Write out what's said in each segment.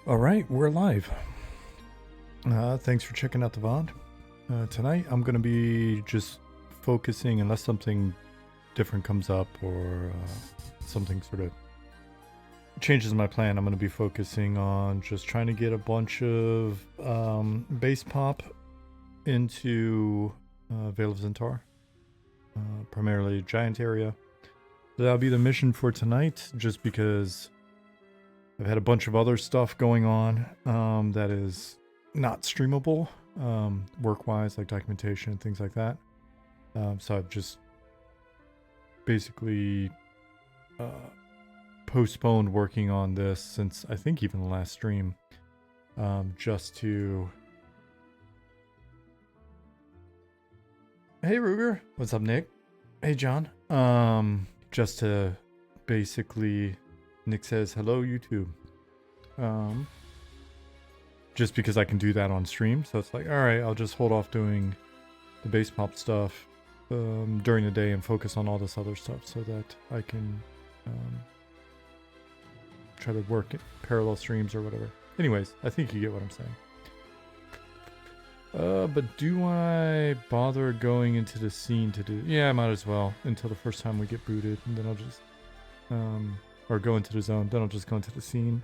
All right, we're live. Thanks for checking out the VOD. Tonight, I'm going to be just focusing, unless something different comes up or something sort of changes my plan, I'm going to be focusing on just trying to get a bunch of base pop into Vale of Zentar, primarily Giant area. So that'll be the mission for tonight, just because I've had a bunch of other stuff going on that is not streamable, work-wise, like documentation and things like that. So I've just basically postponed working on this since I think even the last stream, just to... Hey Ruger, what's up Nick? Hey John. Just to basically... Nick says, hello YouTube. Just because I can do that on stream. So it's like, all right, I'll just hold off doing the base pop stuff during the day and focus on all this other stuff so that I can try to work parallel streams or whatever. Anyways, I think you get what I'm saying. But do I bother going into the scene to do... Yeah, I might as well until the first time we get booted, and then I'll just... or go into the zone, then I'll just go into the scene.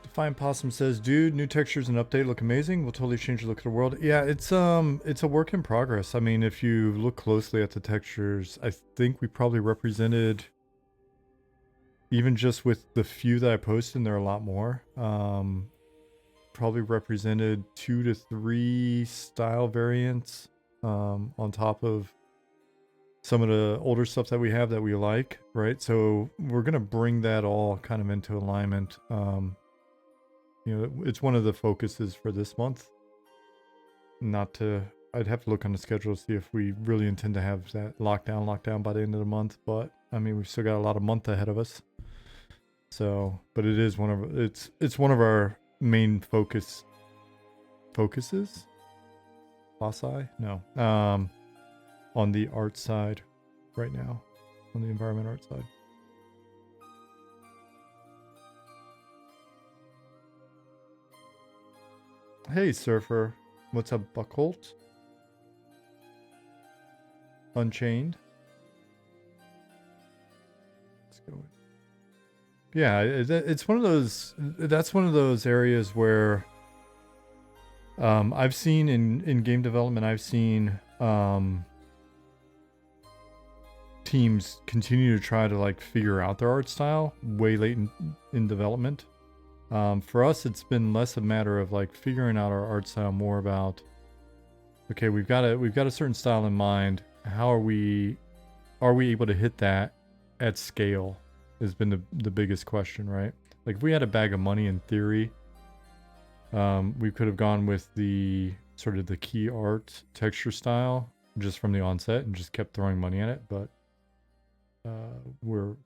Define Possum says, dude, new textures and update look amazing. Will totally change the look of the world. Yeah, it's a work in progress. I mean, if you look closely at the textures, I think we probably represented, even just with the few that I posted, and there are a lot more, probably represented 2 to 3 style variants on top of some of the older stuff that we have that we like, right? So we're going to bring that all kind of into alignment. You know, it's one of the focuses for this month. I'd have to look on the schedule to see if we really intend to have that lockdown by the end of the month. But I mean, we've still got a lot of month ahead of us. So, but it is it's one of our main focuses. Foci? No. On the art side right now. On the environment art side. Hey, Surfer. What's up, Buckholt? Unchained. Let's go. Yeah, it's one of those... That's one of those areas where... I've seen in game development, I've seen teams continue to try to like figure out their art style way late in development. For us, it's been less a matter of like figuring out our art style, more about, okay, we've got a certain style in mind. How are we able to hit that at scale? Has been the biggest question, right? Like if we had a bag of money in theory, we could have gone with the sort of the key art texture style just from the onset and just kept throwing money at it. But we're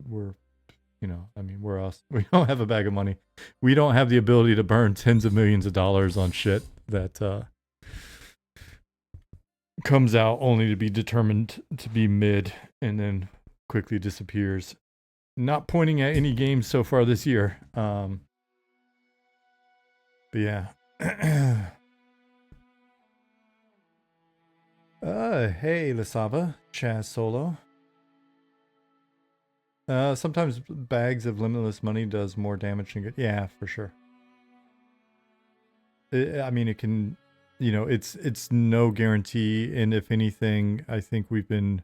you know, I mean, we're us. We don't have a bag of money. We don't have the ability to burn tens of millions of dollars on shit that comes out only to be determined to be mid and then quickly disappears. Not pointing at any games so far this year. But yeah. Hey, Lasava. Chaz Solo. Sometimes bags of limitless money does more damage than good. Yeah, for sure. I mean, it can, you know, it's no guarantee. And if anything, I think we've been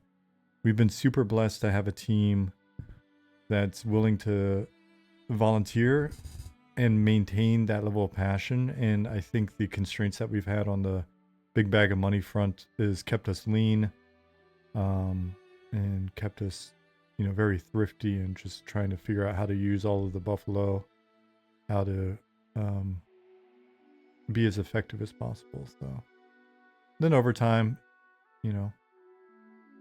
super blessed to have a team that's willing to volunteer and maintain that level of passion. And I think the constraints that we've had on the big bag of money front has kept us lean, and kept us, you know, very thrifty and just trying to figure out how to use all of the buffalo, how to be as effective as possible. So then over time, you know,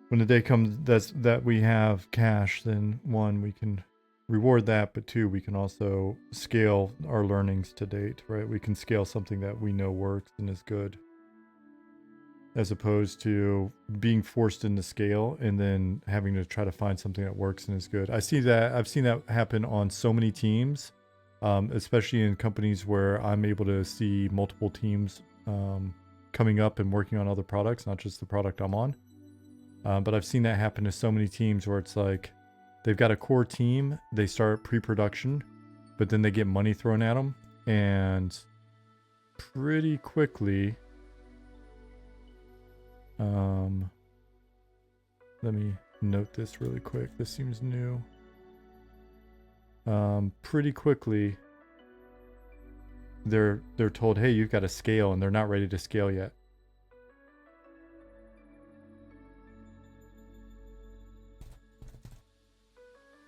when the day comes that we have cash, then one, we can reward that, but two, we can also scale our learnings to date, right? We can scale something that we know works and is good. as opposed to being forced into scale and then having to try to find something that works and is good. I've seen that happen on so many teams, especially in companies where I'm able to see multiple teams coming up and working on other products, not just the product I'm on. But I've seen that happen to so many teams where it's like they've got a core team, they start pre-production, but then they get money thrown at them, and pretty quickly, let me note this really quick. This seems new. Pretty quickly, they're told, hey, you've got to scale, and they're not ready to scale yet.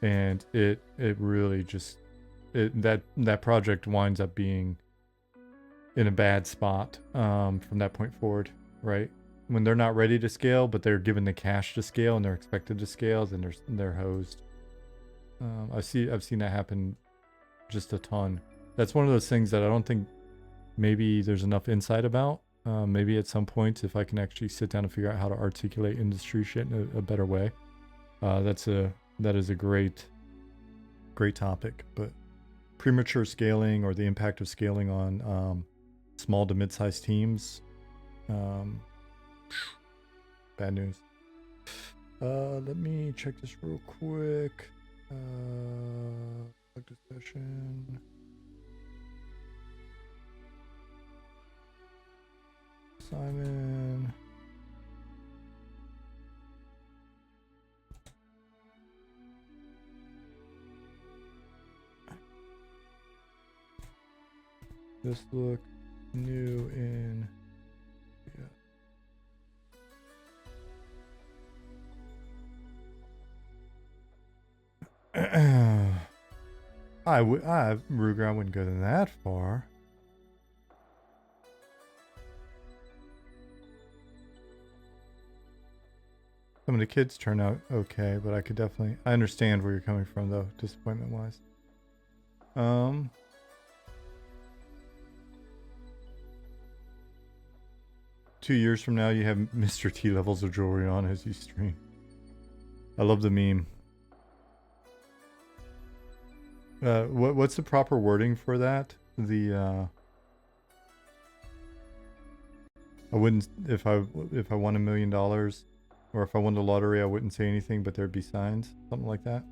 And it really just that project winds up being in a bad spot from that point forward, right? When they're not ready to scale, but they're given the cash to scale and they're expected to scale, then they're hosed. I've seen that happen just a ton. That's one of those things that I don't think maybe there's enough insight about. Maybe at some point, if I can actually sit down and figure out how to articulate industry shit in a better way, that is a great topic. But premature scaling or the impact of scaling on small to mid-sized teams, bad news. Let me check this real quick. Plug the session. Simon. This look new in Ruger, I wouldn't go that far. Some of the kids turn out okay, but I understand where you're coming from though, disappointment wise. 2 years from now, you have Mr. T levels of jewelry on as you stream. I love the meme. What's the proper wording for that? I wouldn't, if I won $1 million, or if I won the lottery, I wouldn't say anything, but there'd be signs, something like that.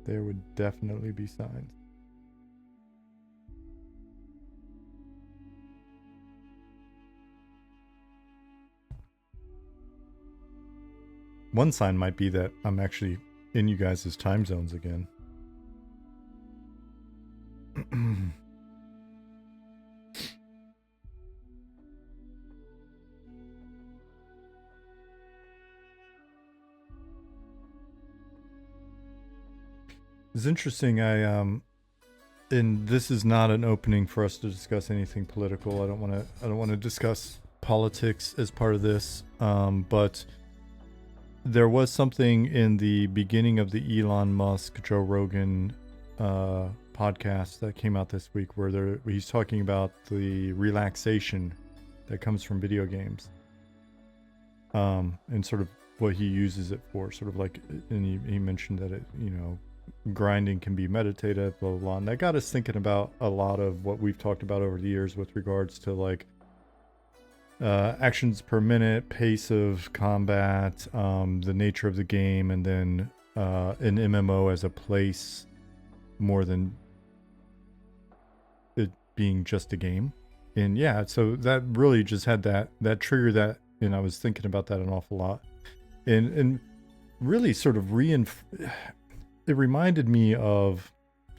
There would definitely be signs. One sign might be that I'm actually in you guys' time zones again. It's interesting. And this is not an opening for us to discuss anything political. I don't want to discuss politics as part of this. But there was something in the beginning of the Elon Musk, Joe Rogan podcast that came out this week where he's talking about the relaxation that comes from video games, and sort of what he uses it for, sort of like, and he mentioned that it, grinding can be meditative, blah, blah, blah. And that got us thinking about a lot of what we've talked about over the years with regards to like actions per minute, pace of combat, the nature of the game, and then an MMO as a place more than it being just a game. And yeah, so that really just had that trigger that, and I was thinking about that an awful lot, and really sort of it reminded me of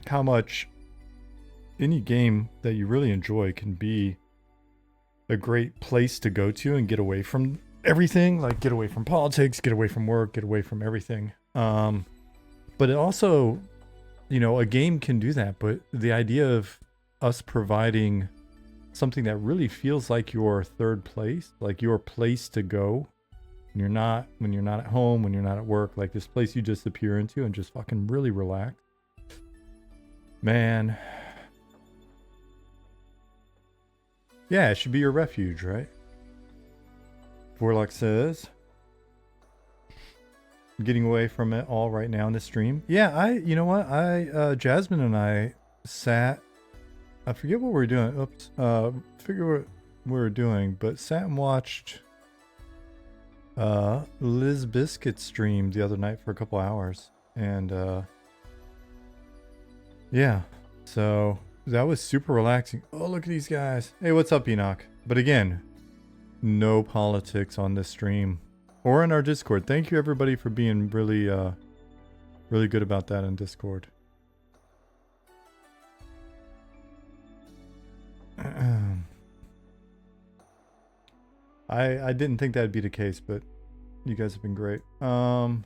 how much any game that you really enjoy can be a great place to go to and get away from everything, like get away from politics, get away from work, get away from everything. But it also, a game can do that, but the idea of us providing something that really feels like your third place, like your place to go When you're not at home, when you're not at work, like this place you disappear into and just fucking really relax. Man. Yeah, it should be your refuge, right? Warlock says. Getting away from it all right now in the stream. Yeah, you know what? Jasmine and I sat, I forget what we were doing. Oops. Figure what we were doing, but sat and watched Liz Biscuit stream the other night for a couple hours. And yeah, so that was super relaxing. Oh, look at these guys. Hey, what's up, Enoch? But again, no politics on this stream or in our Discord. Thank you everybody for being really really good about that in Discord. I didn't think that'd be the case, but you guys have been great. I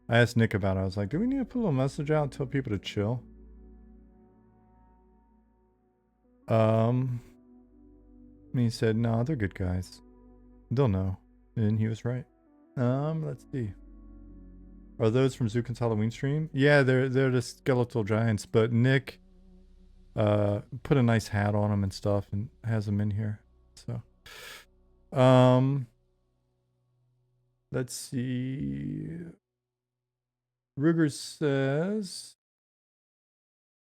asked Nick about it. I was like, do we need to put a little message out and tell people to chill? And he said, no, they're good guys. They'll know. And he was right. Let's see. Are those from Zukin's Halloween stream? Yeah, they're the skeletal giants, but Nick put a nice hat on them and stuff and has them in here. So let's see. Ruger says,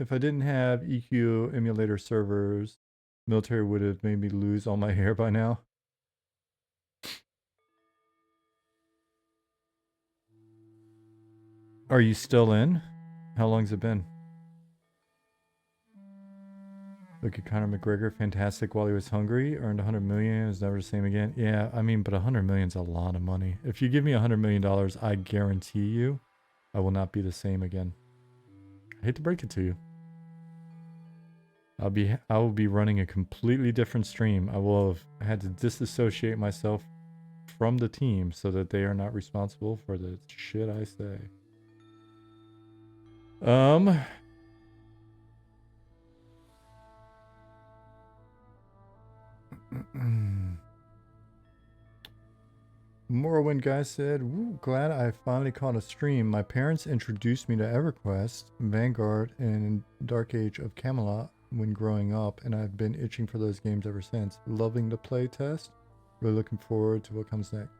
if I didn't have EQ emulator servers, military would have made me lose all my hair by now. Are you still in? How long's it been? Look at Conor McGregor, fantastic while he was hungry, earned 100 million, is never the same again. Yeah, I mean, but 100 million's a lot of money. If you give me $100 million, I guarantee you I will not be the same again. I hate to break it to you. I will be running a completely different stream. I will have had to disassociate myself from the team so that they are not responsible for the shit I say. Morrowind guy said, woo, glad I finally caught a stream. My parents introduced me to EverQuest, Vanguard, and Dark Age of Camelot when growing up, and I've been itching for those games ever since. Loving the play test. Really looking forward to what comes next.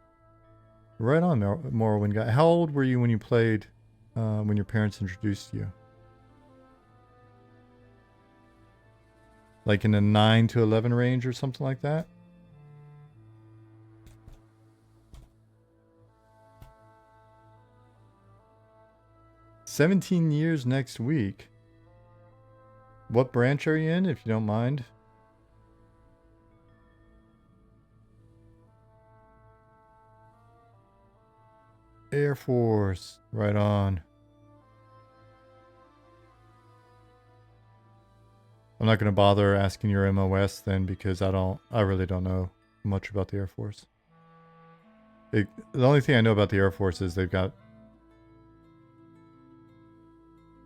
Right on, Morrowind guy. How old were you when you played, when your parents introduced you? Like in the 9 to 11 range or something like that? "17 years next week." What branch are you in, if you don't mind? Air Force. Right on. I'm not going to bother asking your MOS then, because I really don't know much about the Air Force. The only thing I know about the Air Force is they've got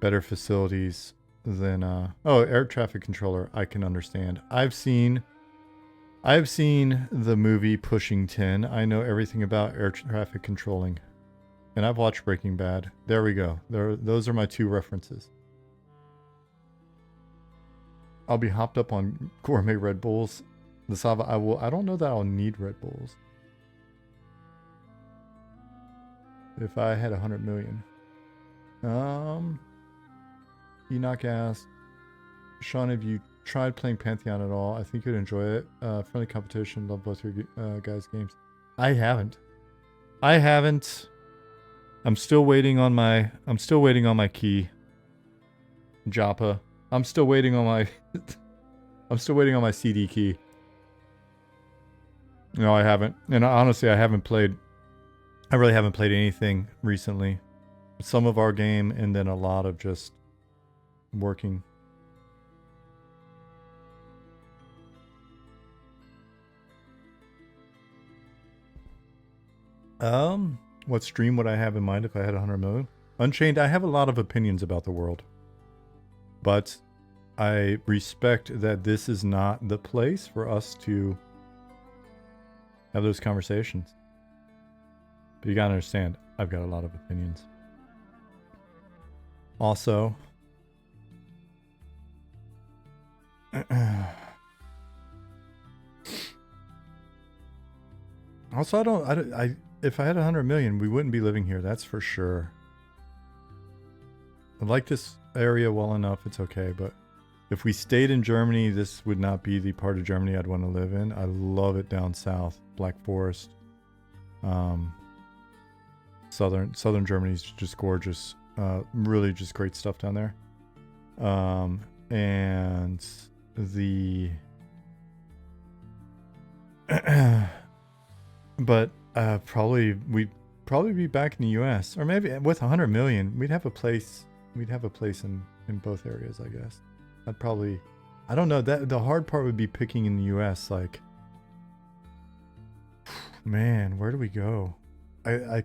better facilities than air traffic controller. I can understand. I've seen the movie Pushing 10. I know everything about air traffic controlling, and I've watched Breaking Bad. There we go. Those are my two references. I'll be hopped up on gourmet Red Bulls. The Sava, I don't know that I'll need Red Bulls. If I had 100 million. Enoch asked, Sean, have you tried playing Pantheon at all? I think you'd enjoy it. Friendly competition. Love both your guys' games. I haven't. I'm still waiting on my key. Joppa. I'm still waiting on my CD key. No, I haven't. And honestly, I really haven't played anything recently. Some of our game and then a lot of just working. What stream would I have in mind if I had 100 million? Unchained, I have a lot of opinions about the world. But I respect that this is not the place for us to have those conversations. But you gotta understand, I've got a lot of opinions. Also, if I had 100 million, we wouldn't be living here. That's for sure. I like this area well enough. It's okay. But if we stayed in Germany, this would not be the part of Germany I'd want to live in. I love it down south, Black Forest. Southern Germany's just gorgeous. Really just great stuff down there. And the but we'd probably be back in the US, or maybe with 100 million we'd have a place in both areas, I guess. I don't know, that the hard part would be picking in the US. Like, man, where do we go? I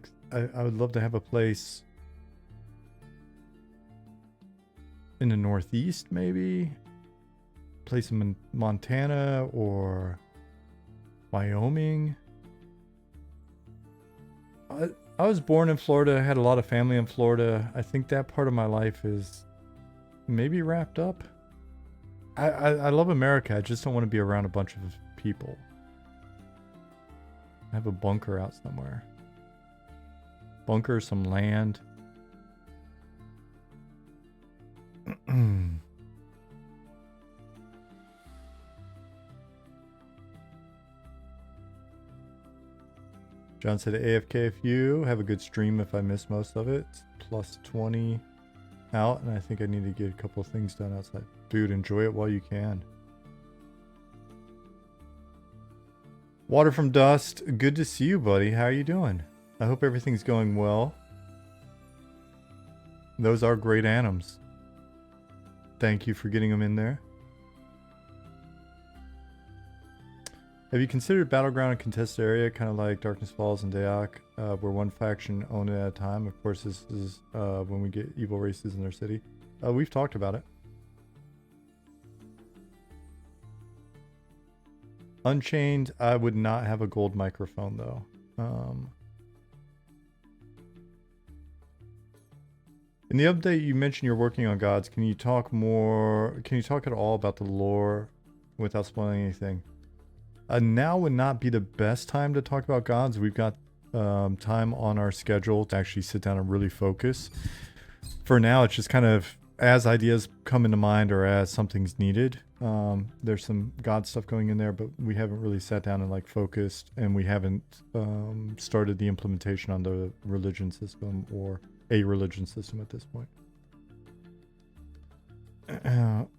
would love to have a place in the Northeast, maybe. Place in Montana or Wyoming. I was born in Florida. I had a lot of family in Florida. I think that part of my life is maybe wrapped up. I love America. I just don't want to be around a bunch of people. I have a bunker out somewhere. Bunker, some land. John said AFKFU. Have a good stream if I miss most of it. Plus 20 out, and I think I need to get a couple of things done outside. Dude, enjoy it while you can. Water from Dust. Good to see you, buddy. How are you doing? I hope everything's going well. Those are great anims. Thank you for getting them in there. Have you considered Battleground and contested area, kind of like Darkness Falls and Dayak, where one faction own it at a time? Of course, this is when we get evil races in their city. We've talked about it. Unchained, I would not have a gold microphone, though. In the update, you mentioned you're working on gods. Can you talk at all about the lore without spoiling anything? Now would not be the best time to talk about gods. We've got time on our schedule to actually sit down and really focus. For now, it's just kind of as ideas come into mind or as something's needed. There's some god stuff going in there, but we haven't really sat down and like focused, and we haven't started the implementation on the religion system or a religion system at this point.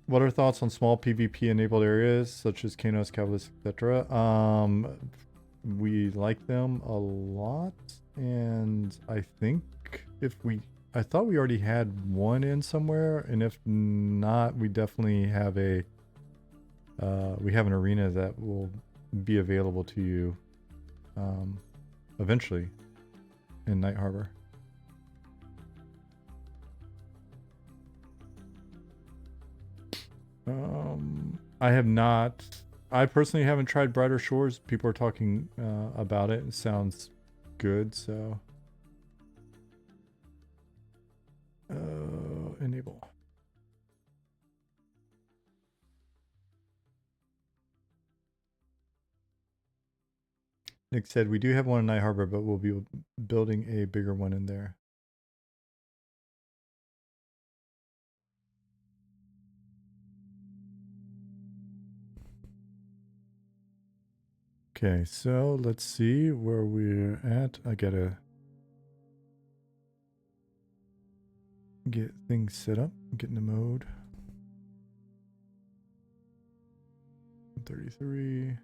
What are thoughts on small PvP enabled areas such as Kanos, Cavalis, etc.? We like them a lot, and I think I thought we already had one in somewhere, and if not, we definitely have we have an arena that will be available to you eventually in Night Harbor. I personally haven't tried Brighter Shores. People are talking about it. It sounds good, so enable. Nick said we do have one in Night Harbor, but we'll be building a bigger one in there. Okay, so let's see where we're at. I gotta get things set up, get in the mode. 33.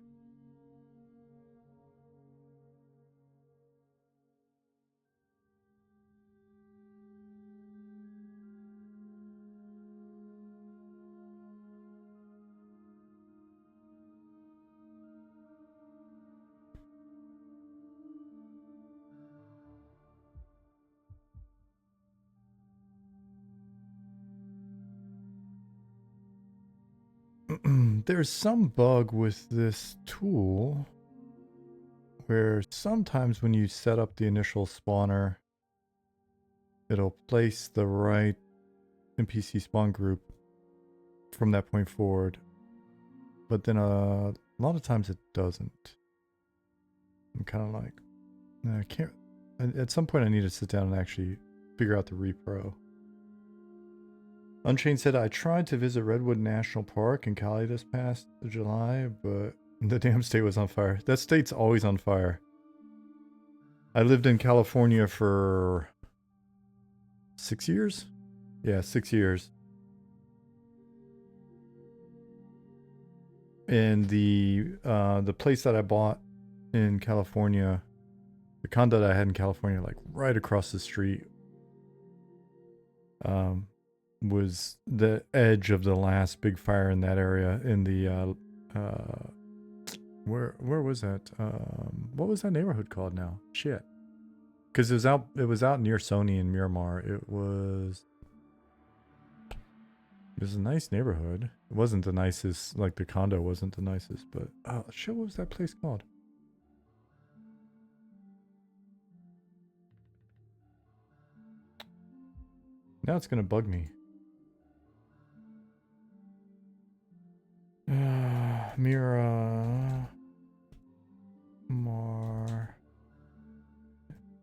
There's some bug with this tool where sometimes when you set up the initial spawner, it'll place the right NPC spawn group from that point forward. But then a lot of times it doesn't. I'm kind of like, I can't. At some point I need to sit down and actually figure out the repro. Unchained said, I tried to visit Redwood National Park in Cali this past July, but the damn state was on fire. That state's always on fire. I lived in California for 6 years? Yeah, 6 years. And the place that I bought in California, the condo that I had in California, like right across the street, was the edge of the last big fire in that area. In the where was that? What was that neighborhood called now? Shit, because it was out near Sony in Miramar. It was a nice neighborhood. It wasn't the nicest, like the condo wasn't the nicest, but oh shit, what was that place called? Now it's gonna bug me. Miramar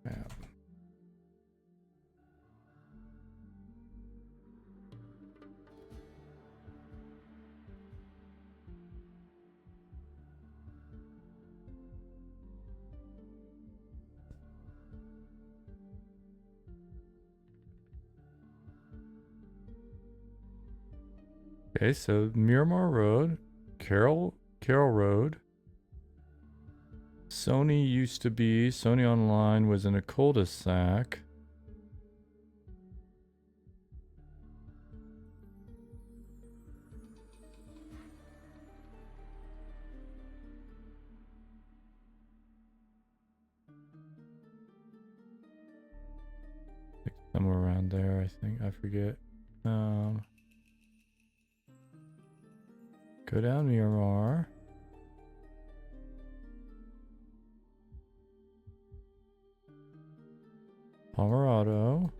map. Okay, so Miramar Road, Carroll Road. Sony used to be, Sony Online was in a cul-de-sac. Somewhere around there, I think. I forget. Go down Miramar. Pomerado.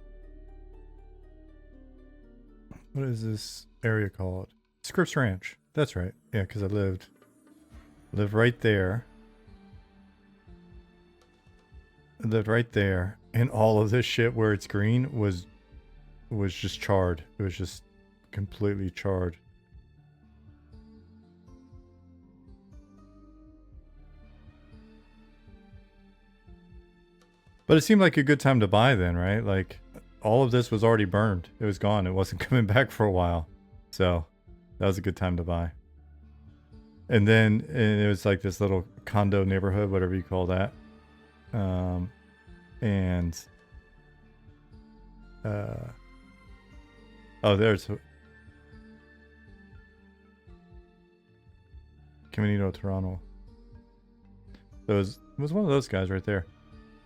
What is this area called? Scripps Ranch. That's right. Yeah, because I lived right there. I lived right there, and all of this shit where it's green was just charred. It was just completely charred. But it seemed like a good time to buy then, right? Like, all of this was already burned. It was gone. It wasn't coming back for a while. So, that was a good time to buy. And then it was like this little condo neighborhood, whatever you call that. Oh, there's Caminito, Toronto. So it was one of those guys right there.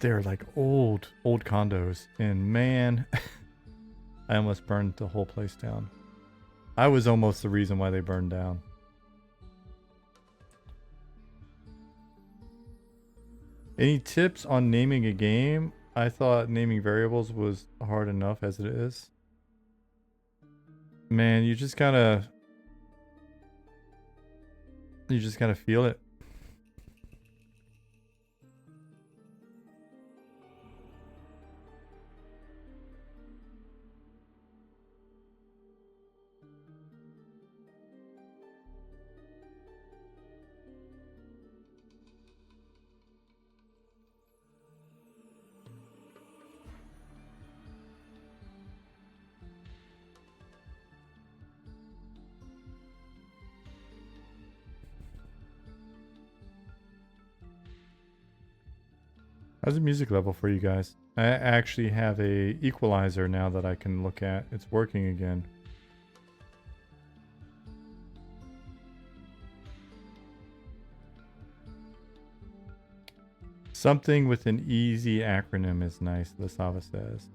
They're like old condos, and man, I almost burned the whole place down. I was almost the reason why they burned down. Any tips on naming a game? I thought naming variables was hard enough as it is. Man, you just gotta feel it. How's the music level for you guys? I actually have a equalizer now that I can look at. It's working again. Something with an easy acronym is nice, Lasava says.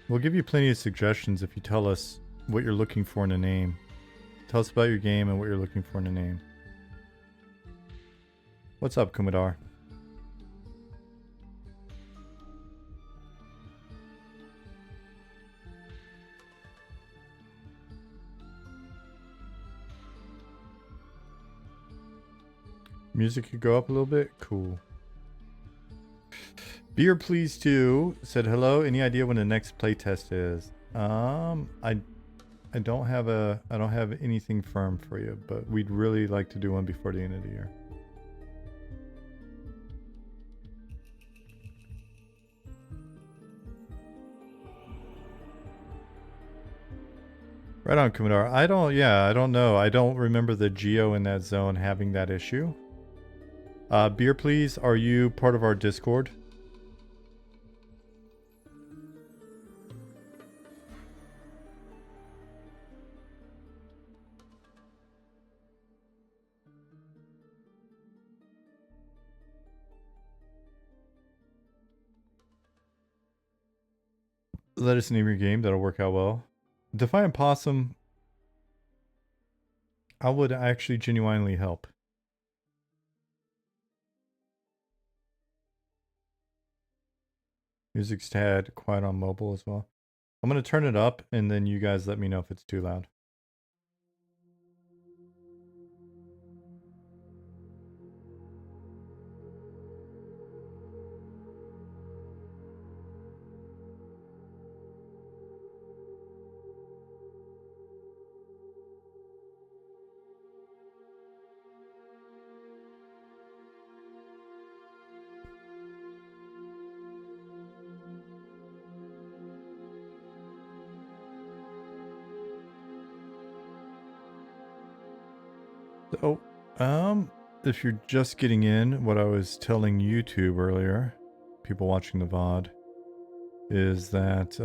We'll give you plenty of suggestions if you tell us what you're looking for in a name. Tell us about your game and what you're looking for in a name. What's up, Kumidar? Music could go up a little bit? Cool. Beer Please Too said hello. Any idea when the next playtest is? I don't have anything firm for you, but we'd really like to do one before the end of the year. Right on, Kumidar. I don't know. I don't remember the geo in that zone having that issue. Beer Please, are you part of our Discord? Let us name your game. That'll work out well. Defiant Possum, I would actually genuinely help. Music's tad quiet on mobile as well. I'm going to turn it up and then you guys let me know if it's too loud. So, if you're just getting in, what I was telling YouTube earlier, people watching the VOD, is that,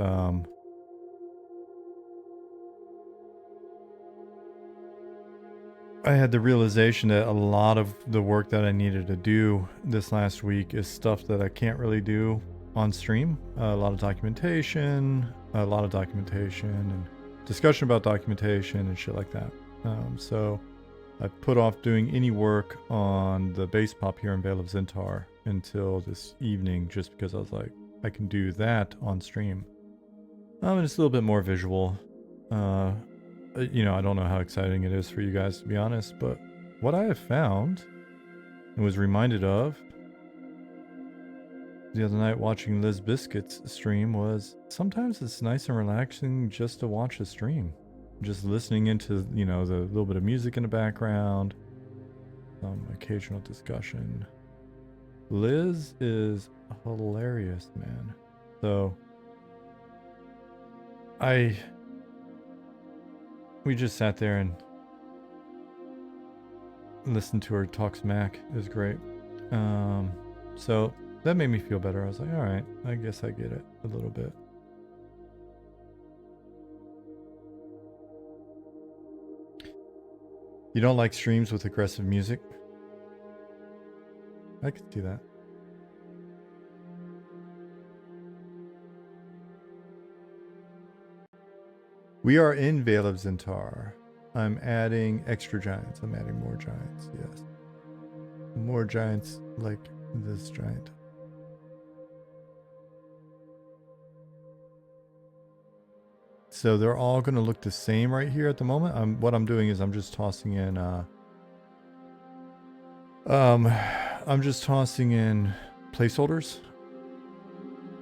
I had the realization that a lot of the work that I needed to do this last week is stuff that I can't really do on stream. A lot of documentation and discussion about documentation and shit like that. So I put off doing any work on the base pop here in Vale of Zintar until this evening, just because I was like, I can do that on stream. And it's a little bit more visual. You know, I don't know how exciting it is for you guys, to be honest, but what I have found and was reminded of the other night watching Liz Biscuit's stream was sometimes it's nice and relaxing just to watch a stream. Just listening into, you know, the little bit of music in the background, some occasional discussion. Liz is hilarious, man. So we just sat there and listened to her talk smack. It was great. So that made me feel better. I was like, all right, I guess I get it a little bit. You don't like streams with aggressive music? I could see that. We are in Vale of Zintar. I'm adding extra giants. I'm adding more giants, yes. More giants like this giant. So they're all going to look the same right here at the moment. What I'm doing is I'm just tossing in placeholders.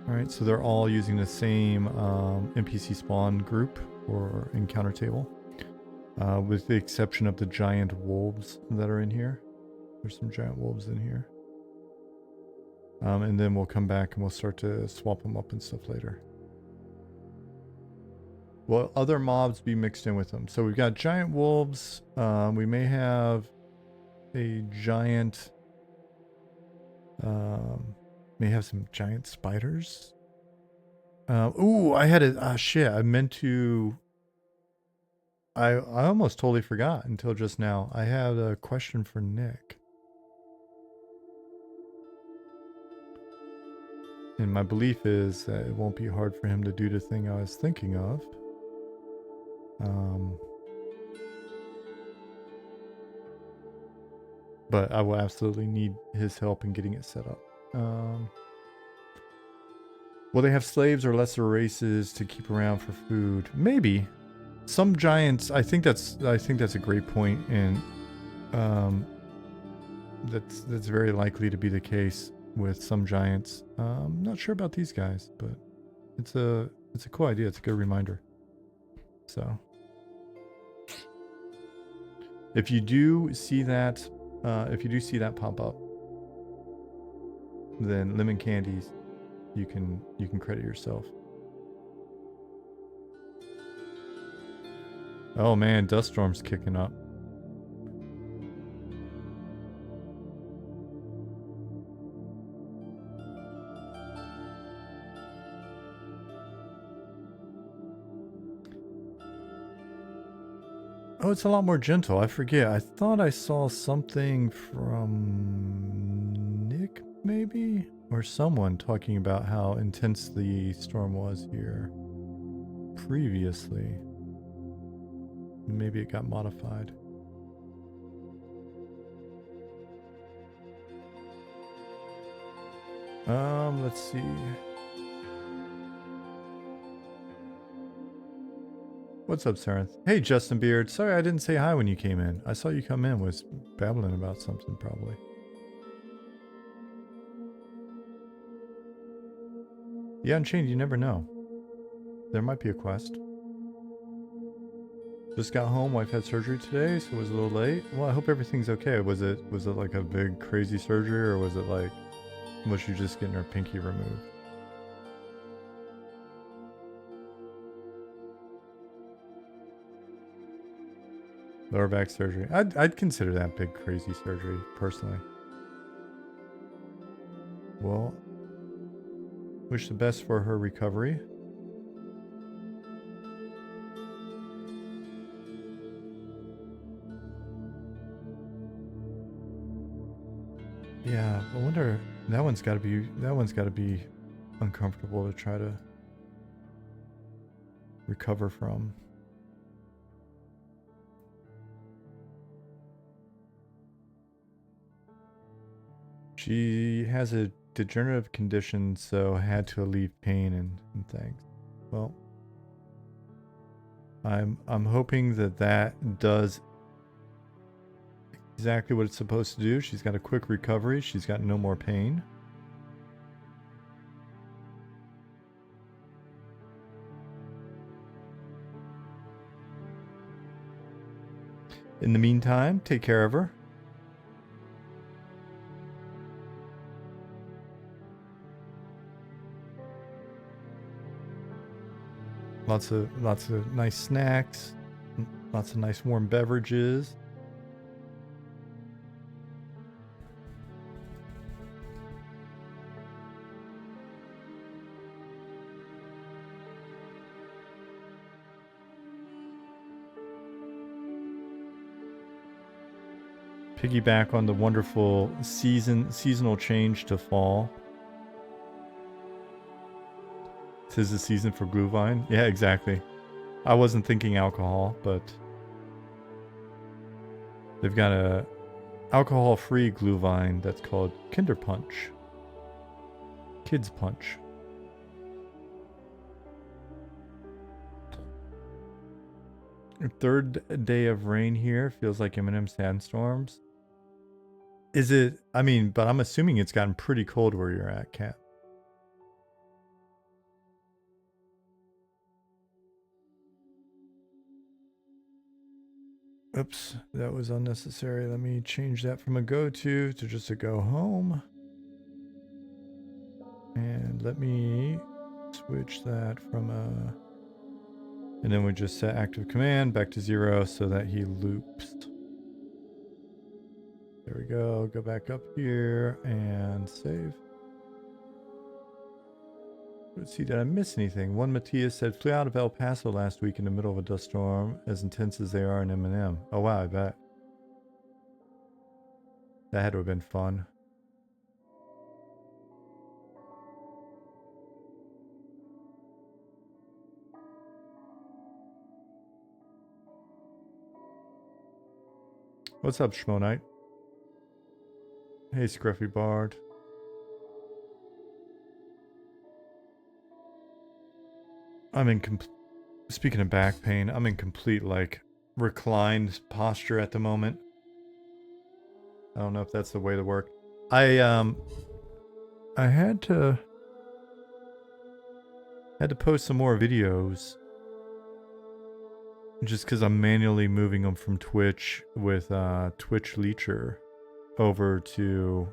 All right, so they're all using the same NPC spawn group or encounter table, with the exception of the giant wolves that are in here. There's some giant wolves in here. And then we'll come back and we'll start to swap them up and stuff later. Will other mobs be mixed in with them? So we've got giant wolves. We may have a giant... may have some giant spiders. Ooh, I had a... shit, I meant to... I almost totally forgot until just now. I had a question for Nick. And my belief is that it won't be hard for him to do the thing I was thinking of. but I will absolutely need his help in getting it set up. Will they have slaves or lesser races to keep around for food? Maybe. Some giants. I think that's a great point, and that's very likely to be the case with some giants. Not sure about these guys, but it's a cool idea. It's a good reminder. So, if you do see that, pop up, then lemon candies, you can credit yourself. Oh man, dust storm's kicking up. Oh, it's a lot more gentle. I forget. I thought I saw something from Nick, maybe? Or someone talking about how intense the storm was here previously. Maybe it got modified. Let's see. What's up, Sarenth? Hey, Justin Beard. Sorry I didn't say hi when you came in. I saw you come in, was babbling about something probably. Yeah, Unchained, you never know. There might be a quest. Just got home. Wife had surgery today, so it was a little late. Well, I hope everything's okay. Was it like a big crazy surgery, or was it like, was she just getting her pinky removed? Lower back surgery. I'd consider that big crazy surgery personally. Well, wish the best for her recovery. Yeah, I wonder, that one's got to be uncomfortable to try to recover from. She has a degenerative condition, so had to alleviate pain and things. Well, I'm hoping that does exactly what it's supposed to do. She's got a quick recovery. She's got no more pain. In the meantime, take care of her. Lots of nice snacks, lots of nice warm beverages. Piggyback on the wonderful seasonal change to fall. 'Tis the season for Glühwein. Yeah, exactly. I wasn't thinking alcohol, but they've got a alcohol-free Glühwein that's called Kinder Punch. Kids Punch. Third day of rain here. Feels like imminent sandstorms. Is it? I mean, but I'm assuming it's gotten pretty cold where you're at, Kat. Oops, that was unnecessary. Let me change that from a go to just a go home. And let me switch that from a... And then we just set active command back to 0 so that he loops. There we go. Go back up here and save. Let's see, did I miss anything? One Matthias said, flew out of El Paso last week in the middle of a dust storm, as intense as they are in M&M. Oh wow, I bet. That had to have been fun. What's up, Schmo Knight? Hey, Scruffy Bard. I'm in speaking of back pain, I'm in complete like reclined posture at the moment. I don't know if that's the way to work. I had to post some more videos just because I'm manually moving them from Twitch with Twitch Leecher over to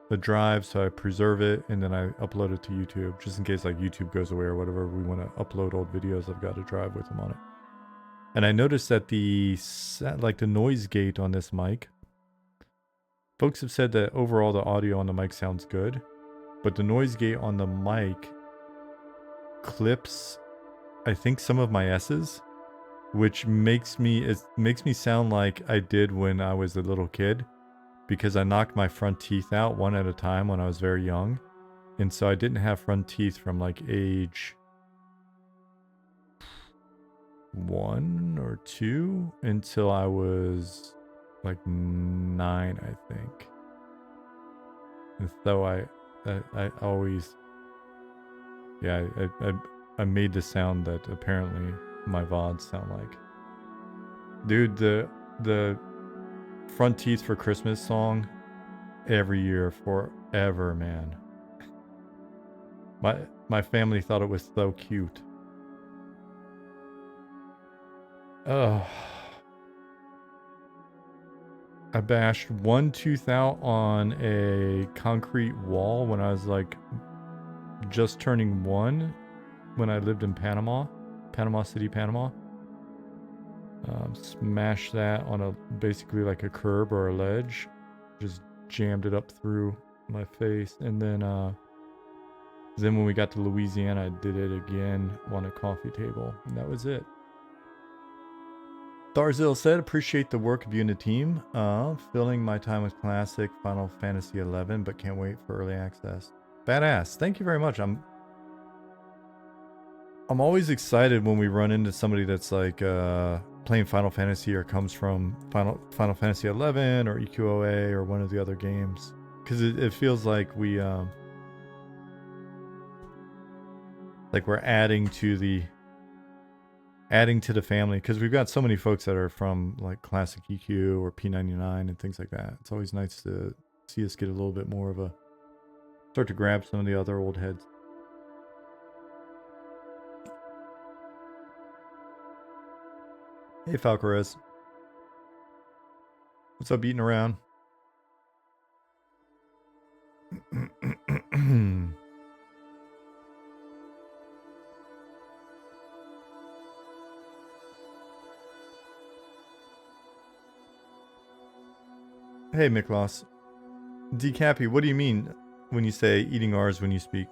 the drive, so I preserve it and then I upload it to YouTube just in case like YouTube goes away or whatever. We want to upload old videos. I've got a drive with them on it. And I noticed that the noise gate on this mic, folks have said that overall the audio on the mic sounds good, but the noise gate on the mic clips, I think, some of my S's, which makes me sound like I did when I was a little kid, because I knocked my front teeth out one at a time when I was very young, and so I didn't have front teeth from like age 1 or 2 until I was like 9, I think. And so I always, yeah, I made the sound that apparently my VODs sound like. Dude, the Front Teeth for Christmas song every year forever, man. My family thought it was so cute. Ugh. I bashed one tooth out on a concrete wall when I was like just turning 1 when I lived in Panama City, Panama. Smashed that on a basically like a curb or a ledge. Just jammed it up through my face. And then when we got to Louisiana, I did it again on a coffee table. And that was it. Darzil said, appreciate the work of you and the team. Filling my time with Classic Final Fantasy 11, but can't wait for early access. Badass. Thank you very much. I'm always excited when we run into somebody that's like playing Final Fantasy or comes from Final Fantasy 11 or EQOA or one of the other games, because it feels like we're adding to the family, because we've got so many folks that are from like Classic EQ or P99 and things like that. It's always nice to see us get a little bit more of a start to grab some of the other old heads. Hey Falcarez, what's up, eating around? Hey Miklos. Decappy, what do you mean when you say eating ours when you speak?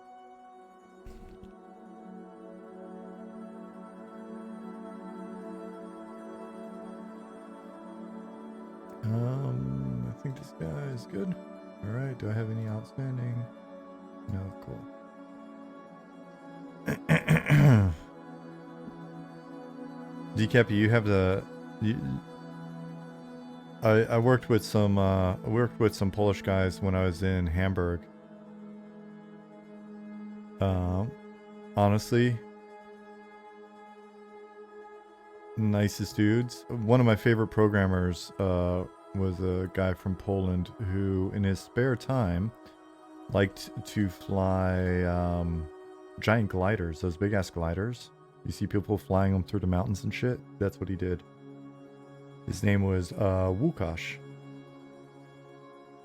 I think this guy is good. Alright, do I have any outstanding? No, cool. Decappy, you have the... I worked with some Polish guys when I was in Hamburg. Honestly, nicest dudes. One of my favorite programmers was a guy from Poland who, in his spare time, liked to fly giant gliders, those big ass gliders. You see people flying them through the mountains and shit? That's what he did. His name was Łukasz.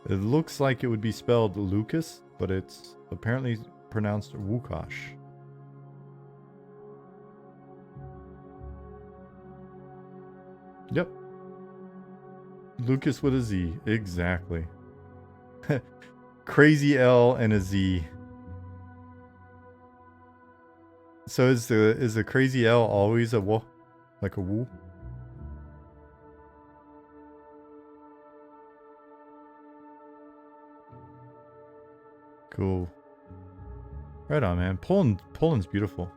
It looks like it would be spelled Lucas, but it's apparently pronounced Łukasz. Yep. Lucas with a Z, exactly. Crazy L and a Z. So is the crazy L always a wo, like a woo? Cool. Right on, man. Poland's beautiful.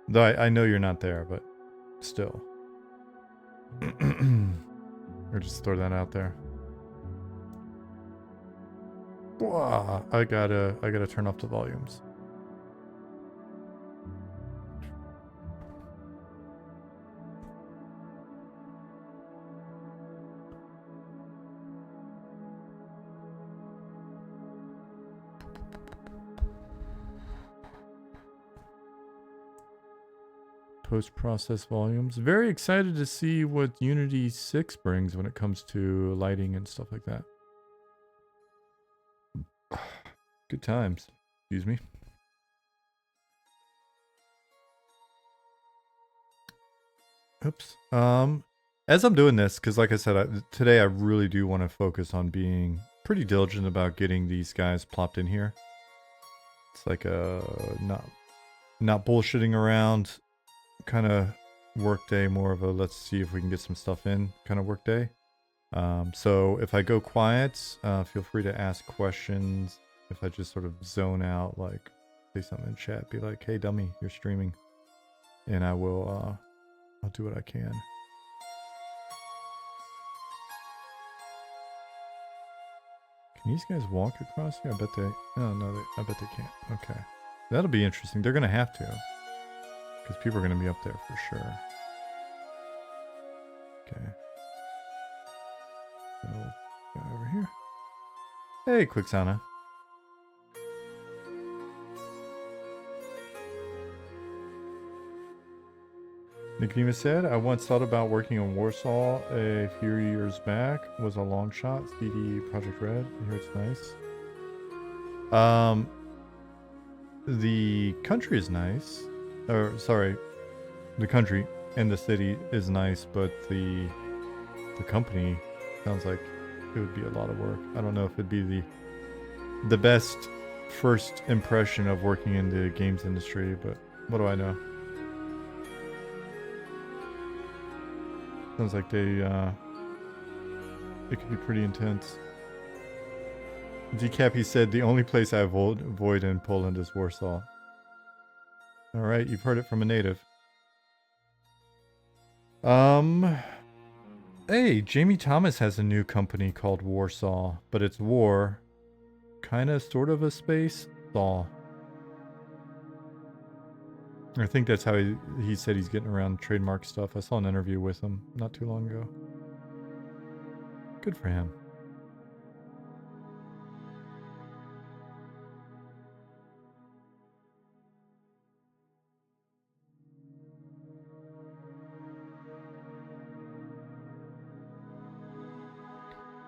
Though I know you're not there, but still. Or just throw that out there. I gotta turn off the volumes. Post-process volumes. Very excited to see what Unity 6 brings when it comes to lighting and stuff like that. Good times. Excuse me. Oops. As I'm doing this, because like I said, today I really do want to focus on being pretty diligent about getting these guys plopped in here. It's like a not bullshitting around kind of work day, more of a let's see if we can get some stuff in kind of work day. So if I go quiet, feel free to ask questions. If I just sort of zone out, like say something in chat, be like, hey dummy, you're streaming. And I will I'll do what I can. Can these guys walk across here? I bet they, oh no, I bet they can't. Okay. That'll be interesting. They're gonna have to. Because people are gonna be up there for sure. Okay. So, go over here. Hey, Quixana. Nicodemus said, I once thought about working in Warsaw a few years back. Was a long shot. CD Project Red. I hear it's nice. The country is nice. Or, sorry. The country and the city is nice, but the company sounds like it would be a lot of work. I don't know if it'd be the best first impression of working in the games industry, but what do I know? Sounds like it could be pretty intense. Decappy said, the only place I avoid in Poland is Warsaw. Alright, you've heard it from a native. Hey, Jamie Thomas has a new company called Warsaw, but it's war, kind of, sort of a space, saw. I think that's how he said he's getting around trademark stuff. I saw an interview with him not too long ago. Good for him.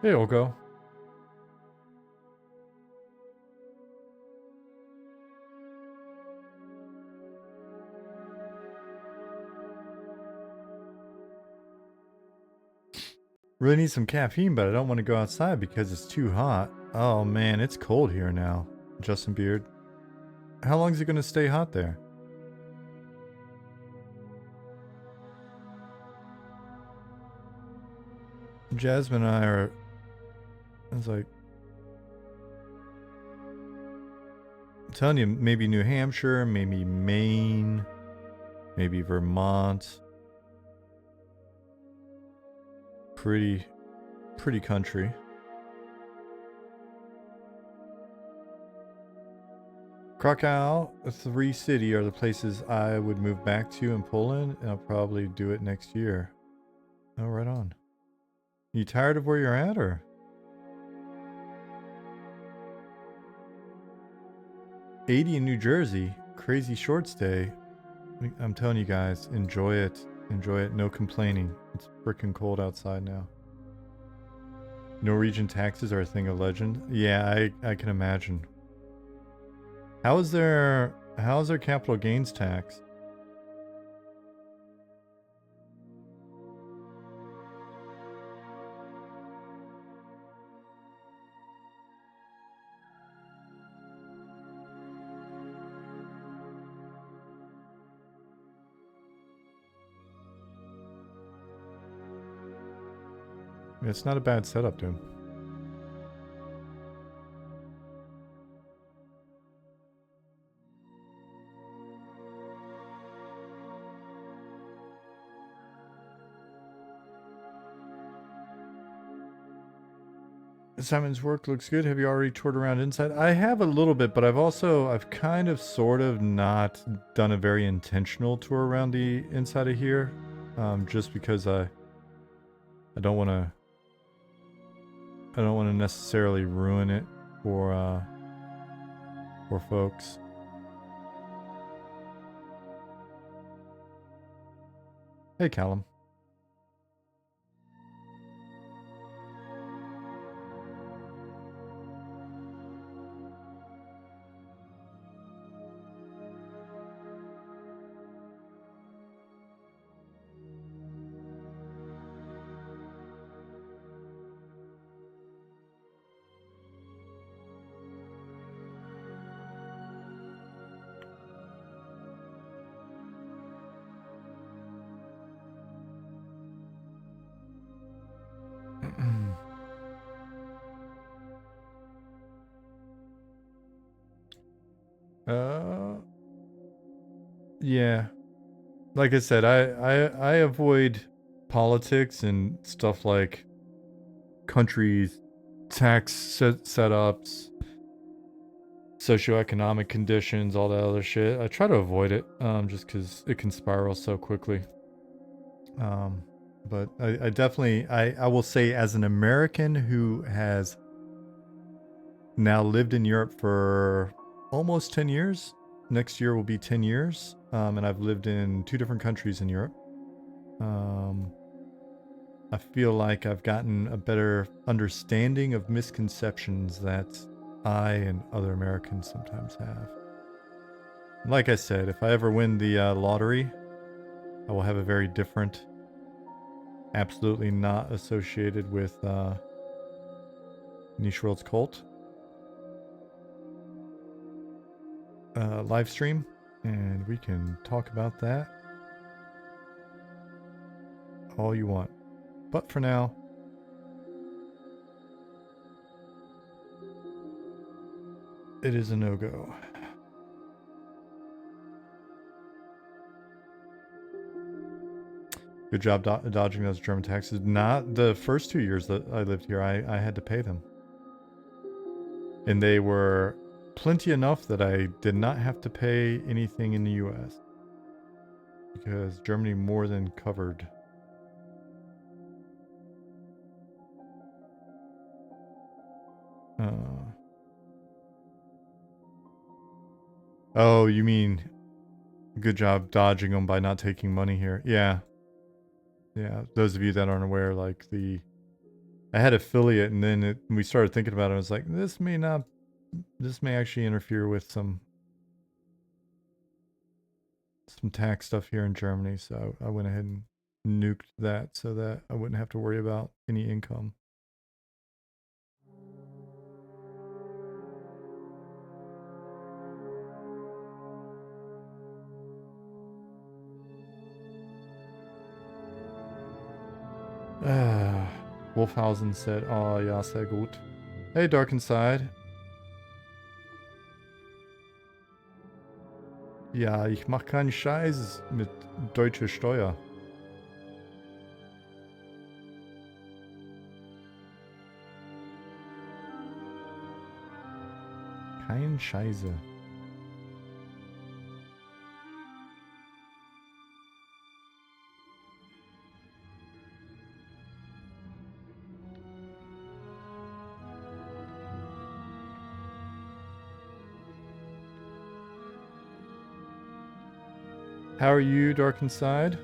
Hey, Olgo. Really need some caffeine, but I don't want to go outside because it's too hot. Oh man, it's cold here now. Justin Beard. How long is it going to stay hot there? Jasmine and I are... I was like... I'm telling you, maybe New Hampshire, maybe Maine, maybe Vermont. Pretty country. Krakow, 3 City are the places I would move back to in Poland, and I'll probably do it next year. Oh, right on. You tired of where you're at, or? 80 in New Jersey. Crazy short stay. I'm telling you guys, enjoy it. Enjoy it. No complaining. It's freaking cold outside now. Norwegian taxes are a thing of legend. Yeah, I can imagine. How is their capital gains tax? It's not a bad setup, dude. Simon's work looks good. Have you already toured around inside? I have a little bit, but I've kind of sort of not done a very intentional tour around the inside of here. Just because I don't want to necessarily ruin it for folks. Hey, Callum. Yeah. Like I said, I avoid politics and stuff like countries, tax setups, socioeconomic conditions, all that other shit. I try to avoid it, just because it can spiral so quickly. But I definitely, I will say, as an American who has now lived in Europe for almost 10 years, next year will be 10 years, and I've lived in 2 different countries in Europe. I feel like I've gotten a better understanding of misconceptions that I and other Americans sometimes have. Like I said, if I ever win the lottery, I will have a very different, absolutely not associated with Niche World's Cult live stream, and we can talk about that all you want. But for now, it is a no-go. Good job dodging those German taxes. Not the first 2 years that I lived here. I had to pay them. And they were plenty enough that I did not have to pay anything in the US. Because Germany more than covered. Oh, you mean good job dodging them by not taking money here. Yeah. Yeah, those of you that aren't aware, like I had affiliate, and then we started thinking about it. I was like, this may actually interfere with some tax stuff here in Germany. So I went ahead and nuked that so that I wouldn't have to worry about any income. Wolfhausen said, oh ja, sehr gut. Hey, Dark Inside. Ja, ich mach keinen Scheiß mit deutscher Steuer. Kein Scheiße. How are you, Dark Inside?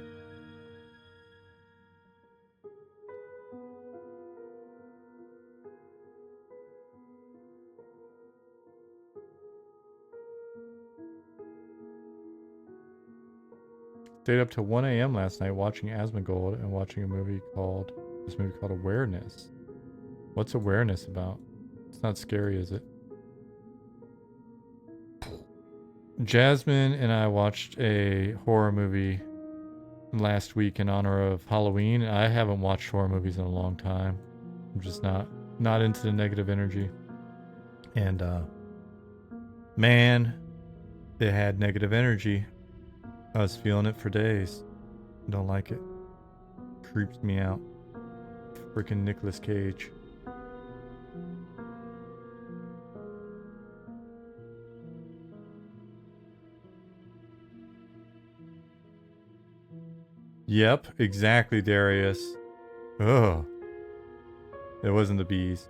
Stayed up till 1 a.m. last night watching Asmongold and watching this movie called Awareness. What's Awareness about? It's not scary, is it? Jasmine and I watched a horror movie last week in honor of Halloween. I haven't watched horror movies in a long time. I'm just not into the negative energy. And man, it had negative energy. I was feeling it for days. Don't like it. Creeps me out. Freaking Nicolas Cage. Yep, exactly, Darius. Ugh. It wasn't the bees.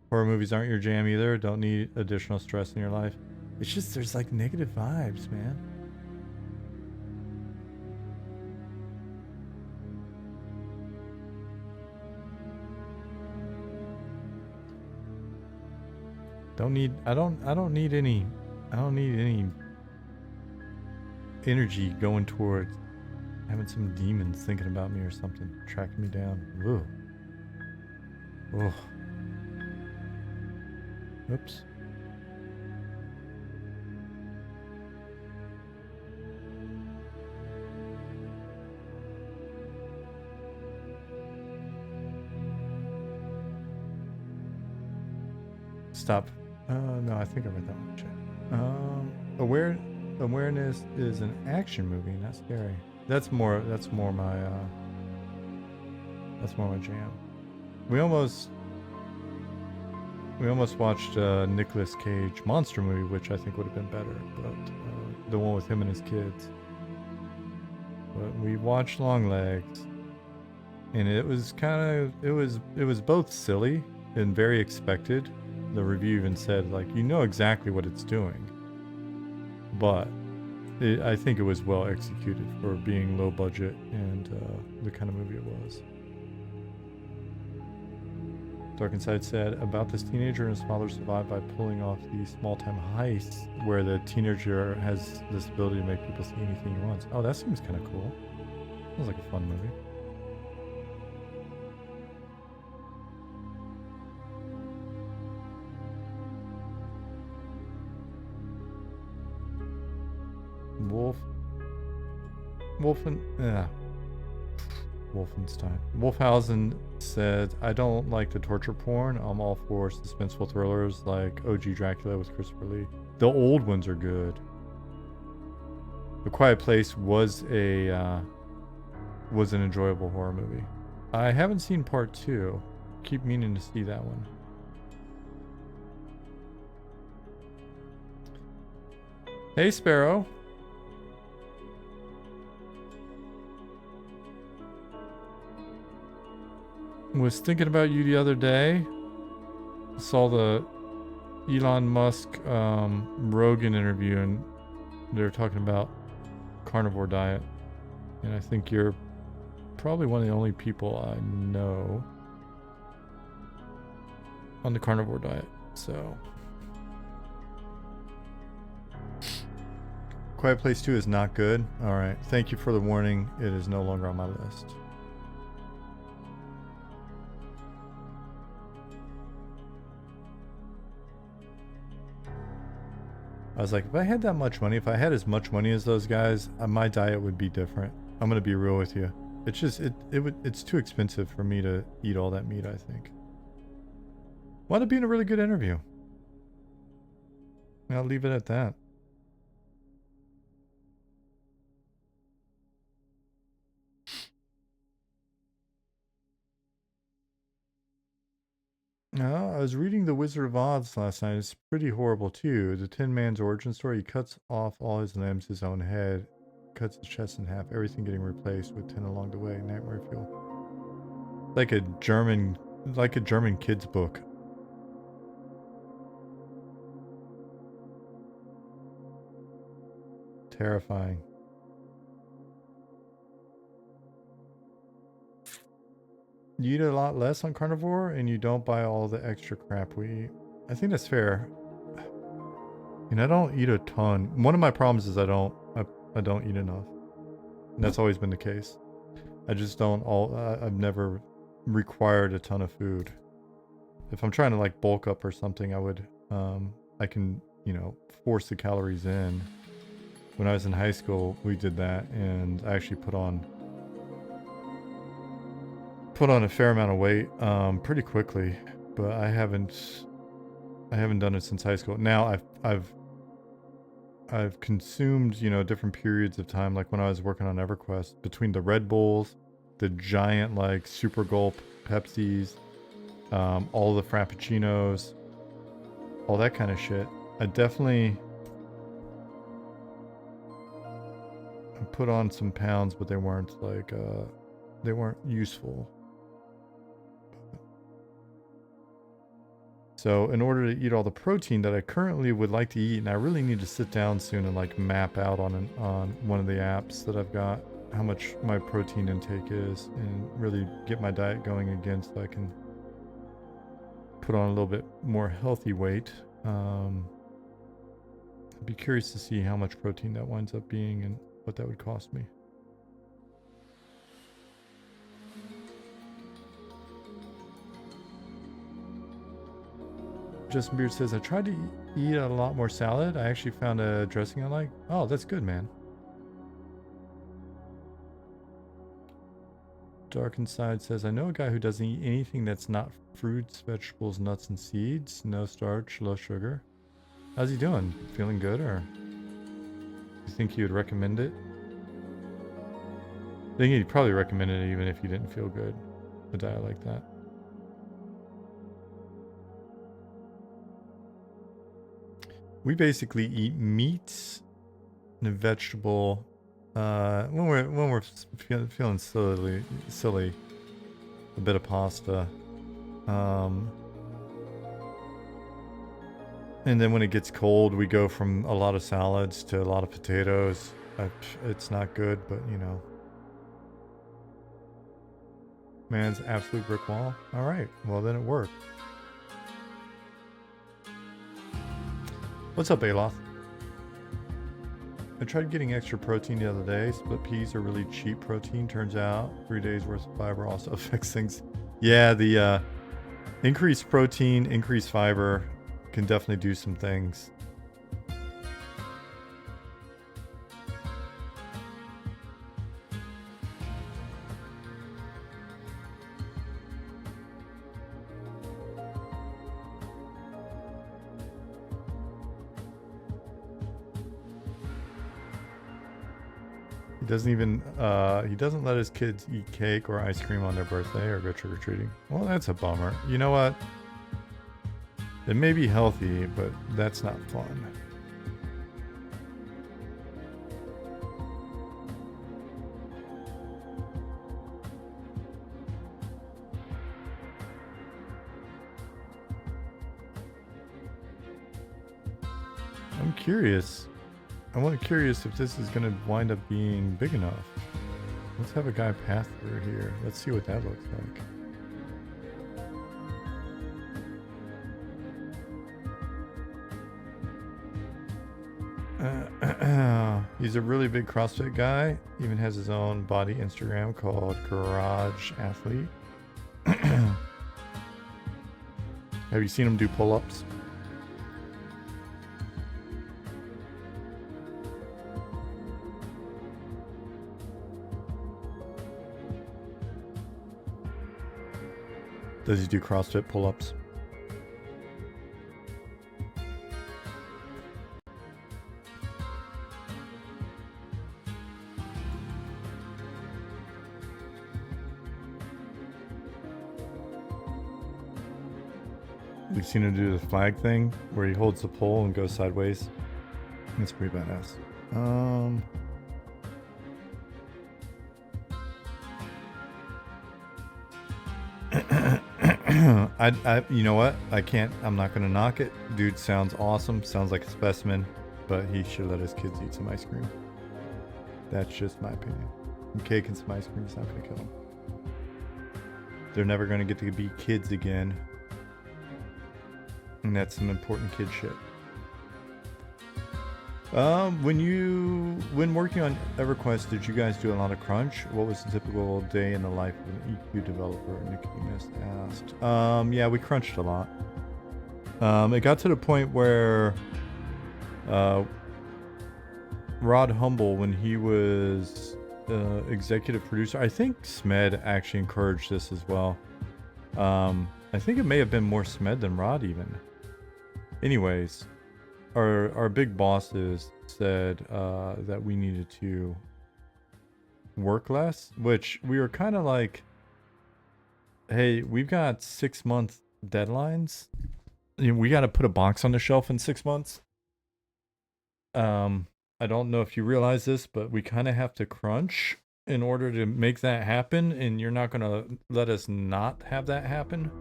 Horror movies aren't your jam either. Don't need additional stress in your life. It's just there's like negative vibes, man. I don't need any energy going towards having some demons thinking about me or something, tracking me down. Ugh. Ugh. Oops. Stop. No, I think I read that one. Check. Awareness is an action movie, not scary. That's more my jam. We almost watched Nicolas Cage monster movie, which I think would have been better, but the one with him and his kids. But we watched Longlegs, and it was both silly and very expected. The review even said, like, you know exactly what it's doing, but I think it was well executed for being low budget and the kind of movie it was. Dark Inside said about this teenager and his father survive by pulling off these small-time heists where the teenager has this ability to make people see anything he wants. Oh, that seems kind of cool. Sounds like a fun movie. Wolfenstein. Wolfhausen said, I don't like the torture porn. I'm all for suspenseful thrillers like OG Dracula with Christopher Lee. The old ones are good. The Quiet Place was an enjoyable horror movie. I haven't seen part 2. Keep meaning to see that one. Hey, Sparrow. Was thinking about you the other day. Saw the Elon Musk Rogan interview, and they were talking about carnivore diet, and I think you're probably one of the only people I know on the carnivore diet. So Quiet Place 2 is not good. All right, thank you for the warning. It is no longer on my list. I was like, if I had that much money, if I had as much money as those guys, my diet would be different. I'm gonna be real with you. It's just it's too expensive for me to eat all that meat, I think. Wound up being a really good interview. I'll leave it at that. I was reading The Wizard of Oz last night. It's pretty horrible too. The Tin Man's origin story. He cuts off all his limbs, his own head, cuts his chest in half, everything getting replaced with tin along the way. Nightmare fuel. Like a German kid's book. Terrifying. You eat a lot less on carnivore and you don't buy all the extra crap we eat. I think that's fair. And I don't eat a ton. One of my problems is I don't eat enough. And that's always been the case. I just don't I've never required a ton of food. If I'm trying to like bulk up or something, I can, force the calories in. When I was in high school, we did that, and I actually put on a fair amount of weight pretty quickly, but I haven't I haven't done it since high school. Now I've consumed, you know, different periods of time, like when I was working on EverQuest, between the Red Bulls, the giant like super gulp Pepsis, all the Frappuccinos, all that kind of shit. I definitely put on some pounds, but they weren't like they weren't useful. So in order to eat all the protein that I currently would like to eat, and I really need to sit down soon and like map out on one of the apps that I've got how much my protein intake is, and really get my diet going again so I can put on a little bit more healthy weight. I'd be curious to see how much protein that winds up being and what that would cost me. Justin Beard says, I tried to eat a lot more salad. I actually found a dressing I like. Oh, that's good, man. Dark Inside says, I know a guy who doesn't eat anything that's not fruits, vegetables, nuts, and seeds. No starch, low sugar. How's he doing? Feeling good, or you think he would recommend it? I think he'd probably recommend it even if he didn't feel good. A diet like that. We basically eat meat and a vegetable when we're feeling silly, a bit of pasta, and then when it gets cold, we go from a lot of salads to a lot of potatoes. It's not good, but you know, man's absolute brick wall. All right, well then it worked. What's up, Aloth? I tried getting extra protein the other day. Split peas are really cheap protein, turns out. 3 days worth of fiber also affects things. Yeah, the increased protein, increased fiber can definitely do some things. He doesn't let his kids eat cake or ice cream on their birthday or go trick-or-treating. Well, that's a bummer. You know what? It may be healthy, but that's not fun. I'm curious. I'm curious if this is going to wind up being big enough. Let's have a guy pass through here. Let's see what that looks like. He's a really big CrossFit guy. Even has his own body Instagram called Garage Athlete. Have you seen him do pull-ups? Does he do CrossFit pull-ups? We've seen him do the flag thing where he holds the pole and goes sideways. That's pretty badass. You know what? I'm not gonna knock it. Dude sounds awesome. Sounds like a specimen, but he should let his kids eat some ice cream. That's just my opinion. Some cake and some ice cream is not gonna kill them. They're never gonna get to be kids again. And that's some important kid shit. When working on EverQuest, did you guys do a lot of crunch? What was the typical day in the life of an EQ developer? Nicodemus asked. Yeah, we crunched a lot. It got to the point where Rod Humble, when he was executive producer, I think Smed actually encouraged this as well. I think it may have been more Smed than Rod even. Anyways, our big bosses said that we needed to work less, which we were kind of like, hey, we've got 6-month deadlines. You know, we got to put a box on the shelf in 6 months. I don't know if you realize this, but we kind of have to crunch in order to make that happen, and you're not going to let us not have that happen.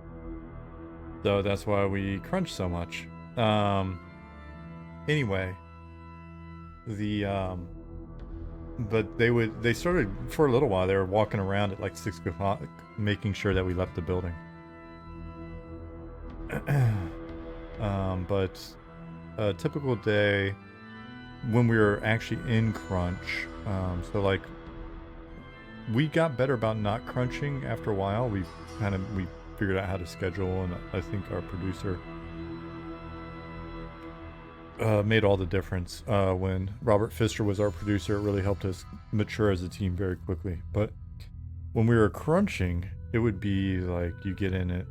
So that's why we crunch so much. Anyway, but they started, for a little while, they were walking around at like 6 o'clock, making sure that we left the building. But a typical day when we were actually in crunch, so like we got better about not crunching after a while. We figured out how to schedule, and I think our producer made all the difference. When Robert Pfister was our producer, it really helped us mature as a team very quickly. But when we were crunching, it would be like you get in at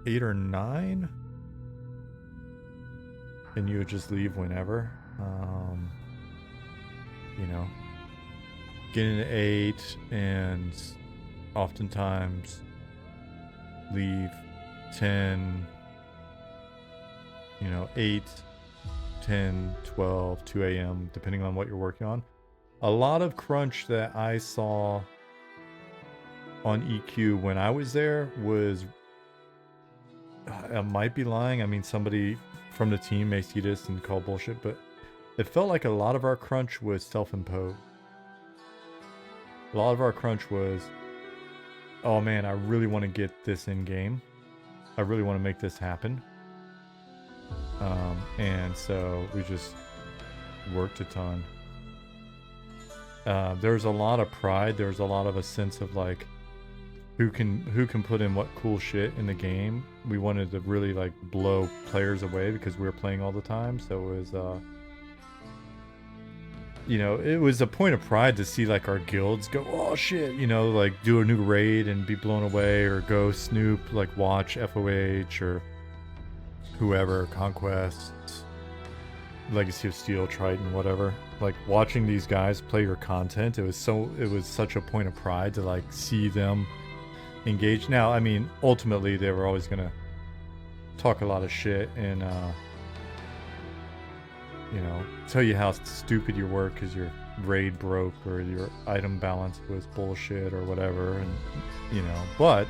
8 or 9, and you would just leave whenever. You know, get in at 8 and oftentimes leave 10, 8, 10, 12, 2 a.m., depending on what you're working on. A lot of crunch that I saw on EQ when I was there was, I might be lying. I mean, somebody from the team may see this and call bullshit, but it felt like a lot of our crunch was self-imposed. A lot of our crunch was, oh man, I really want to get this in game. I really want to make this happen. And so we just worked a ton. There's a lot of pride. There's a lot of a sense of like, who can put in what cool shit in the game. We wanted to really like blow players away because we were playing all the time. So it was, it was a point of pride to see like our guilds go, oh shit, like do a new raid and be blown away, or go snoop, like watch FOH or whoever, Conquest, Legacy of Steel, Triton, whatever. Like watching these guys play your content, it was such a point of pride to like see them engage. Now, I mean, ultimately they were always gonna talk a lot of shit and tell you how stupid you were because your raid broke or your item balance was bullshit or whatever, and but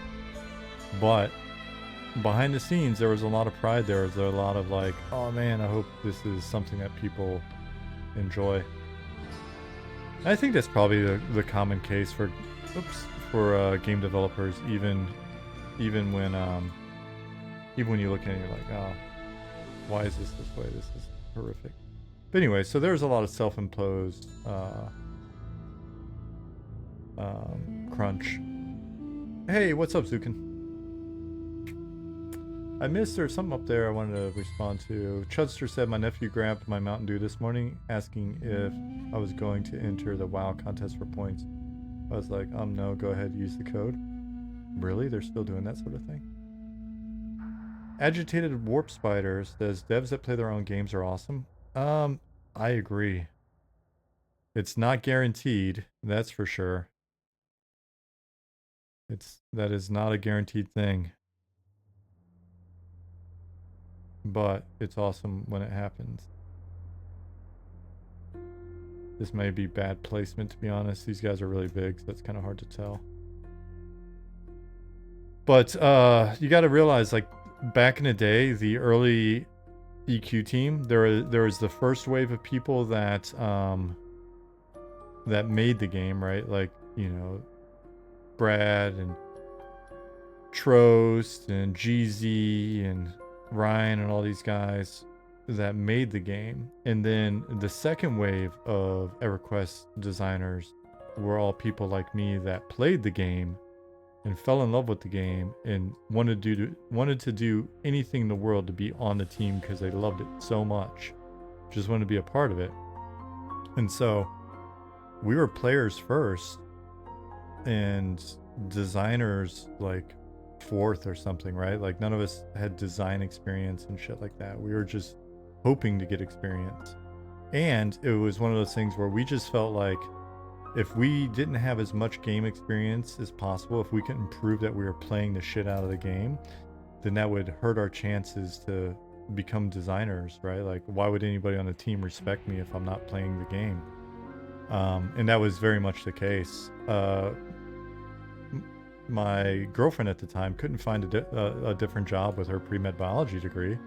behind the scenes there was a lot of pride. There was a lot of like, oh man, I hope this is something that people enjoy. I think that's probably the common case for game developers, even when you look at it, you're like, oh, why is this way? This is horrific. But anyway, so there's a lot of self-imposed crunch. Hey, what's up, Zukin? I missed, there's something up there I wanted to respond to. Chudster said, my nephew grabbed my Mountain Dew this morning asking if I was going to enter the WoW contest for points. I was like, no, go ahead, use the code. Really? They're still doing that sort of thing? Agitated Warp Spider says, devs that play their own games are awesome. I agree. It's not guaranteed, that's for sure. That is not a guaranteed thing. But it's awesome when it happens. This may be bad placement, to be honest. These guys are really big, so that's kind of hard to tell. But you got to realize, like, back in the day, the early EQ team, there was the first wave of people that that made the game, right? Like, Brad and Trost and GZ and Ryan and all these guys that made the game. And then the second wave of EverQuest designers were all people like me that played the game and fell in love with the game and wanted to do anything in the world to be on the team because they loved it so much. Just wanted to be a part of it. And so we were players first, and designers like fourth or something, right? Like none of us had design experience and shit like that. We were just hoping to get experience. And it was one of those things where we just felt like if we didn't have as much game experience as possible, if we couldn't prove that we were playing the shit out of the game, then that would hurt our chances to become designers, right? Like, why would anybody on the team respect me if I'm not playing the game? And that was very much the case. My girlfriend at the time couldn't find a different job with her pre-med biology degree,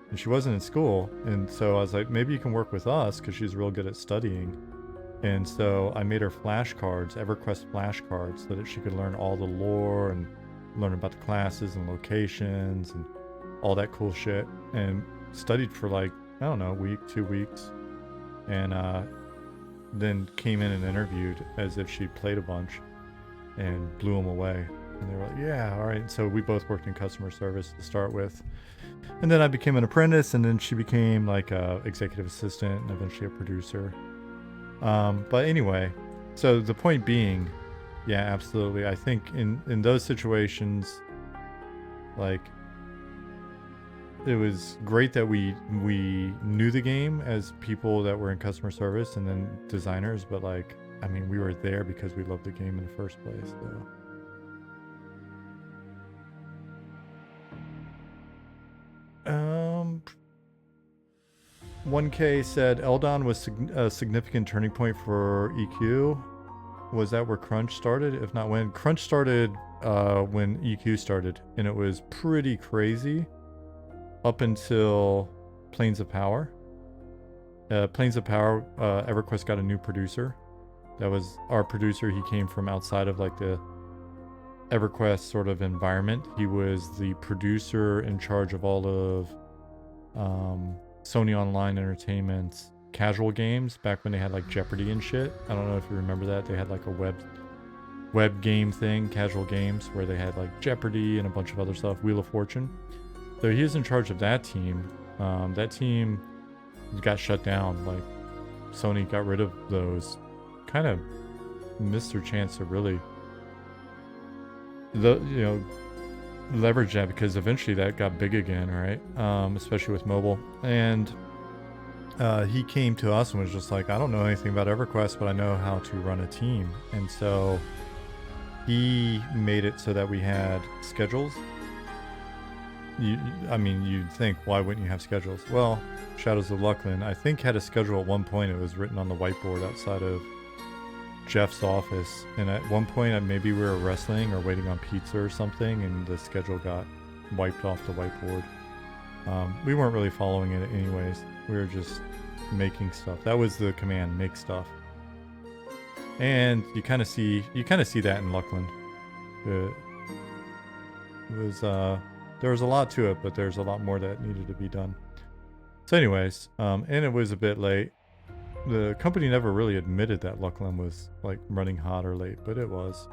and she wasn't in school. And so I was like, maybe you can work with us because she's real good at studying. And so I made her flashcards, EverQuest flashcards, so that she could learn all the lore and learn about the classes and locations and all that cool shit. And studied for like, I don't know, a week, 2 weeks. And then came in and interviewed as if she played a bunch and blew them away. And they were like, yeah, all right. So we both worked in customer service to start with. And then I became an apprentice, and then she became like a executive assistant and eventually a producer. But anyway, so the point being, yeah, absolutely. I think in those situations, like, it was great that we knew the game as people that were in customer service and then designers, but like, I mean, we were there because we loved the game in the first place. So, 1K said Eldon was a significant turning point for EQ. Was that where Crunch started? If not, when? Crunch started when EQ started, and it was pretty crazy up until Planes of Power. Planes of Power, EverQuest got a new producer. That was our producer. He came from outside of like the EverQuest sort of environment. He was the producer in charge of all of Sony Online Entertainment's casual games back when they had like Jeopardy and shit. I don't know if you remember that. They had like a web game thing, casual games, where they had like Jeopardy and a bunch of other stuff, Wheel of Fortune. So he was in charge of that team. That team got shut down. Like, Sony got rid of those. Kind of missed their chance to really, leverage that, because eventually that got big again, right? Especially with mobile. And he came to us and was just like, I don't know anything about EverQuest, but I know how to run a team. And so he made it so that we had schedules. You'd think, why wouldn't you have schedules? Well, Shadows of Luckland, I think, had a schedule at one point. It was written on the whiteboard outside of Jeff's office. And at one point, maybe we were wrestling or waiting on pizza or something, and the schedule got wiped off the whiteboard. We weren't really following it anyways. We were just making stuff. That was the command, make stuff. And you kind of see that in Luckland. There was a lot to it, but there's a lot more that needed to be done. So anyways, and it was a bit late. The company never really admitted that Luckland was like running hot or late, but it was.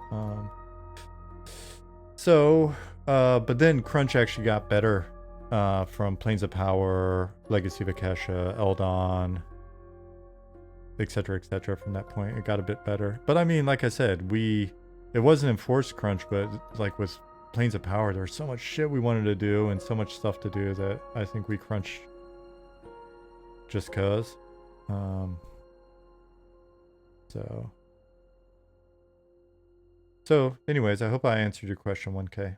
But then Crunch actually got better from Planes of Power, Legacy of Akesha, Eldon, etc., etc. From that point, it got a bit better. But I mean, like I said, it wasn't enforced crunch, but like with Planes of Power, there was so much shit we wanted to do and so much stuff to do that I think we crunched just cause. So anyways, I hope I answered your question, 1K.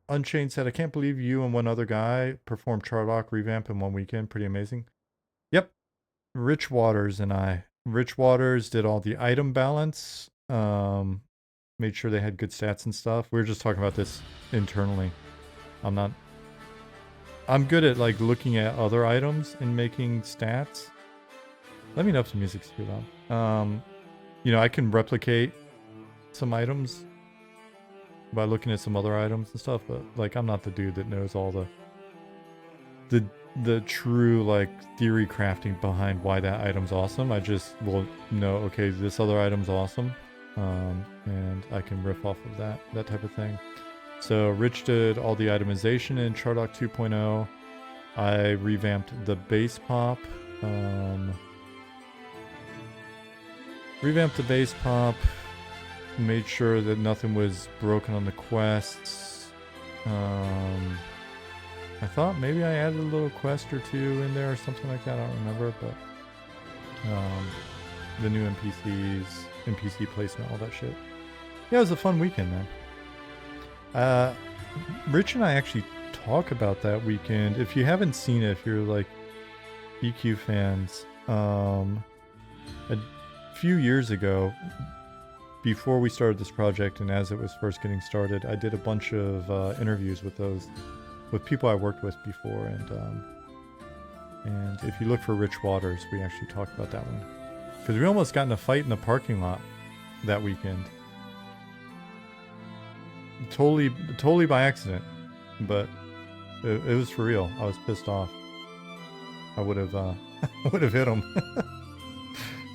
Unchained said, I can't believe you and one other guy performed Charlock revamp in one weekend. Pretty amazing. Yep. Rich Waters and I. Rich Waters did all the item balance. Made sure they had good stats and stuff. We were just talking about this internally. I'm good at like looking at other items and making stats. Let me know if the music's too loud. I can replicate some items by looking at some other items and stuff, but like, I'm not the dude that knows all the true like theory crafting behind why that item's awesome. I just will know, okay, this other item's awesome, and I can riff off of that type of thing. So Rich did all the itemization in Chardock 2.0. I revamped the base pop. made sure that nothing was broken on the quests. I thought maybe I added a little quest or two in there or something like that. I don't remember, but the new NPCs, NPC placement, all that shit. Yeah, it was a fun weekend, man. Rich and I actually talk about that weekend. If you haven't seen it, if you're like EQ fans, a few years ago, before we started this project and as it was first getting started, I did a bunch of interviews with people I worked with before, and if you look for Rich Waters, we actually talked about that one. Because we almost got in a fight in the parking lot that weekend. Totally by accident, but it was for real. I was pissed off. I would have hit him.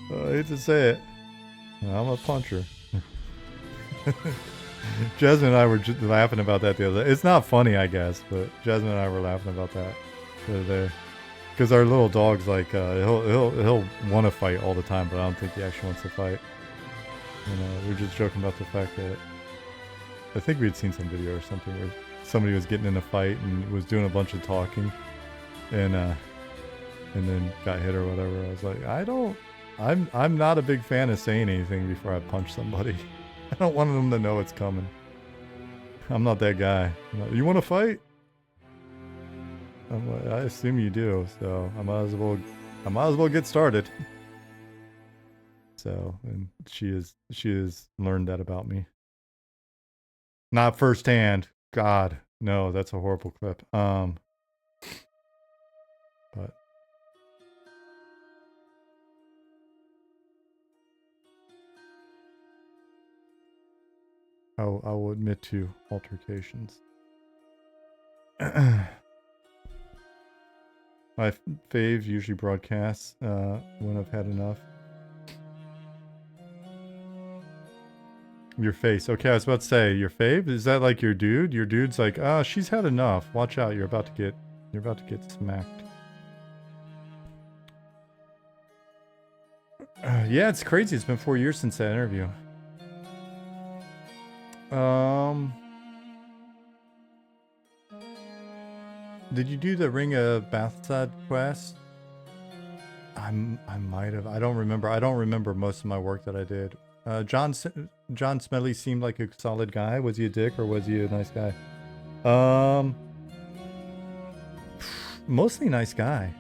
I hate to say it. I'm a puncher. Jasmine and I were just laughing about that the other day. It's not funny, I guess, but Jasmine and I were laughing about that the other day. Because our little dog's like, he'll want to fight all the time, but I don't think he actually wants to fight. You know, we were just joking about the fact that I think we had seen some video or something where somebody was getting in a fight and was doing a bunch of talking, and then got hit or whatever. I was like, I'm not a big fan of saying anything before I punch somebody. I don't want them to know it's coming. I'm not that guy. You want to fight? I assume you do, so I might as well get started. So, and she has learned that about me. Not firsthand. God, no, that's a horrible clip. But I will admit to altercations. My fave usually broadcasts when I've had enough. Your face. Okay, I was about to say, your fave? Is that like your dude? Your dude's like, oh, she's had enough. Watch out, you're about to get smacked. Yeah, it's crazy. It's been 4 years since that interview. Did you do the Ring of Bathsad quest? I might have. I don't remember. I don't remember most of my work that I did. John Smedley seemed like a solid guy. Was he a dick or was he a nice guy? Mostly nice guy.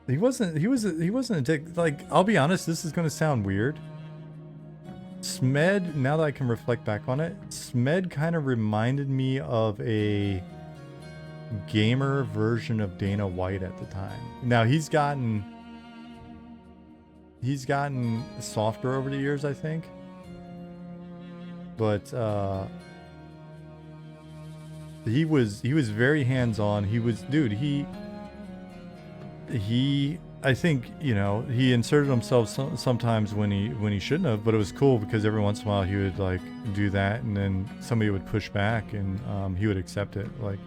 He wasn't a dick. Like, I'll be honest, this is gonna sound weird. Smed, now that I can reflect back on it, Smed kind of reminded me of a gamer version of Dana White at the time. Now he's gotten softer over the years, I think. But he was very hands-on. I think, you know, he inserted himself sometimes when he shouldn't have, but it was cool because every once in a while he would like do that, and then somebody would push back, and he would accept it. Like,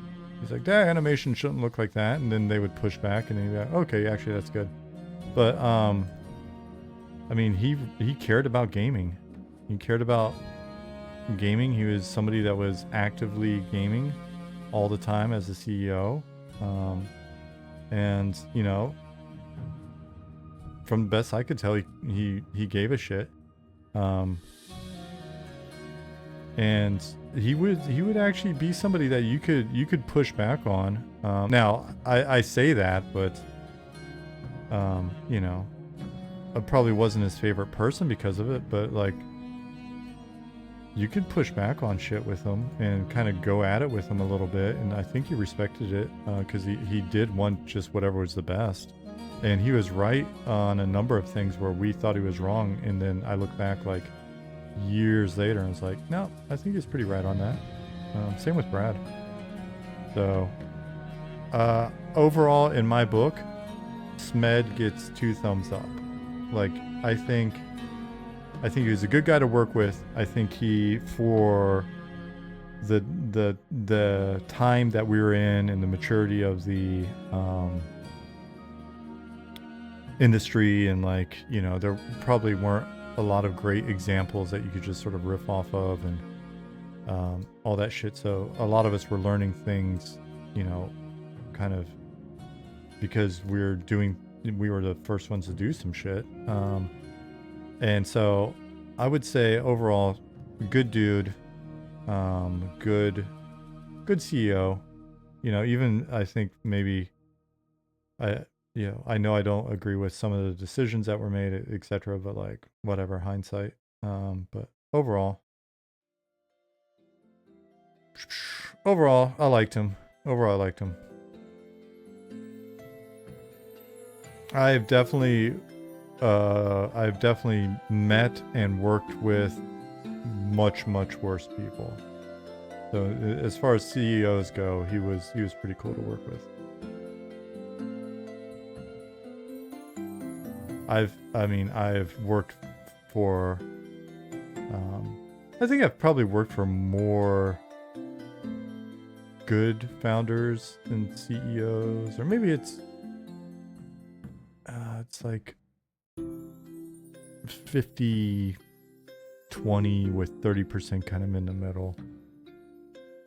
he's like, that animation shouldn't look like that, and then they would push back, and then he'd be like, okay, actually that's good. But I mean, he cared about gaming. He cared about gaming. He was somebody that was actively gaming all the time as a CEO, and you know, from the best I could tell, he gave a shit, and he would actually be somebody that you could push back on. Now I say that, but you know, I probably wasn't his favorite person because of it, but like, you could push back on shit with him and kind of go at it with him a little bit, and I think he respected it because he did want just whatever was the best. And he was right on a number of things where we thought he was wrong, and then I look back like years later and was like, no, I think he's pretty right on that. Same with Brad. So overall, in my book, Smed gets 2 thumbs up. Like, I think he was a good guy to work with. I think he, for the time that we were in and the maturity of the industry, and like, you know, there probably weren't a lot of great examples that you could just sort of riff off of, and all that shit. So a lot of us were learning things, you know, kind of because we were the first ones to do some shit. And so I would say overall, good dude, good CEO. You know, even I think maybe I know I don't agree with some of the decisions that were made, etc. But like, whatever, hindsight. But overall, I liked him. I've definitely met and worked with much worse people. So as far as CEOs go, he was pretty cool to work with. I've worked for, I think I've probably worked for more good founders than CEOs, or maybe it's like 50-20 with 30% kind of in the middle.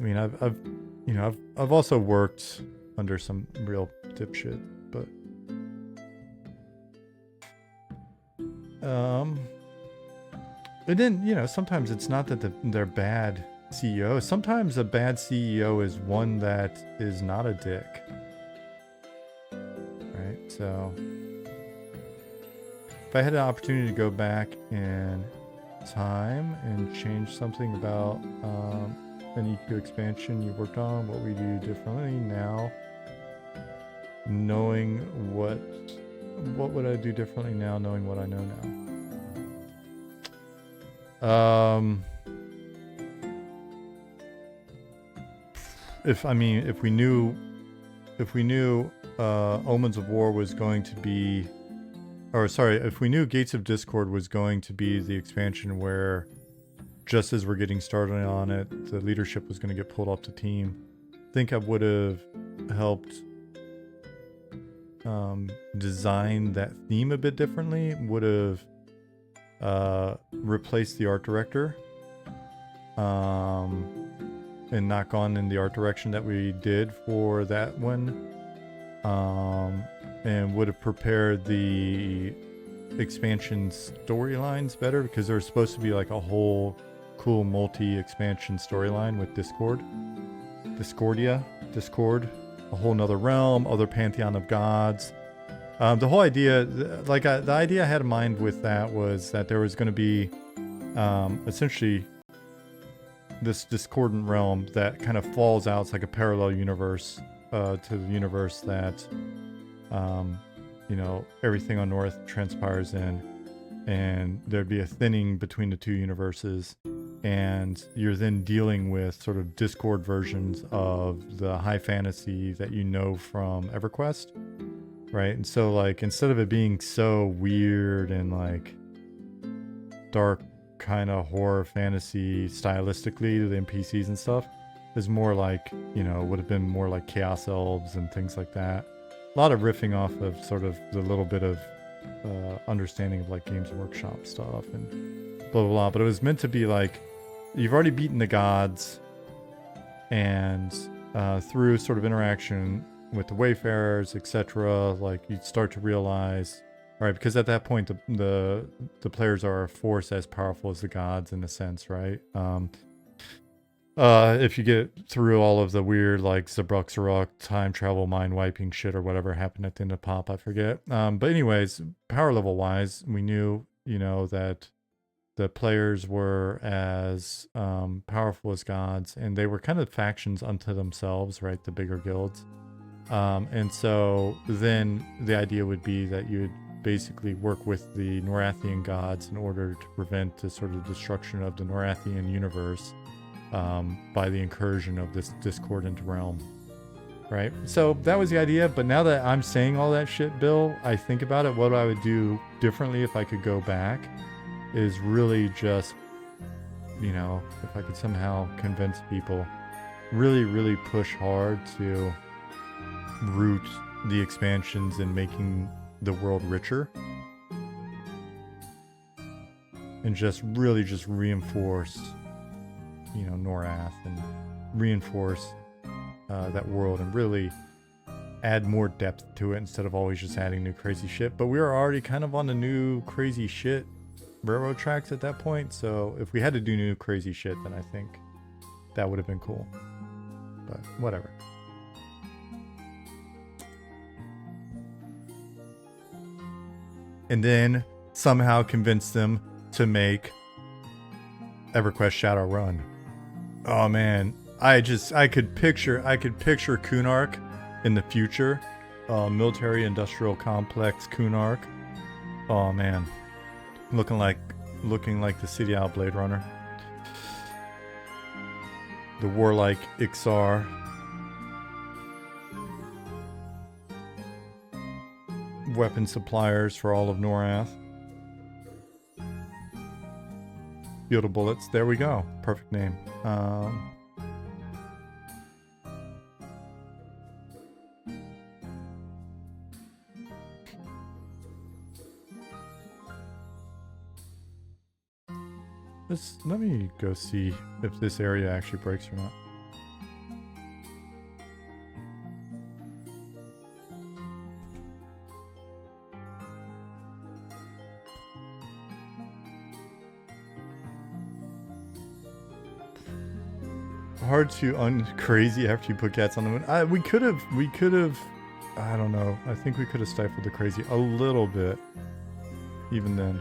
I mean, I've also worked under some real dipshit, but and then, you know, sometimes it's not that they're bad CEOs. Sometimes a bad CEO is one that is not a dick, right? So if I had an opportunity to go back in time and change something about an EQ expansion you worked on, what we do differently now, knowing what would I do differently now, knowing what I know now? If we knew Omens of War was going to be, if we knew Gates of Discord was going to be the expansion where, just as we're getting started on it, the leadership was going to get pulled off the team, I think I would have helped design that theme a bit differently. Would have replaced the art director, and not gone in the art direction that we did for that one, and would have prepared the expansion storylines better, because there was supposed to be like a whole cool multi-expansion storyline with Discord, a whole nother realm, other pantheon of gods. The whole idea, the idea I had in mind with that was that there was going to be essentially this discordant realm that kind of falls out. It's like a parallel universe to the universe that everything on North transpires in, and there'd be a thinning between the two universes, and you're then dealing with sort of Discord versions of the high fantasy that you know from EverQuest, right? And so, like, instead of it being so weird and like dark kind of horror fantasy stylistically, the NPCs and stuff is more like, would have been more like Chaos Elves and things like that. A lot of riffing off of sort of the little bit of understanding of like Games Workshop stuff and blah blah blah. But it was meant to be like, you've already beaten the gods, and through sort of interaction with the Wayfarers, etc., like you start to realize, right? Because at that point, the players are a force as powerful as the gods in a sense, right? If you get through all of the weird, like, Zabruxarok time travel mind wiping shit or whatever happened at the end of Pop, I forget. But anyways, power level wise, we knew, that the players were as powerful as gods, and they were kind of factions unto themselves, right? The bigger guilds. And so then the idea would be that you would basically work with the Norathian gods in order to prevent the sort of destruction of the Norathian universe by the incursion of this discordant realm, right? So that was the idea. But now that I'm saying all that shit, Bill, I think about it, what I would do differently if I could go back is really just, if I could somehow convince people, really push hard to root the expansions in making the world richer. and just really just reinforce, you know, Norath and reinforce that world and really add more depth to it instead of always just adding new crazy shit. But we were already kind of on the new crazy shit railroad tracks at that point, so if we had to do new crazy shit, then I think that would have been cool. But whatever. And then somehow convince them to make EverQuest Shadowrun. Oh man, I could picture Kunark in the future, military industrial complex Kunark. Oh man, looking like the City Owl Blade Runner, the warlike Ixar. Weapon suppliers for all of Norath. Field of Bullets. There we go. Perfect name. Let me go see if this area actually breaks or not. Hard to uncrazy after you put cats on the moon. We could have, I don't know. I think we could have stifled the crazy a little bit. Even then.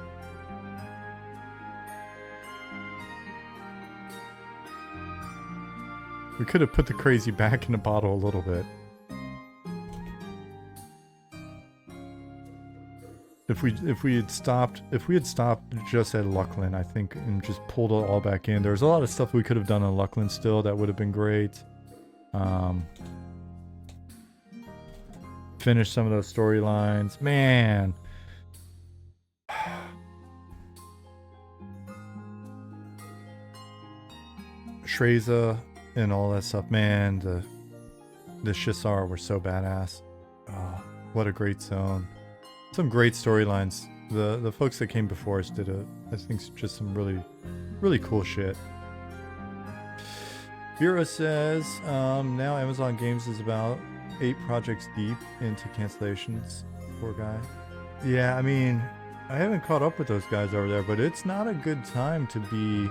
We could have put the crazy back in the bottle a little bit. If we had stopped just at Luckland, I think, and just pulled it all back in. There's a lot of stuff we could have done on Luckland still that would have been great. Finish some of those storylines. Man. Shreza and all that stuff. Man, the Shisar were so badass. Oh, what a great zone. Some great storylines. The folks that came before us did I think just some really cool shit. Vera says, now Amazon Games is about 8 projects deep into cancellations. Poor guy. Yeah, I mean, I haven't caught up with those guys over there, but it's not a good time to be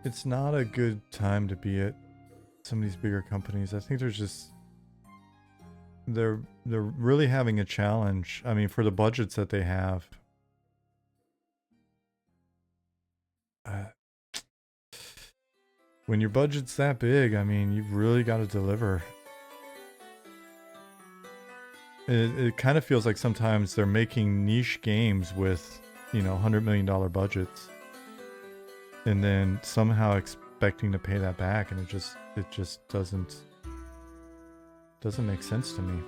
it's not a good time to be at some of these bigger companies. I think they're really having a challenge. I mean, for the budgets that they have. When your budget's that big, I mean, you've really got to deliver. It kind of feels like sometimes they're making niche games with, you know, $100 million budgets, and then somehow expecting to pay that back, and it just doesn't make sense to me.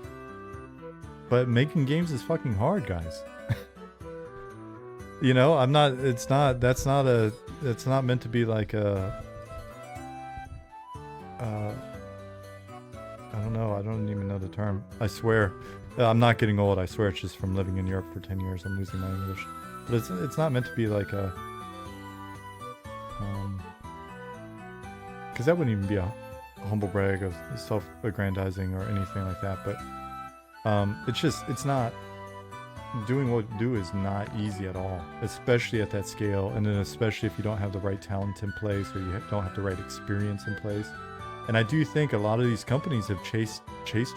But making games is fucking hard, guys. You know, that's not meant to be like a I don't know, I don't even know the term. I swear, I'm not getting old, I swear, it's just from living in Europe for 10 years, I'm losing my English. But it's not meant to be like a because that wouldn't even be a humble brag of self-aggrandizing or anything like that, but it's not, doing what you do is not easy at all, especially at that scale, and then especially if you don't have the right talent in place, or you don't have the right experience in place. And I do think a lot of these companies have chased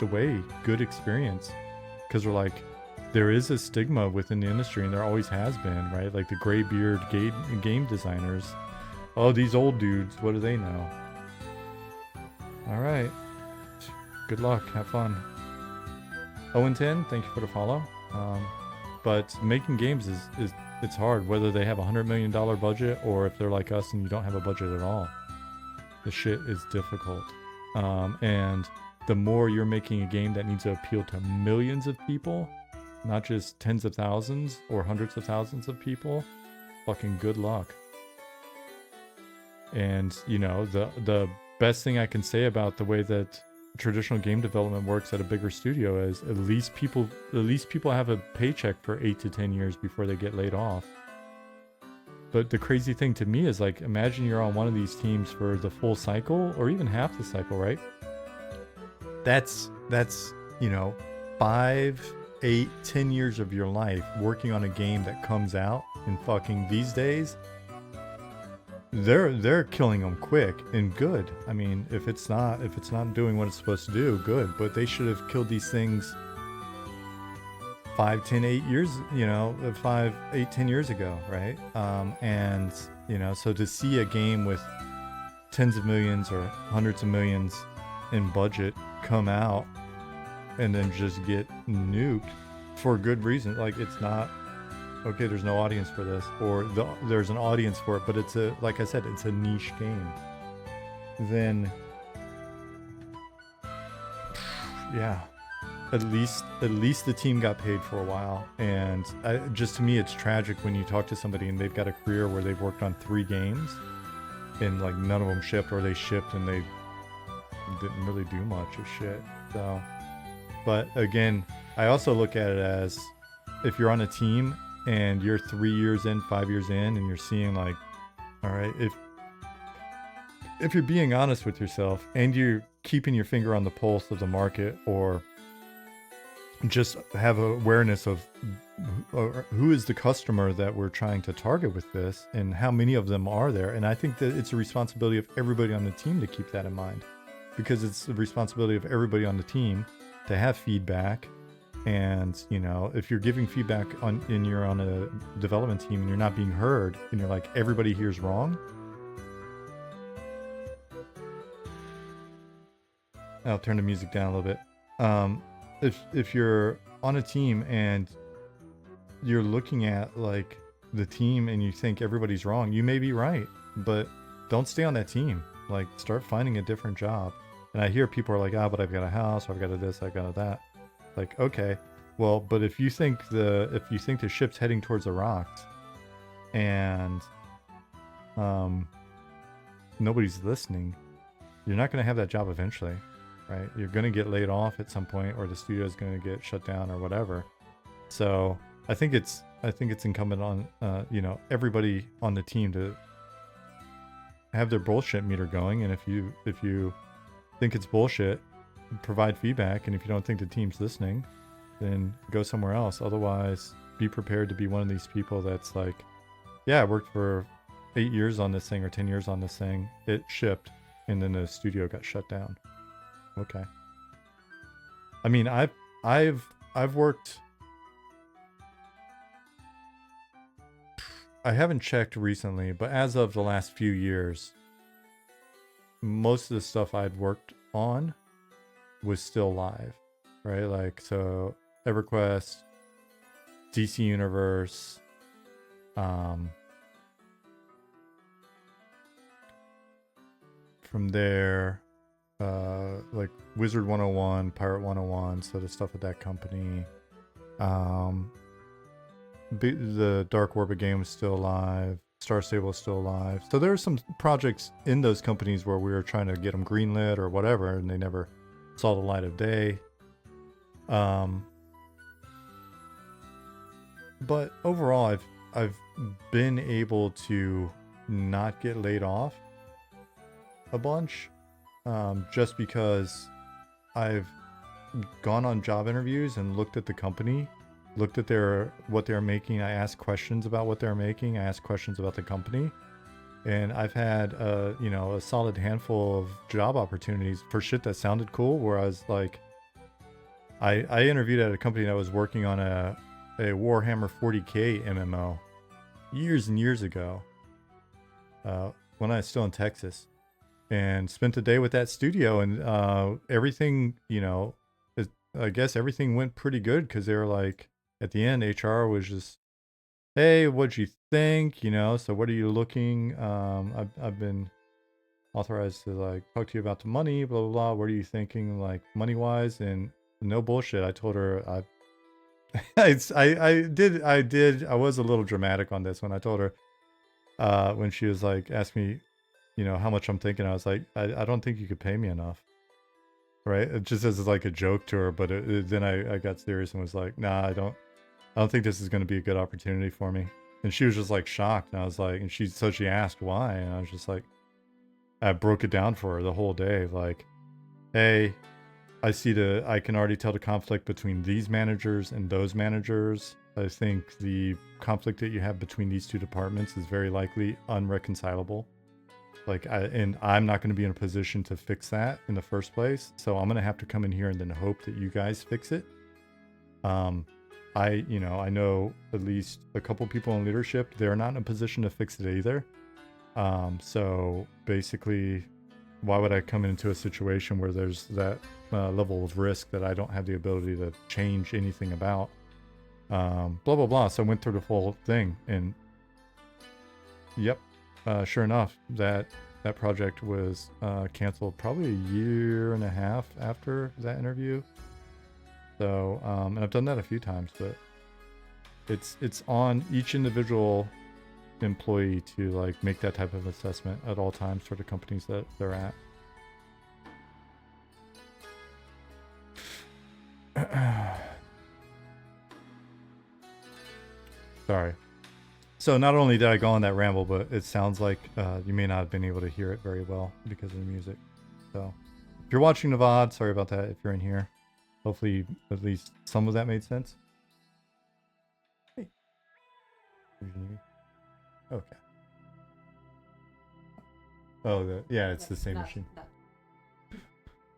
away good experience, because they're like, there is a stigma within the industry, and there always has been, right? Like the gray-beard game designers. Oh, these old dudes, what do they know? All right. Good luck. Have fun. Owen 10, thank you for the follow. But making games it's hard, whether they have $100 million budget or if they're like us and you don't have a budget at all. The shit is difficult. And the more you're making a game that needs to appeal to millions of people, not just tens of thousands or hundreds of thousands of people, fucking good luck. And, you know, the best thing I can say about the way that traditional game development works at a bigger studio is at least people have a paycheck for 8 to 10 years before they get laid off. But the crazy thing to me is, like, imagine you're on one of these teams for the full cycle or even half the cycle, right? That's 5, 8, 10 years of your life working on a game that comes out, and fucking these days they're killing them quick and good. I mean, if it's not doing what it's supposed to do, good. But they should have killed these things 5, 10, 8 years, 5, 8, 10 years ago, right? And so to see a game with tens of millions or hundreds of millions in budget come out and then just get nuked for good reason, like, it's not okay, there's no audience for this, or there's an audience for it, but it's like I said, it's a niche game. Then, yeah, at least the team got paid for a while. And just to me, it's tragic when you talk to somebody and they've got a career where they've worked on 3 games, and like none of them shipped, or they shipped and they didn't really do much of shit. So, but again, I also look at it as, if you're on a team and you're 3 years in, 5 years in, and you're seeing, like, all right, if you're being honest with yourself and you're keeping your finger on the pulse of the market, or just have awareness of who is the customer that we're trying to target with this, and how many of them are there. And I think that it's a responsibility of everybody on the team to keep that in mind, because it's the responsibility of everybody on the team to have feedback. And if you're giving feedback and you're on a development team and you're not being heard, and you're like, everybody here's wrong, I'll turn the music down a little bit. If you're on a team and you're looking at, like, the team and you think everybody's wrong, you may be right, but don't stay on that team. Like, start finding a different job. And I hear people are like, but I've got a house, or I've got a this, I've got a that. Like, okay, well, but if you think the ship's heading towards the rocks, and nobody's listening, you're not going to have that job eventually, right? You're going to get laid off at some point, or the studio is going to get shut down, or whatever. So I think it's incumbent on everybody on the team to have their bullshit meter going. And if you think it's bullshit, provide feedback. And if you don't think the team's listening, then go somewhere else. Otherwise, be prepared to be one of these people that's like, yeah, I worked for 8 years on this thing, or 10 years on this thing, it shipped, and then the studio got shut down. Okay. I mean, I've worked, I haven't checked recently, but as of the last few years, most of the stuff I'd worked on was still live, right? Like, so EverQuest, DC Universe, from there, like Wizard 101, Pirate 101, so the stuff at that company. The Dark Orbit game was still alive. Star Stable is still alive. So there are some projects in those companies where we were trying to get them greenlit or whatever, and they never saw the light of day. But overall, I've been able to not get laid off a bunch, just because I've gone on job interviews and looked at the company, looked at what they're making. I asked questions about what they're making. I asked questions about the company, and I've had a solid handful of job opportunities for shit that sounded cool, where I was like, I interviewed at a company that was working on a Warhammer 40k MMO years and years ago, when I was still in Texas, and spent the day with that studio, and everything, I guess everything went pretty good, because they were like, at the end, HR was just, hey, what'd you think? So what are you looking? I've been authorized to, like, talk to you about the money, blah, blah, blah. What are you thinking, like, money wise? And no bullshit, I told her, I was a little dramatic on this when I told her, when she was like, asked me, how much I'm thinking. I was like, I don't think you could pay me enough. right? It just as like a joke to her, but then I got serious and was like, nah, I don't think this is going to be a good opportunity for me. And she was just like shocked, and I was like, and she asked why, and I was just like, I broke it down for her the whole day, like, hey, I can already tell the conflict between these managers and those managers. I think the conflict that you have between these two departments is very likely unreconcilable. Like, and I'm not going to be in a position to fix that in the first place. So I'm going to have to come in here and then hope that you guys fix it. I know at least a couple people in leadership, they're not in a position to fix it either. So basically, why would I come into a situation where there's that level of risk that I don't have the ability to change anything about? Blah, blah, blah. So I went through the full thing, and yep, sure enough, that project was canceled probably a year and a half after that interview. So, and I've done that a few times, but it's on each individual employee to like make that type of assessment at all times for the companies that they're at. Sorry. So not only did I go on that ramble, but it sounds like you may not have been able to hear it very well because of the music. So if you're watching the VOD, sorry about that. If you're in here, hopefully at least some of that made sense. Hey. Okay. Oh, yeah, it's the same machine.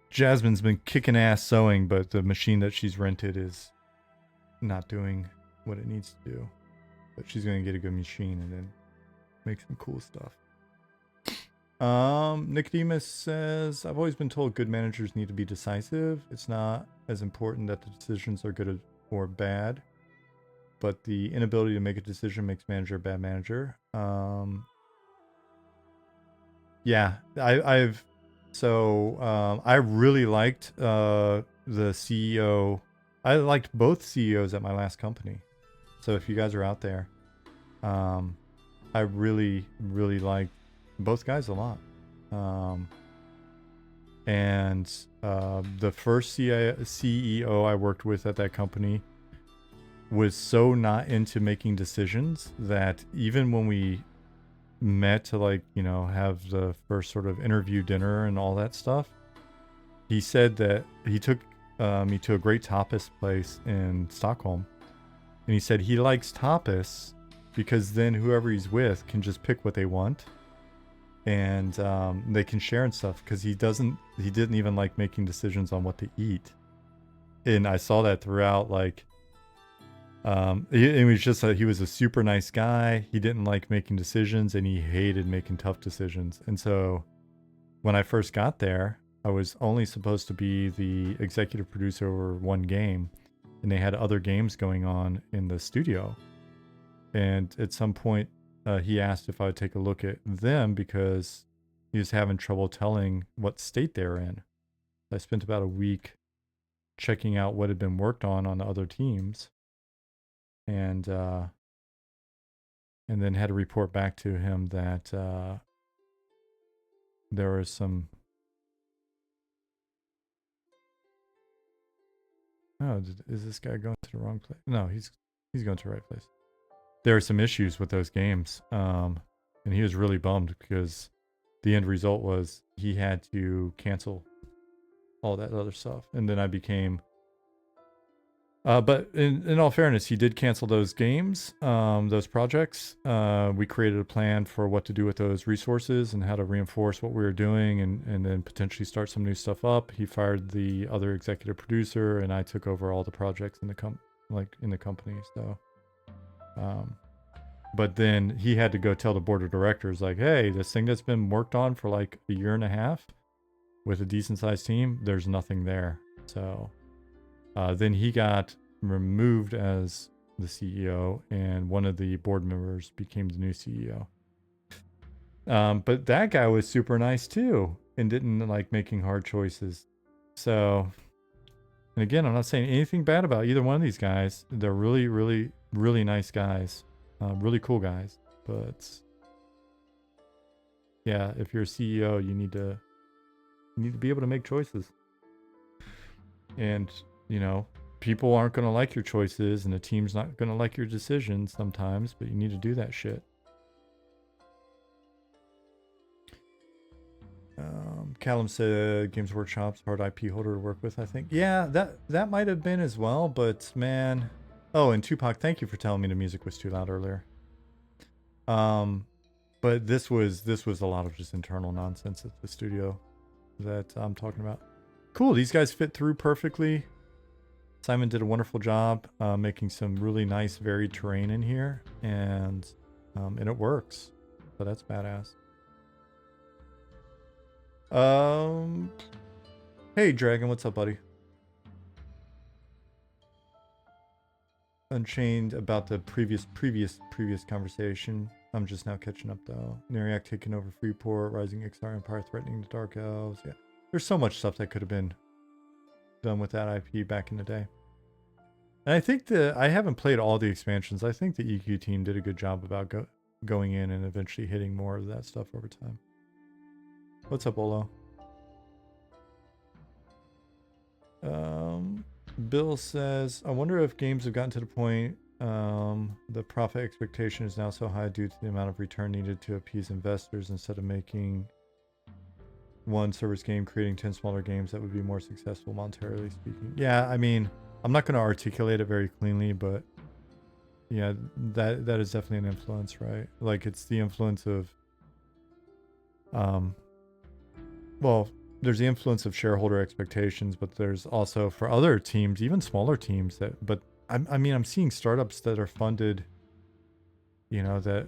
Jasmine's been kicking ass sewing, but the machine that she's rented is not doing what it needs to do. But she's gonna get a good machine and then make some cool stuff. Nicodemus says, I've always been told good managers need to be decisive. It's not as important that the decisions are good or bad, but the inability to make a decision makes manager a bad manager. Yeah, I really liked the CEO. I liked both CEOs at my last company. So if you guys are out there, I really, really liked both guys a lot. And the first CEO I worked with at that company was so not into making decisions that even when we met to like, have the first sort of interview dinner and all that stuff, he said that he took me to a great tapas place in Stockholm. And he said he likes tapas because then whoever he's with can just pick what they want, and they can share and stuff. Because he didn't even like making decisions on what to eat, and I saw that throughout. Like, it was just he was a super nice guy. He didn't like making decisions, and he hated making tough decisions. And so, when I first got there, I was only supposed to be the executive producer over one game. And they had other games going on in the studio. And at some point, he asked if I would take a look at them because he was having trouble telling what state they were in. I spent about a week checking out what had been worked on the other teams. And then had to report back to him that there was some... Oh, is this guy going to the wrong place? No, he's going to the right place. There are some issues with those games, and he was really bummed because the end result was he had to cancel all that other stuff. And then I became... but in all fairness, he did cancel those games, those projects. We created a plan for what to do with those resources and how to reinforce what we were doing, and then potentially start some new stuff up. He fired the other executive producer, and I took over all the projects in the company. So, but then he had to go tell the board of directors, like, hey, this thing that's been worked on for like a year and a half with a decent sized team, there's nothing there. So then he got removed as the CEO, and one of the board members became the new CEO. But that guy was super nice too, and didn't like making hard choices. So, and again, I'm not saying anything bad about either one of these guys. They're really, really, really nice guys, really cool guys. But yeah, if you're a CEO, you need to be able to make choices. And, you know, people aren't going to like your choices and the team's not going to like your decisions sometimes, but you need to do that shit. Callum said Games Workshop's hard IP holder to work with, I think. Yeah, that might have been as well, but man. Oh, and Tupac, thank you for telling me the music was too loud earlier. But this was a lot of just internal nonsense at the studio that I'm talking about. Cool, these guys fit through perfectly. Simon did a wonderful job making some really nice varied terrain in here, and it works. So that's badass. Hey Dragon, what's up, buddy? Unchained about the previous conversation. I'm just now catching up though. Neriac taking over Freeport, Rising XR Empire threatening the Dark Elves. Yeah, there's so much stuff that could have been done with that IP back in the day. And I think I haven't played all the expansions. I think the EQ team did a good job about going in and eventually hitting more of that stuff over time. What's up, Olo? Bill says, I wonder if games have gotten to the point the profit expectation is now so high due to the amount of return needed to appease investors instead of making one service game, creating 10 smaller games that would be more successful monetarily speaking. Yeah, I mean, I'm not going to articulate it very cleanly, but yeah, that is definitely an influence, right? Like it's the influence of, well, there's the influence of shareholder expectations, but there's also for other teams, even smaller teams but I mean, I'm seeing startups that are funded, you know, that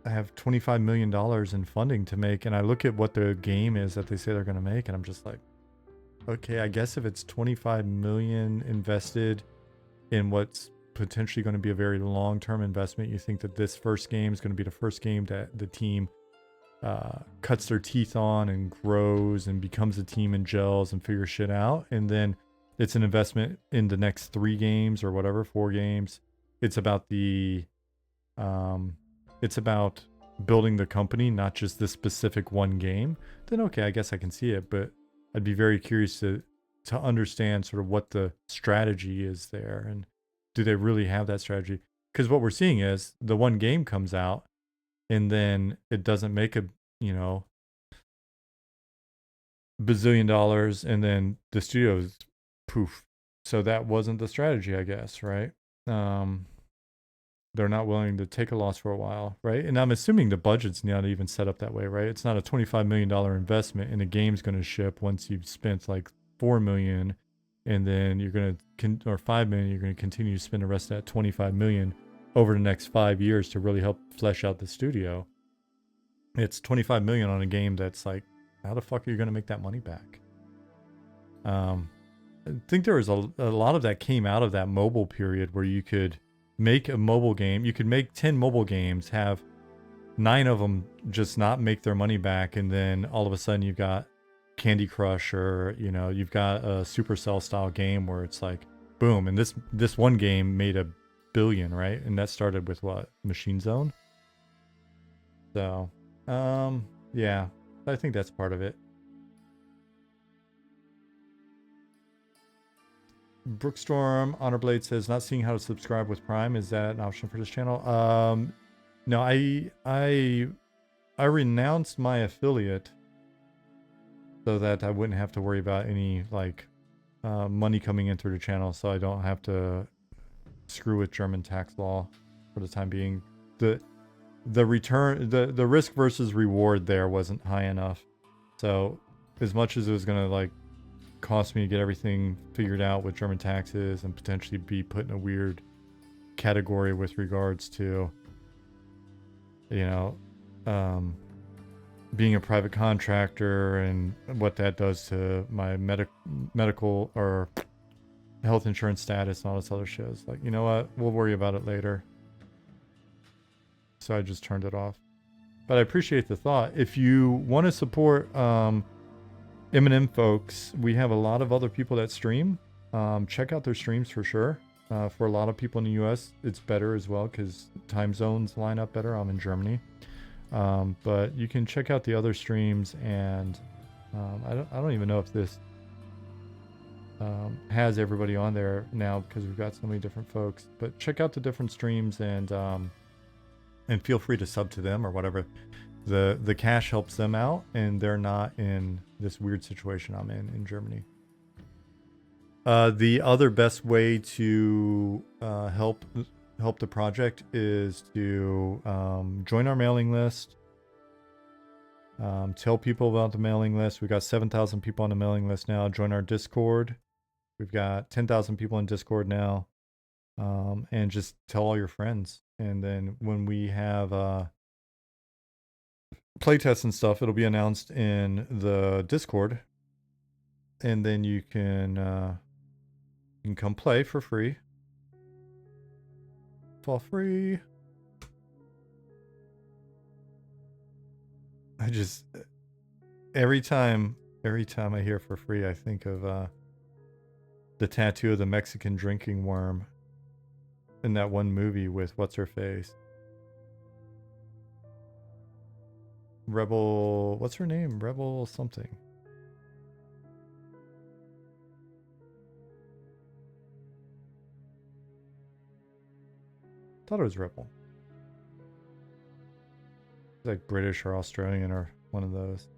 have $25 million in funding to make. And I look at what the game is that they say they're going to make. And I'm just like, okay, I guess if it's 25 million invested in what's potentially going to be a very long-term investment, you think that this first game is going to be the first game that the team cuts their teeth on and grows and becomes a team and gels and figures shit out. And then it's an investment in the next 3 games or whatever, 4 games. It's about it's about building the company, not just this specific one game. Then okay, I guess I can see it, but I'd be very curious to understand sort of what the strategy is there, and do they really have that strategy? Because what we're seeing is the one game comes out and then it doesn't make a, you know, bazillion dollars, and then the studio's poof. So that wasn't the strategy, I guess, right? They're not willing to take a loss for a while, right? And I'm assuming the budget's not even set up that way, right? It's not a $25 million investment and the game's going to ship once you've spent like $4 million, and then you're going to, or $5 million, you're going to continue to spend the rest of that $25 million over the next 5 years to really help flesh out the studio. It's $25 million on a game that's like, how the fuck are you going to make that money back? I think there was a lot of that came out of that mobile period where you could make a mobile game. You could make 10 mobile games, have 9 of them just not make their money back, and then all of a sudden you've got Candy Crush, or, you know, you've got a Supercell style game where it's like, boom, and this one game made $1 billion, right? And that started with what? Machine Zone? So, yeah, I think that's part of it. Brookstorm Honorblade says, not seeing how to subscribe with Prime. Is that an option for this channel? No, I renounced my affiliate so that I wouldn't have to worry about any like money coming in through the channel, so I don't have to screw with German tax law for the time being. The return, the risk versus reward there wasn't high enough. So as much as it was gonna like cost me to get everything figured out with German taxes and potentially be put in a weird category with regards to, you know, being a private contractor and what that does to my medical or health insurance status and all this other shit. It's like, you know what, we'll worry about it later. So I just turned it off. But I appreciate the thought. If you want to support M&M folks, we have a lot of other people that stream. Check out their streams for sure. For a lot of people in the US, it's better as well because time zones line up better. I'm in Germany. But you can check out the other streams, and I don't even know if this has everybody on there now because we've got so many different folks. But check out the different streams and feel free to sub to them or whatever. The cash helps them out, and they're not in this weird situation I'm in Germany. The other best way to help the project is to join our mailing list. Tell people about the mailing list. We've got 7,000 people on the mailing list now. Join our Discord. We've got 10,000 people in Discord now. And just tell all your friends. And then when we have playtests and stuff, it'll be announced in the Discord. And then you can come play for free. For free. I just every time I hear for free, I think of the tattoo of the Mexican drinking worm in that one movie with what's her face, Rebel. What's her name? Rebel something. Thought it was Rebel. Like British or Australian or one of those.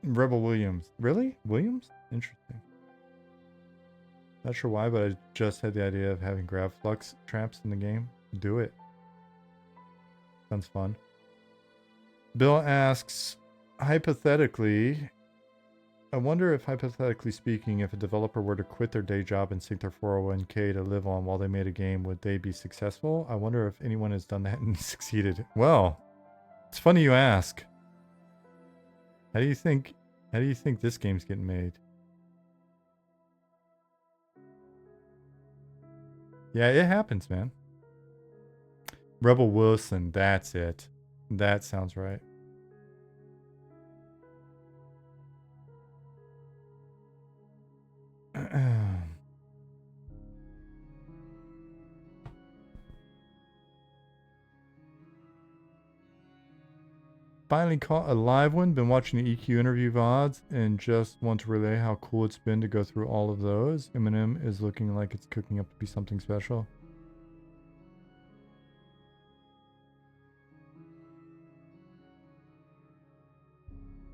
Rebel Williams. Really? Williams? Interesting. Not sure why, but I just had the idea of having grav flux traps in the game. Do it. Sounds fun. Bill asks, hypothetically, I wonder if, hypothetically speaking, if a developer were to quit their day job and sink their 401k to live on while they made a game, would they be successful? I wonder if anyone has done that and succeeded. Well, it's funny you ask. How do you think this game's getting made? Yeah, it happens, man. Rebel Wilson, that's it. That sounds right. Finally caught a live one. Been watching the EQ interview VODs and just want to relay how cool it's been to go through all of those. Eminem is looking like it's cooking up to be something special.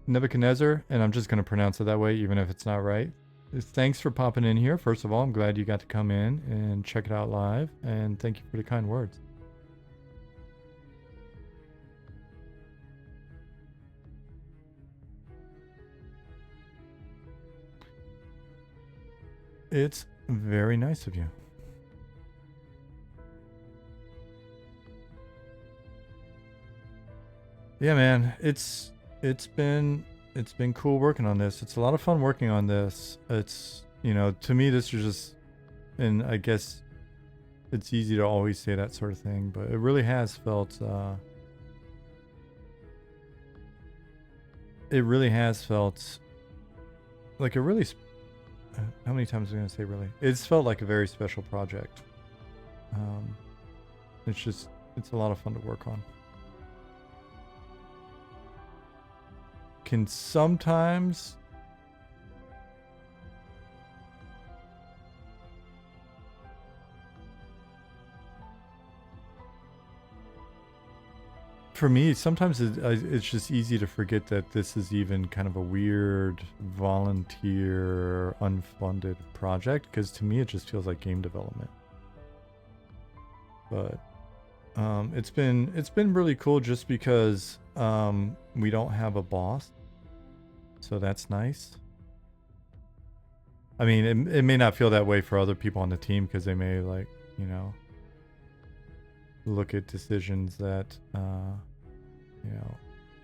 Nebuchadnezzar, and I'm just going to pronounce it that way even if it's not right. Thanks for popping in here. First of all, I'm glad you got to come in and check it out live, and thank you for the kind words. It's very nice of you. Yeah, man, it's been cool working on this. It's a lot of fun working on this. It's, you know, to me this is just, and I guess it's easy to always say that sort of thing, but it really has felt like a really how many times am I going to say really? It's felt like a very special project. It's a lot of fun to work on. Can sometimes for me, sometimes it's just easy to forget that this is even kind of a weird volunteer, unfunded project, because to me it just feels like game development. But it's been really cool just because we don't have a boss, so that's nice. I mean, it may not feel that way for other people on the team because they may, like, you know, look at decisions that you know,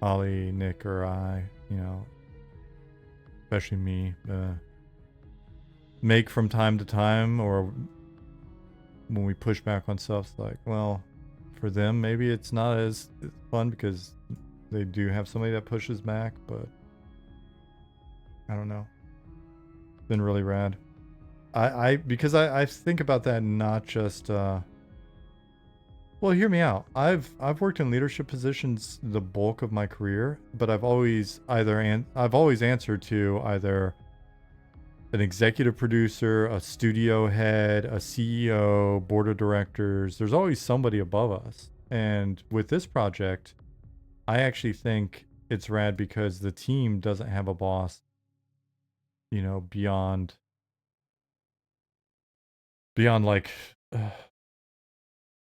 Ollie, Nick, or I, you know, especially me, make from time to time, or when we push back on stuff. It's like, well, for them maybe it's not as fun because they do have somebody that pushes back, but I don't know. It's been really rad. Because I think about that not just well, hear me out. I've worked in leadership positions the bulk of my career, but I've always answered to either an executive producer, a studio head, a CEO, board of directors. There's always somebody above us. And with this project, I actually think it's rad because the team doesn't have a boss, beyond like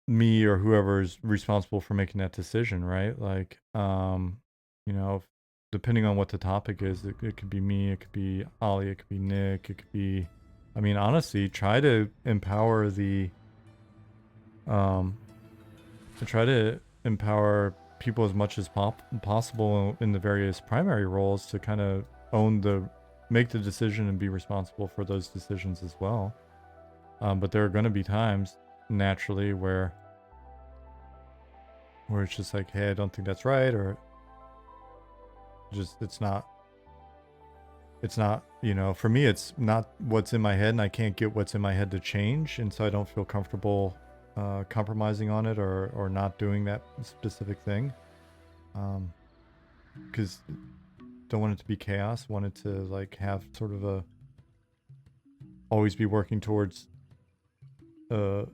me or whoever's responsible for making that decision, right? Like, you know, depending on what the topic is, it could be me, it could be Ollie, it could be Nick, it could be, I mean, honestly, um, try to empower people as much as possible in the various primary roles to kind of make the decision and be responsible for those decisions as well. But there are going to be times naturally where it's just like, hey, I don't think that's right, or just it's not, for me, it's not what's in my head, and I can't get what's in my head to change, and so I don't feel comfortable compromising on it or not doing that specific thing, because don't want it to be chaos. Want it to like have sort of always be working towards a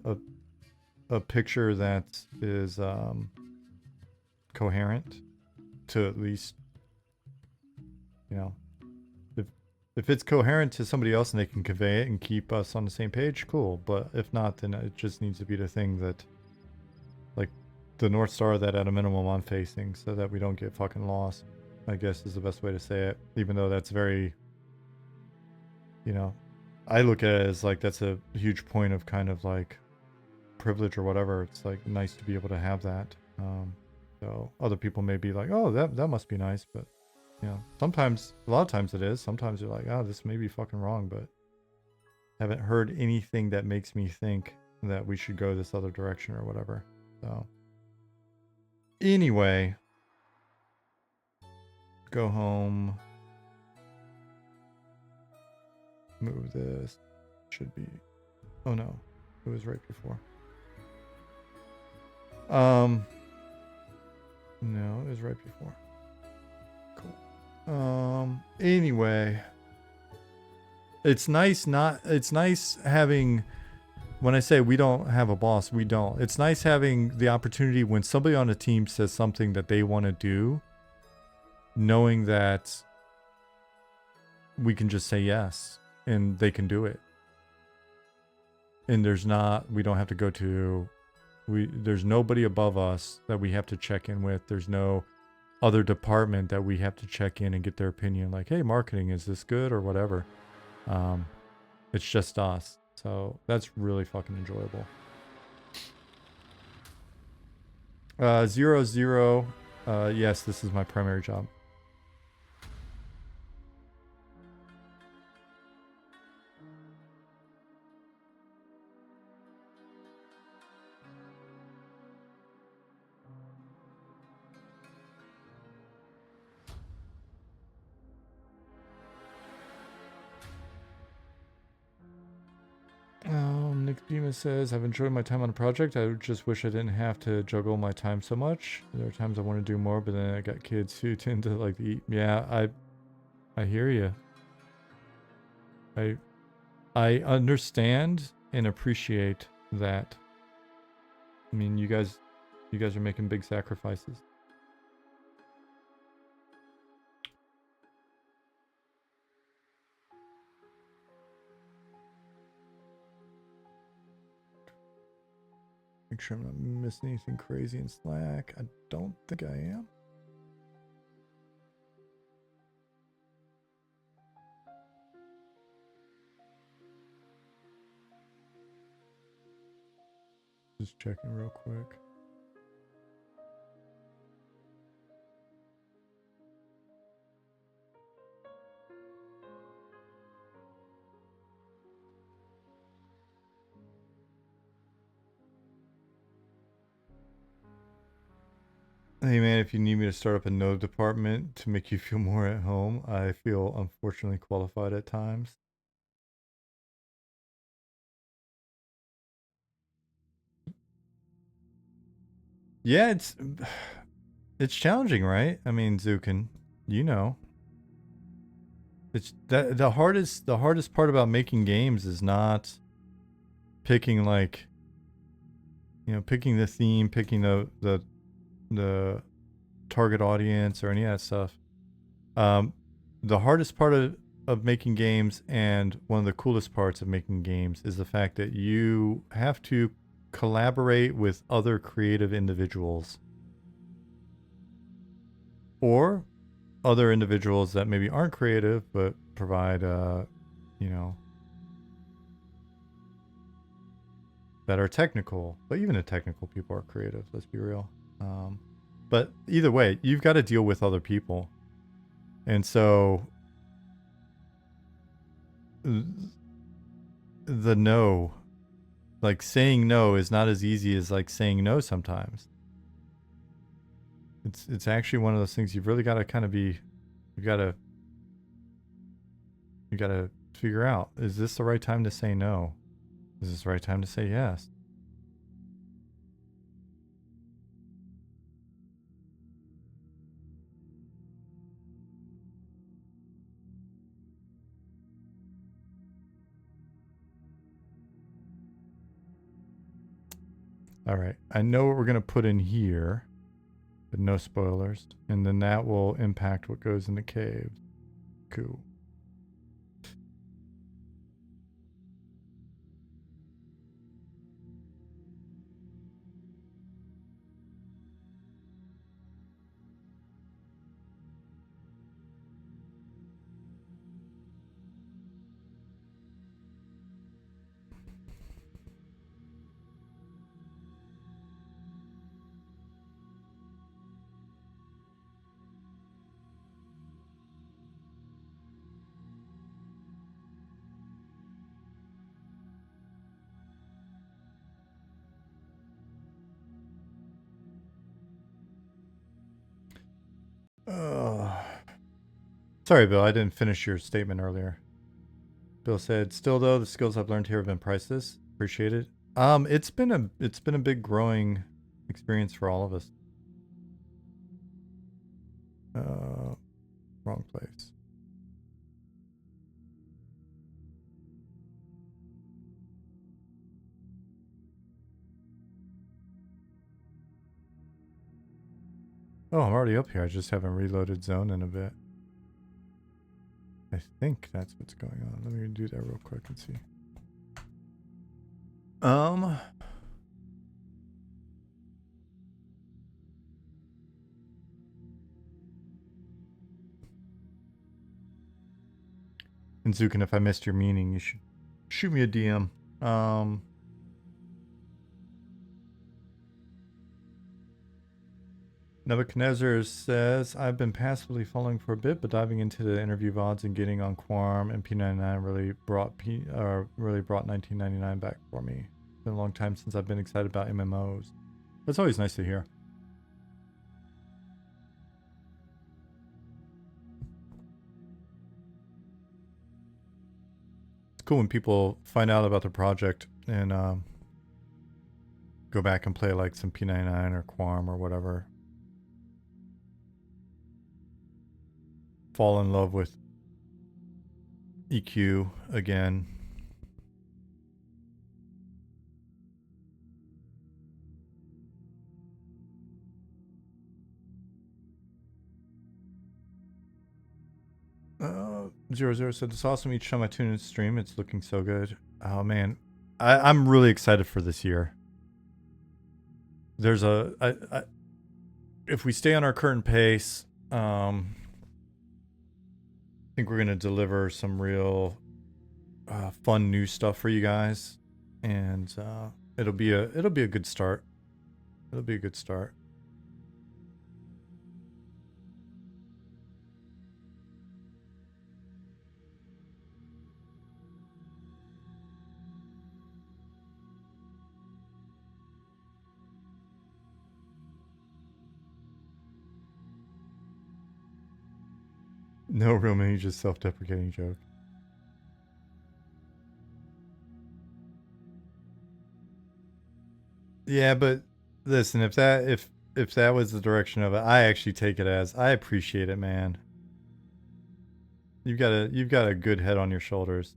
a picture that is coherent to at least, you know, if if it's coherent to somebody else and they can convey it and keep us on the same page, cool. But if not, then it just needs to be the thing that, like, the North Star that at a minimum I'm facing, so that we don't get fucking lost, I guess is the best way to say it. Even though that's very, you know, I look at it as like that's a huge point of kind of like privilege or whatever. It's like nice to be able to have that. So other people may be like, oh, that must be nice, but sometimes, a lot of times it is. Sometimes you're like, oh, this may be fucking wrong, but haven't heard anything that makes me think that we should go this other direction or whatever. So anyway, go home. Move this. Should be. Oh no, it was right before. No, it was right before. Cool. Anyway, it's nice having, when I say we don't have a boss, we don't. It's nice having the opportunity when somebody on a team says something that they want to do, knowing that we can just say yes and they can do it. And we don't have to go to, there's nobody above us that we have to check in with. There's no other department that we have to check in and get their opinion. Like, hey, marketing, is this good or whatever? It's just us. So that's really fucking enjoyable. 00. Yes, this is my primary job. Nick Dima says, I've enjoyed my time on the project. I just wish I didn't have to juggle my time so much. There are times I want to do more, but then I got kids who tend to like to eat. Yeah, I hear you. I understand and appreciate that. I mean, you guys are making big sacrifices. Make sure I'm not missing anything crazy in Slack. I don't think I am. Just checking real quick. Hey man, if you need me to start up a node department to make you feel more at home, I feel unfortunately qualified at times. Yeah, it's challenging, right? I mean, Zukin, you know, it's that the hardest part about making games is not picking like, picking the theme, picking the target audience or any of that stuff. The hardest part of making games, and one of the coolest parts of making games, is the fact that you have to collaborate with other creative individuals or other individuals that maybe aren't creative but provide, you know, that are technical. But even the technical people are creative. Let's be real. But either way, you've got to deal with other people, and so the no, like saying no, is not as easy as like saying no sometimes. It's actually one of those things you've really got to kind of be, you got to figure out, is this the right time to say no? Is this the right time to say yes? All right, I know what we're gonna put in here, but no spoilers, and then that will impact what goes in the cave. Cool. Sorry, Bill, I didn't finish your statement earlier. Bill said, "Still though, the skills I've learned here have been priceless. Appreciate it." It's been a big growing experience for all of us. Wrong place. Oh, I'm already up here. I just haven't reloaded zone in a bit. I think that's what's going on. Let me do that real quick and see. And Zukin, if I missed your meaning, you should shoot me a DM. Nebuchadnezzar says, "I've been passively following for a bit, but diving into the interview VODs and getting on Quarm and P99 really brought 1999 back for me. It's been a long time since I've been excited about MMOs." That's always nice to hear. It's cool when people find out about the project and go back and play like some P99 or Quarm or whatever. Fall in love with EQ again. Zero Zero said, "It's awesome each time I tune in to stream. It's looking so good." Oh man, I'm really excited for this year. There's if we stay on our current pace, I think we're gonna deliver some real fun new stuff for you guys, and it'll be a good start. It'll be a good start. No real many, just self-deprecating joke. Yeah, but listen, if if that was the direction of it, I actually take it as I appreciate it, man. You've got a good head on your shoulders.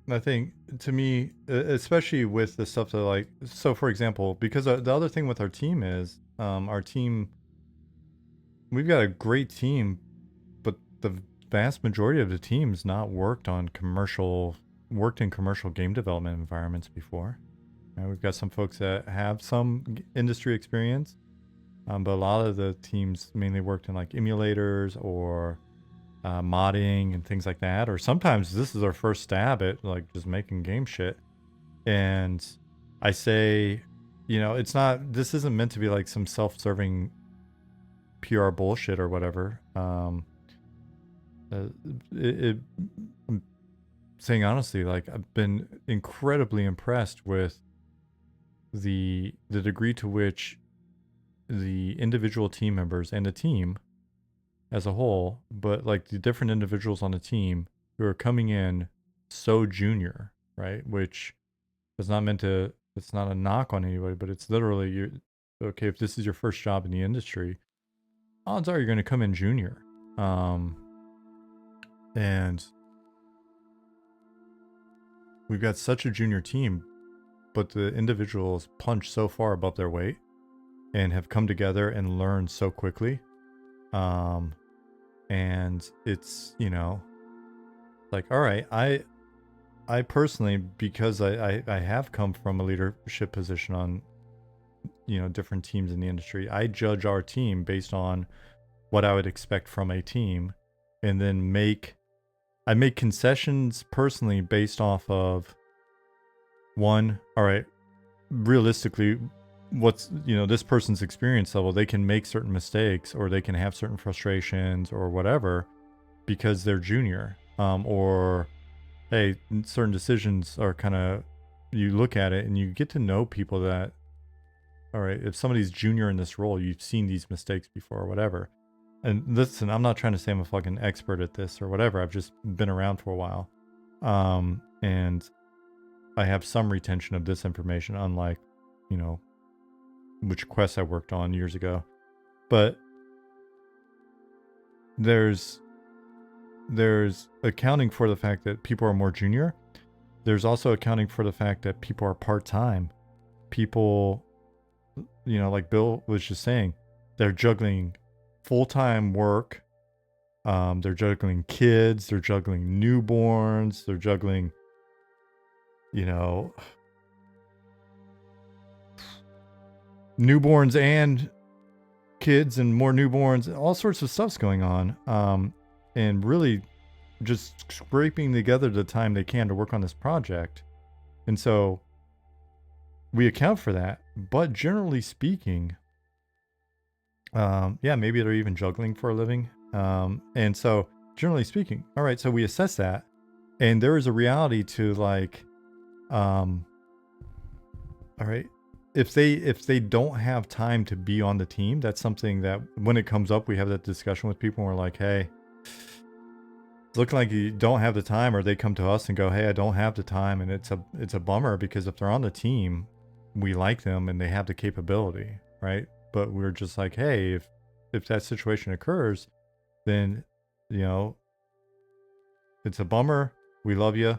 I think to me, especially with the stuff that like, so for example, because the other thing with our team is, our team, we've got a great team, but the vast majority of the team's not worked in commercial game development environments before. We've got some folks that have some industry experience, but a lot of the teams mainly worked in like emulators or modding and things like that. Or sometimes this is our first stab at like just making game shit. And I say, it's not, this isn't meant to be like some self-serving PR bullshit or whatever. I'm saying honestly, like I've been incredibly impressed with the degree to which the individual team members and the team as a whole, but like the different individuals on the team who are coming in so junior, right? Which is not meant to, it's not a knock on anybody, but it's literally, you're okay. If this is your first job in the industry, odds are you're going to come in junior. And we've got such a junior team, but the individuals punch so far above their weight and have come together and learned so quickly. And it's, like, all right, I personally, because I have come from a leadership position on, different teams in the industry, I judge our team based on what I would expect from a team, and then I make concessions personally based off of one, all right, realistically, what's, this person's experience level. They can make certain mistakes or they can have certain frustrations or whatever because they're junior. Or hey, certain decisions are kind of, you look at it and you get to know people that, all right, if somebody's junior in this role, you've seen these mistakes before or whatever. And listen, I'm not trying to say I'm a fucking expert at this or whatever. I've just been around for a while. And I have some retention of this information, unlike, which quests I worked on years ago. But there's accounting for the fact that people are more junior. There's also accounting for the fact that people are part-time. People, like Bill was just saying, they're juggling full-time work. They're juggling kids. They're juggling newborns. They're juggling, newborns and kids and more newborns. All sorts of stuff's going on. And really just scraping together the time they can to work on this project. And so we account for that. But generally speaking, maybe they're even juggling for a living. And so generally speaking, all right, so we assess that. And there is a reality to like, all right, if they don't have time to be on the team, that's something that when it comes up, we have that discussion with people and we're like, hey, it's looking like you don't have the time, or they come to us and go, hey, I don't have the time. And it's a bummer because if they're on the team, we like them and they have the capability, right? But we're just like, hey, if that situation occurs, then, it's a bummer. We love you.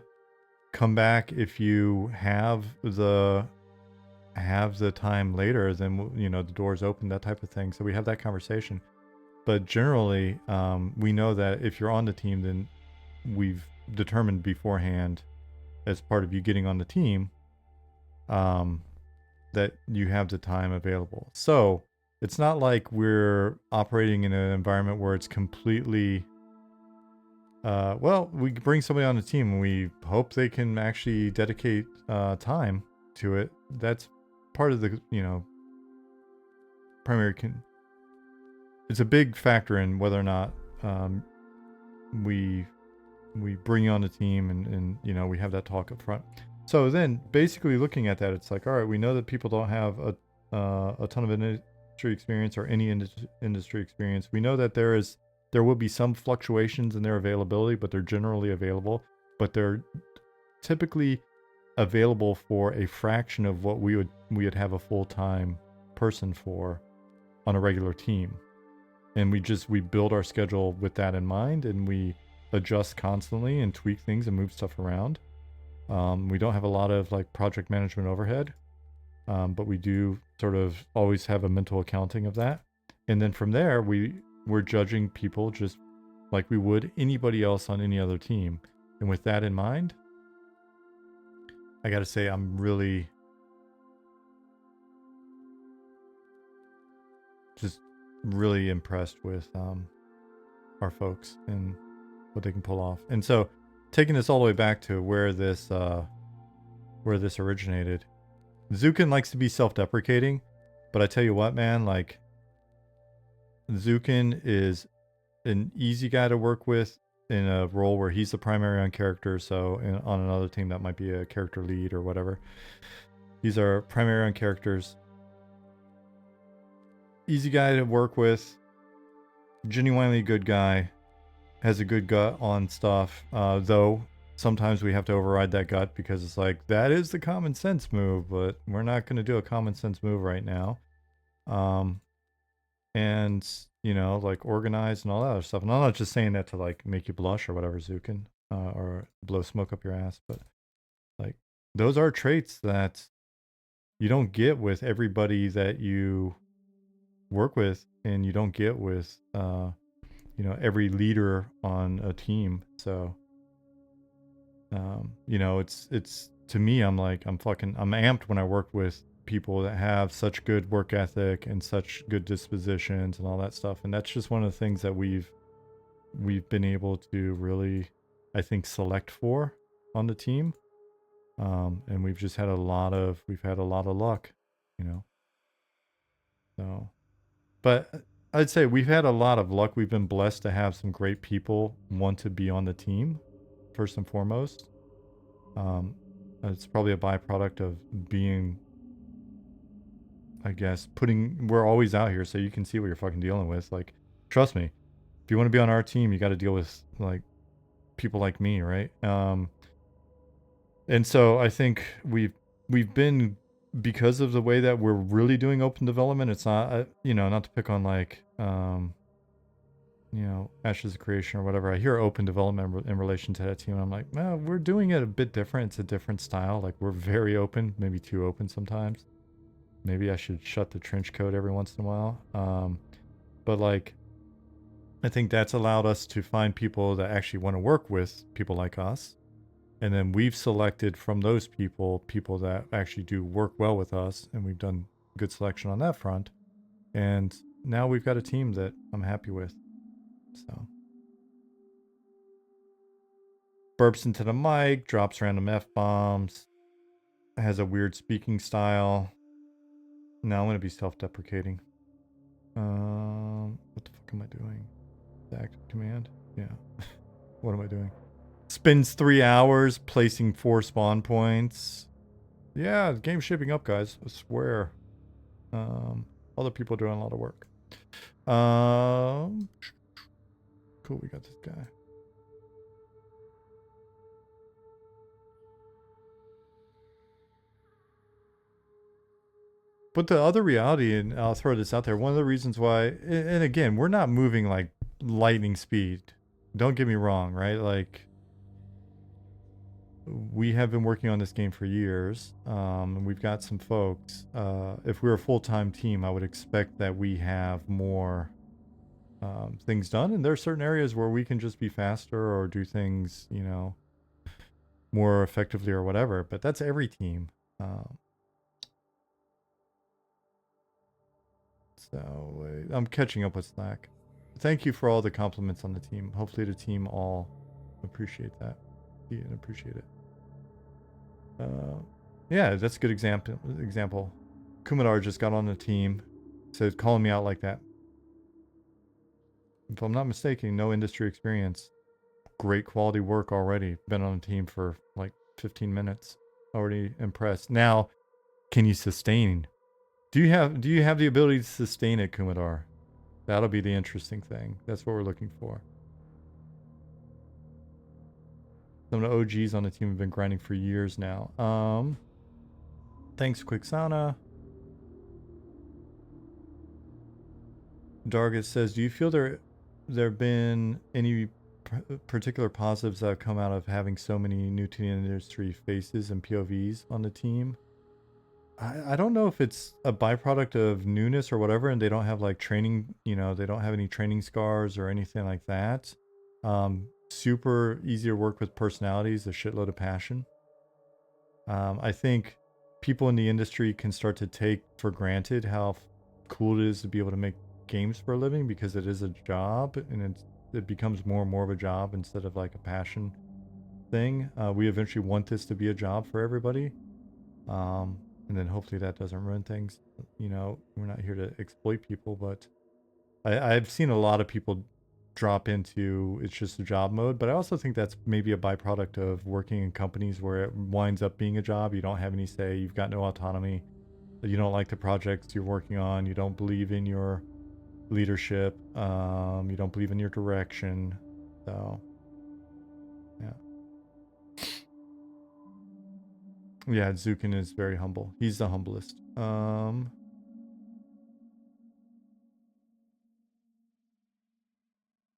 Come back if you have the time later, then, the door's open, that type of thing. So we have that conversation. But generally, we know that if you're on the team, then we've determined beforehand, as part of you getting on the team, that you have the time available. So it's not like we're operating in an environment where it's completely, we bring somebody on the team and we hope they can actually dedicate time to it. That's part of the, primary it's a big factor in whether or not we bring you on the team, and you know, we have that talk up front. So then basically looking at that, it's like, all right, we know that people don't have a ton of industry experience or any industry experience. We know that there will be some fluctuations in their availability, but they're generally available, but they're typically available for a fraction of what we would have a full-time person for on a regular team. And we build our schedule with that in mind, and we adjust constantly and tweak things and move stuff around. We don't have a lot of like project management overhead, but we do sort of always have a mental accounting of that. And then from there, we're judging people just like we would anybody else on any other team. And with that in mind, I got to say, I'm really just really impressed with our folks and what they can pull off. And so, taking this all the way back to where this originated, Zukin likes to be self-deprecating, but I tell you what, man, like Zukin is an easy guy to work with in a role where he's the primary on character. So on another team, that might be a character lead or whatever. These are primary on characters. Easy guy to work with. Genuinely good guy. Has a good gut on stuff. Though sometimes we have to override that gut because it's like, that is the common sense move, but we're not going to do a common sense move right now. And you know, like organized and all that other stuff. And I'm not just saying that to like make you blush or whatever, Zukin, or blow smoke up your ass, but like those are traits that you don't get with everybody that you work with, and you don't get with you know, every leader on a team. So you know, it's to me, I'm like, I'm amped when I work with people that have such good work ethic and such good dispositions and all that stuff. And that's just one of the things that we've been able to really, I think, select for on the team. And we've had a lot of luck, you know. So, but I'd say we've had a lot of luck. We've been blessed to have some great people want to be on the team, first and foremost. It's probably a byproduct of being, I guess, we're always out here so you can see what you're fucking dealing with. Like, trust me, if you want to be on our team, you got to deal with like people like me, right? And so I think we've been, because of the way that we're really doing open development. It's not, you know, not to pick on like, you know, Ashes of Creation or whatever. I hear open development in relation to that team, and I'm like, well, we're doing it a bit different. It's a different style. Like, we're very open, maybe too open sometimes. Maybe I should shut the trench coat every once in a while. But like, I think that's allowed us to find people that actually want to work with people like us. And then we've selected from those people that actually do work well with us, and we've done good selection on that front. And now we've got a team that I'm happy with. So, burps into the mic, drops random F-bombs, has a weird speaking style. Now I'm going to be self-deprecating. What the fuck am I doing? The active command? Yeah. What am I doing? Spends 3 hours placing 4 spawn points. Yeah, the game's shaping up, guys. I swear. Other people are doing a lot of work. Cool, we got this guy. But the other reality, and I'll throw this out there, one of the reasons why, and again, we're not moving like lightning speed. Don't get me wrong, right? Like, we have been working on this game for years, and we've got some folks. If we were a full-time team, I would expect that we have more things done, and there are certain areas where we can just be faster or do things, you know, more effectively or whatever. But that's every team. So I'm catching up with Slack. Thank you for all the compliments on the team. Hopefully the team all appreciate that. See and appreciate it. Yeah, that's a good example. Kumadar just got on the team, said calling me out like that. If I'm not mistaken, no industry experience. great quality work already. Been on the team for like 15 minutes. Already impressed. Now, can you sustain? Do you have the ability to sustain it, Kumadar? That'll be the interesting thing. That's what we're looking for. Some of the OGs on the team have been grinding for years now. Thanks, Quicksana. Dargus says, do you feel there have been any particular positives that have come out of having so many new to the industry faces and POVs on the team? I don't know if it's a byproduct of newness or whatever, and they don't have like training, they don't have any training scars or anything like that. Super easy to work with personalities, a shitload of passion. I think people in the industry can start to take for granted how cool it is to be able to make games for a living, because it is a job, and it becomes more and more of a job instead of like a passion thing. We eventually want this to be a job for everybody. And then hopefully that doesn't ruin things. We're not here to exploit people, but I've seen a lot of people drop into it's just a job mode. But I also think that's maybe a byproduct of working in companies where it winds up being a job. You don't have any say. You've got no autonomy. You don't like the projects you're working on. You don't believe in your leadership. You don't believe in your direction. So, yeah. Yeah, Zukin is very humble. He's the humblest.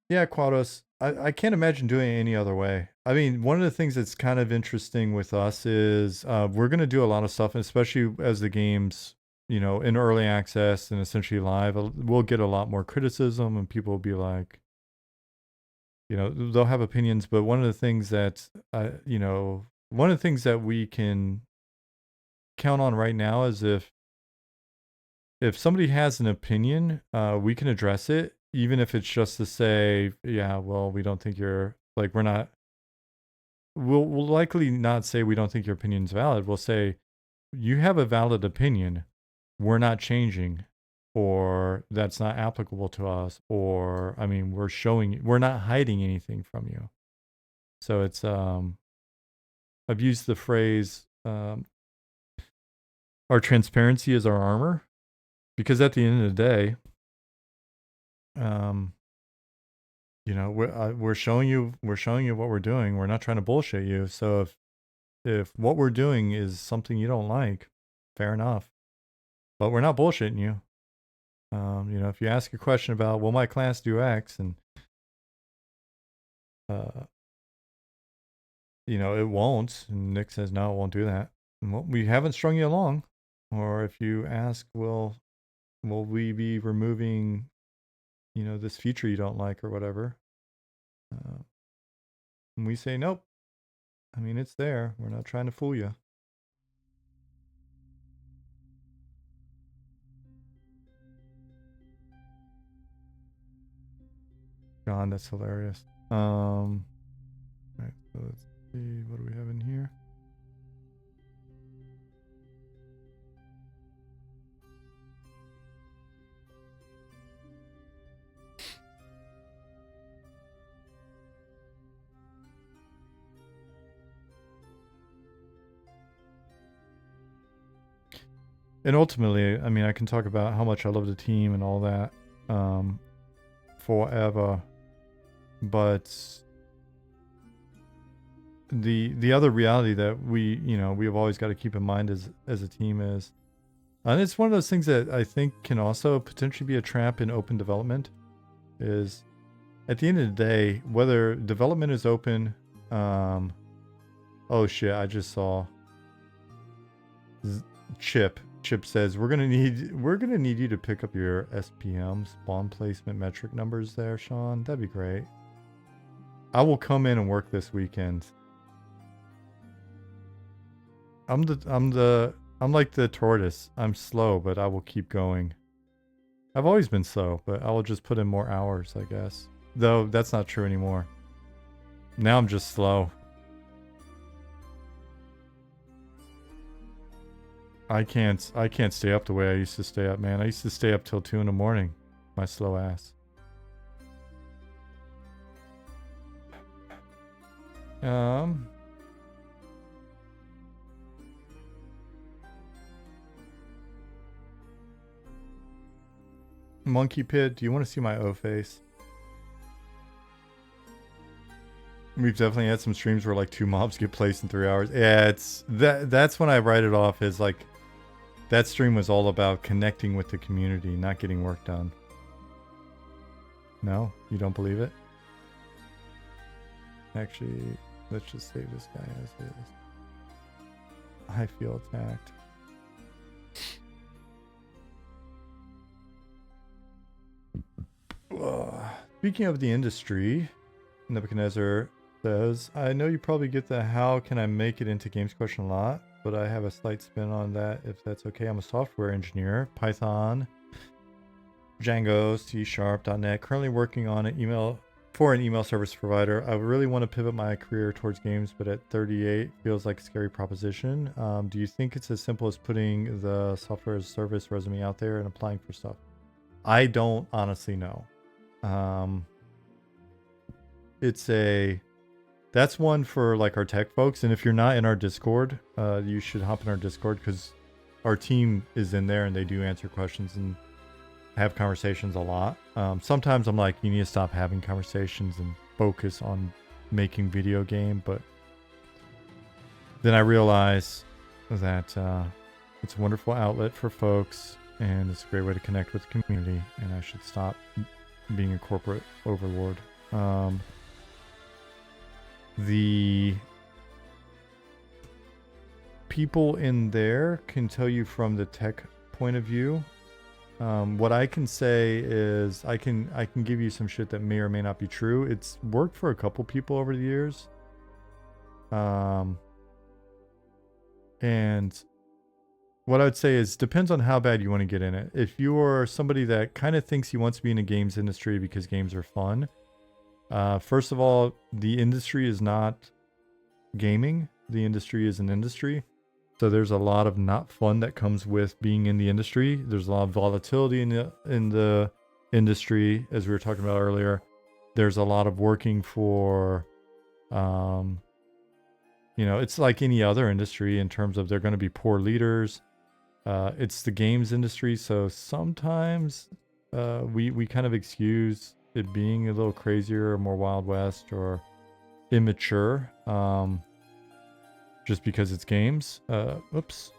Yeah, Quados. I can't imagine doing it any other way. I mean, one of the things that's kind of interesting with us is we're going to do a lot of stuff, especially as the game's, in early access and essentially live. We'll get a lot more criticism, and people will be like, they'll have opinions. But one of the things that, one of the things that we can count on right now is if somebody has an opinion, we can address it, even if it's just to say, yeah, well, we don't think you're like, we'll likely not say we don't think your opinion's valid. We'll say you have a valid opinion, we're not changing, or that's not applicable to us, or I mean, we're not hiding anything from you. So it's I've used the phrase our transparency is our armor, because at the end of the day, we're showing you what we're doing. We're not trying to bullshit you. So if what we're doing is something you don't like, fair enough. But we're not bullshitting you. If you ask a question about, will my class do X, and it won't, and Nick says no, it won't do that. Well, we haven't strung you along. Or if you ask, will we be removing this feature you don't like or whatever, and we say nope. I mean, it's there. We're not trying to fool you. God, that's hilarious. All right, so let's see, what do we have in here? And ultimately, I mean, I can talk about how much I love the team and all that forever. But the other reality that we've always got to keep in mind as a team is, and it's one of those things that I think can also potentially be a trap in open development, is at the end of the day, whether development is open, oh shit, I just saw Chip says we're gonna need you to pick up your SPM, spawn placement metric numbers there, Sean. That'd be great. I will come in and work this weekend. I'm like the tortoise. I'm slow, but I will keep going. I've always been slow, but I will just put in more hours, I guess. Though that's not true anymore. Now I'm just slow. I can't stay up the way I used to stay up, man. I used to stay up till 2 a.m. My slow ass. Monkey Pit, do you want to see my O face? We've definitely had some streams where like 2 mobs get placed in 3 hours. Yeah, it's that's when I write it off as like that stream was all about connecting with the community, not getting work done. No, you don't believe it? Actually, let's just save this guy as is. I feel attacked. Speaking of the industry, Nebuchadnezzar says, I know you probably get the how can I make it into games question a lot, but I have a slight spin on that if that's okay. I'm a software engineer, Python, Django, C#, .NET, currently working on an email service provider. I really want to pivot my career towards games, but at 38 feels like a scary proposition. Do you think it's as simple as putting the software as a service resume out there and applying for stuff? I don't honestly know. That's one for like our tech folks, and if you're not in our Discord, you should hop in our Discord because our team is in there and they do answer questions and have conversations a lot. Sometimes I'm like, you need to stop having conversations and focus on making video game, but then I realize that it's a wonderful outlet for folks and it's a great way to connect with the community, and I should stop being a corporate overlord. The people in there can tell you from the tech point of view. What I can say is I can give you some shit that may or may not be true. It's worked for a couple people over the years. And what I would say is depends on how bad you want to get in it. If you are somebody that kind of thinks he wants to be in the games industry because games are fun, first of all, the industry is not gaming. The industry is an industry. So there's a lot of not fun that comes with being in the industry. There's a lot of volatility in the industry, as we were talking about earlier. There's a lot of working for, it's like any other industry in terms of they're going to be poor leaders. It's the games industry, so sometimes we kind of excuse it being a little crazier or more Wild West or immature. Just because it's games. Oops.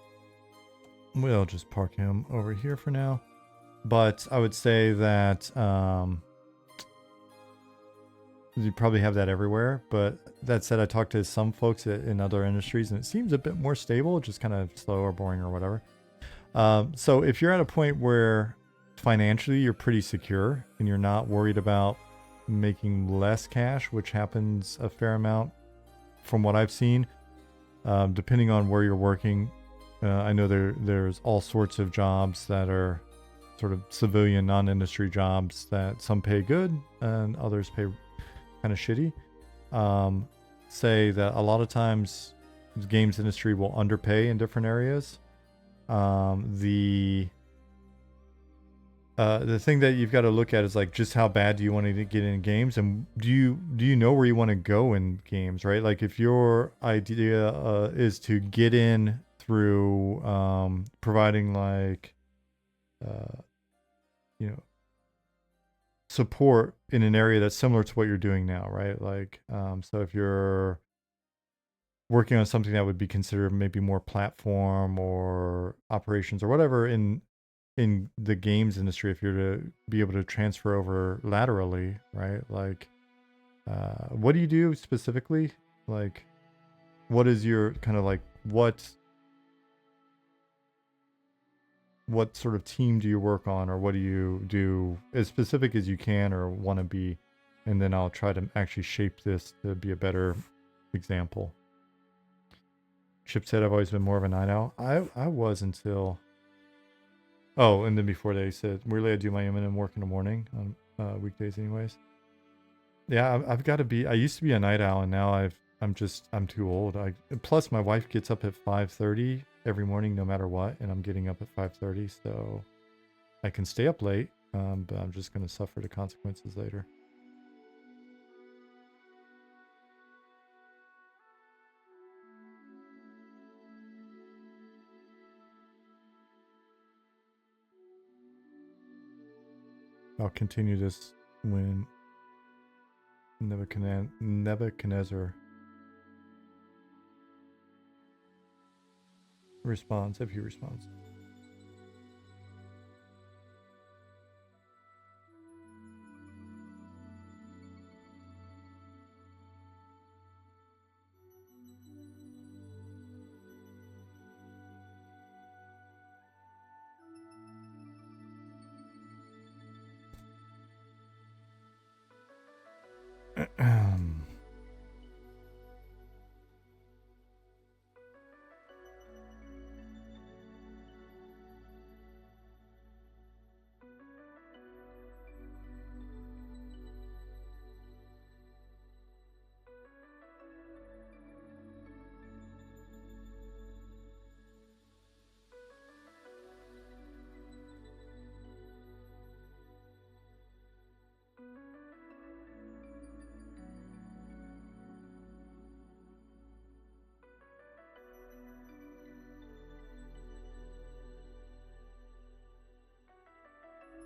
We'll just park him over here for now. But I would say that you probably have that everywhere. But that said, I talked to some folks in other industries and it seems a bit more stable, just kind of slow or boring or whatever. So if you're at a point where financially you're pretty secure and you're not worried about making less cash, which happens a fair amount from what I've seen, depending on where you're working, I know there's all sorts of jobs that are sort of civilian, non-industry jobs that some pay good and others pay kind of shitty. Say that a lot of times the games industry will underpay in different areas. The thing that you've got to look at is like just how bad do you want to get in games, and do you know where you want to go in games, right? Like if your idea is to get in through providing like support in an area that's similar to what you're doing now, right? Like so if you're working on something that would be considered maybe more platform or operations or whatever in the games industry, if you're to be able to transfer over laterally, right? Like, what do you do specifically? Like, what is your kind of like, what sort of team do you work on, or what do you do as specific as you can or want to be? And then I'll try to actually shape this to be a better example. Chip said I've always been more of a night owl. I was until... Oh, and then before that, he said, really, I do my M&M work in the morning on weekdays anyways. Yeah, I've got to be... I used to be a night owl, and now I'm too old. Plus, my wife gets up at 5:30 every morning, no matter what, and I'm getting up at 5:30, so I can stay up late, but I'm just going to suffer the consequences later. I'll continue this when Nebuchadnezzar responds, if he responds.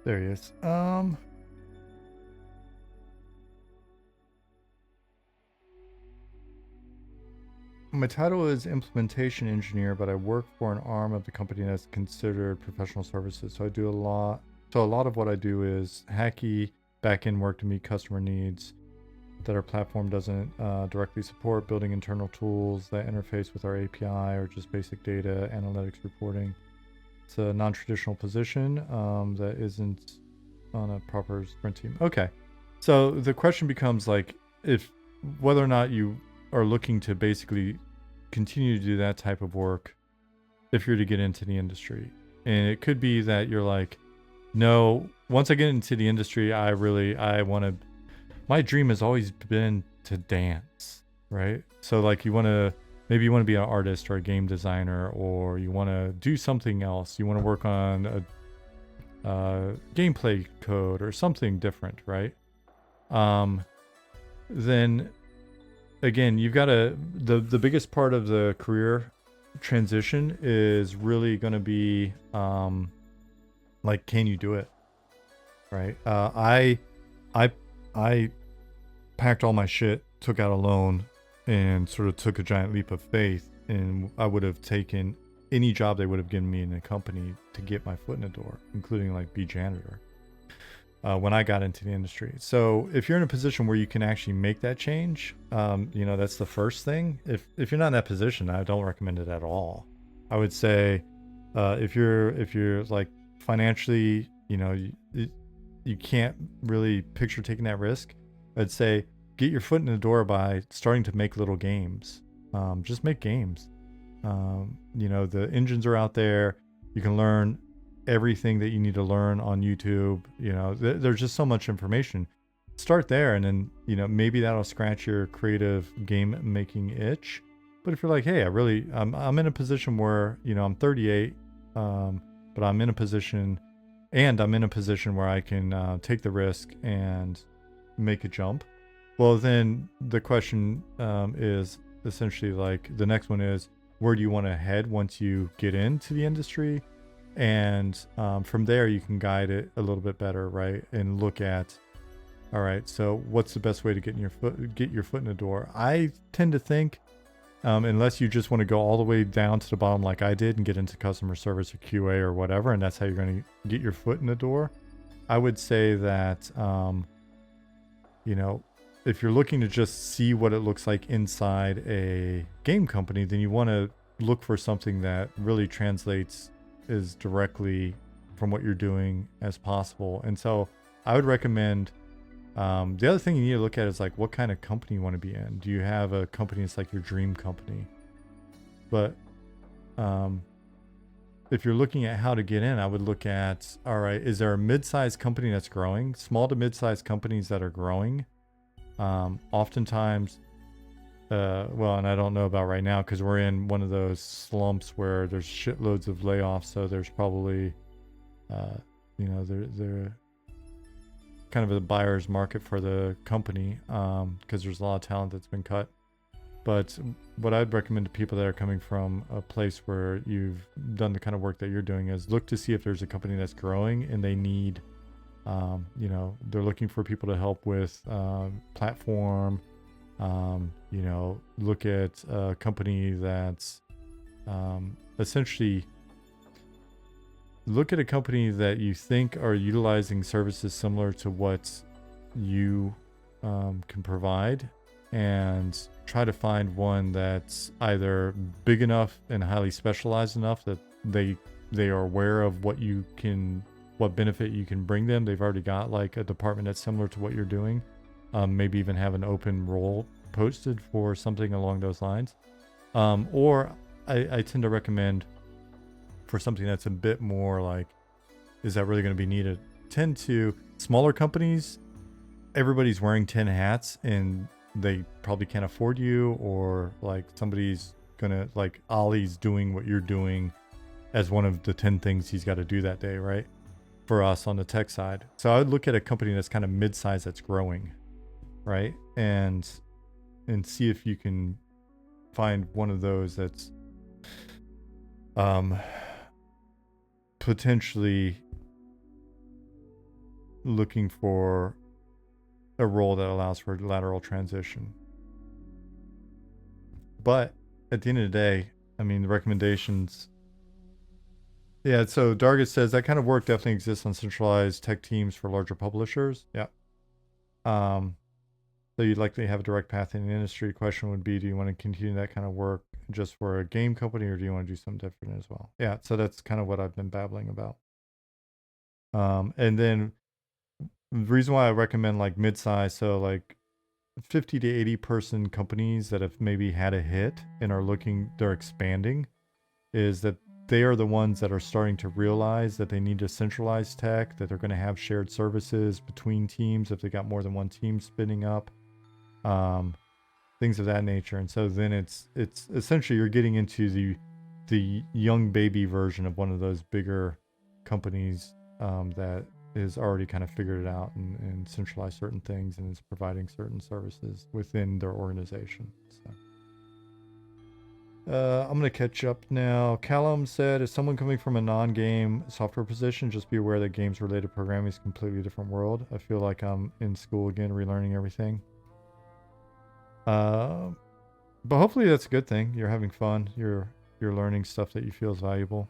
There he is. My title is implementation engineer, but I work for an arm of the company that's considered professional services. So I do a lot. So a lot of what I do is hacky back-end work to meet customer needs that our platform doesn't directly support, building internal tools that interface with our API or just basic data analytics reporting. It's a non-traditional position that isn't on a proper sprint team. Okay. So the question becomes like, if whether or not you are looking to basically continue to do that type of work if you're to get into the industry. And it could be that you're like, no, once I get into the industry, I want to, my dream has always been to dance, right? So like maybe you want to be an artist or a game designer, or you want to do something else. You want to work on a gameplay code or something different, right? Then again, you've got the biggest part of the career transition is really going to be like, can you do it? Right? I packed all my shit, took out a loan, and sort of took a giant leap of faith, and I would have taken any job they would have given me in a company to get my foot in the door, including like be janitor, when I got into the industry. So if you're in a position where you can actually make that change, that's the first thing. If you're not in that position, I don't recommend it at all. I would say if you're like financially, you can't really picture taking that risk, I'd say get your foot in the door by starting to make little games. Just make games. The engines are out there. You can learn everything that you need to learn on YouTube. There's just so much information. Start there, and then, maybe that'll scratch your creative game making itch. But if you're like, hey, I'm in a position where, I'm 38, but I'm in a position where I can take the risk and make a jump. Well, then the question is essentially like, the next one is, where do you want to head once you get into the industry? And from there, you can guide it a little bit better, right? And look at, all right, so what's the best way to get your foot in the door? I tend to think, unless you just want to go all the way down to the bottom like I did and get into customer service or QA or whatever, and that's how you're going to get your foot in the door, I would say that, if you're looking to just see what it looks like inside a game company, then you want to look for something that really translates as directly from what you're doing as possible. And so I would recommend, the other thing you need to look at is like, what kind of company you want to be in. Do you have a company that's like your dream company? But if you're looking at how to get in, I would look at, all right, is there a mid-sized company that's growing? Small to mid-sized companies that are growing. Oftentimes, and I don't know about right now because we're in one of those slumps where there's shitloads of layoffs. So there's probably, they're kind of a buyer's market for the company because there's a lot of talent that's been cut. But what I'd recommend to people that are coming from a place where you've done the kind of work that you're doing is look to see if there's a company that's growing and they need You know, they're looking for people to help with platform. You know, look at a company that's essentially look at a company that you think are utilizing services similar to what you can provide, and try to find one that's either big enough and highly specialized enough that they are aware of what benefit you can bring them. They've already got like a department that's similar to what you're doing. Maybe even have an open role posted for something along those lines. Or I tend to recommend for something that's a bit more like, is that really going to be needed? Tend to smaller companies, everybody's wearing 10 hats and they probably can't afford you, or like somebody's gonna, like Ollie's doing what you're doing as one of the 10 things he's got to do that day, right? For us on the tech side. So I would look at a company that's kind of mid-size that's growing, right? And see if you can find one of those that's potentially looking for a role that allows for lateral transition. But at the end of the day, I mean, the recommendations. Yeah, so Dargis says that kind of work definitely exists on centralized tech teams for larger publishers. Yeah. So you'd likely have a direct path in the industry. Question would be, do you want to continue that kind of work just for a game company, or do you want to do something different as well? Yeah, so that's kind of what I've been babbling about. And then the reason why I recommend like mid-size, so like 50 to 80 person companies that have maybe had a hit and they're expanding, is that they are the ones that are starting to realize that they need to centralize tech, that they're going to have shared services between teams if they got more than one team spinning up, things of that nature. And so then it's essentially you're getting into the young baby version of one of those bigger companies that is already kind of figured it out and centralized certain things and is providing certain services within their organization. So I'm going to catch up now. Callum said, as someone coming from a non-game software position, just be aware that games-related programming is a completely different world. I feel like I'm in school again, relearning everything. But hopefully that's a good thing. You're having fun. You're learning stuff that you feel is valuable.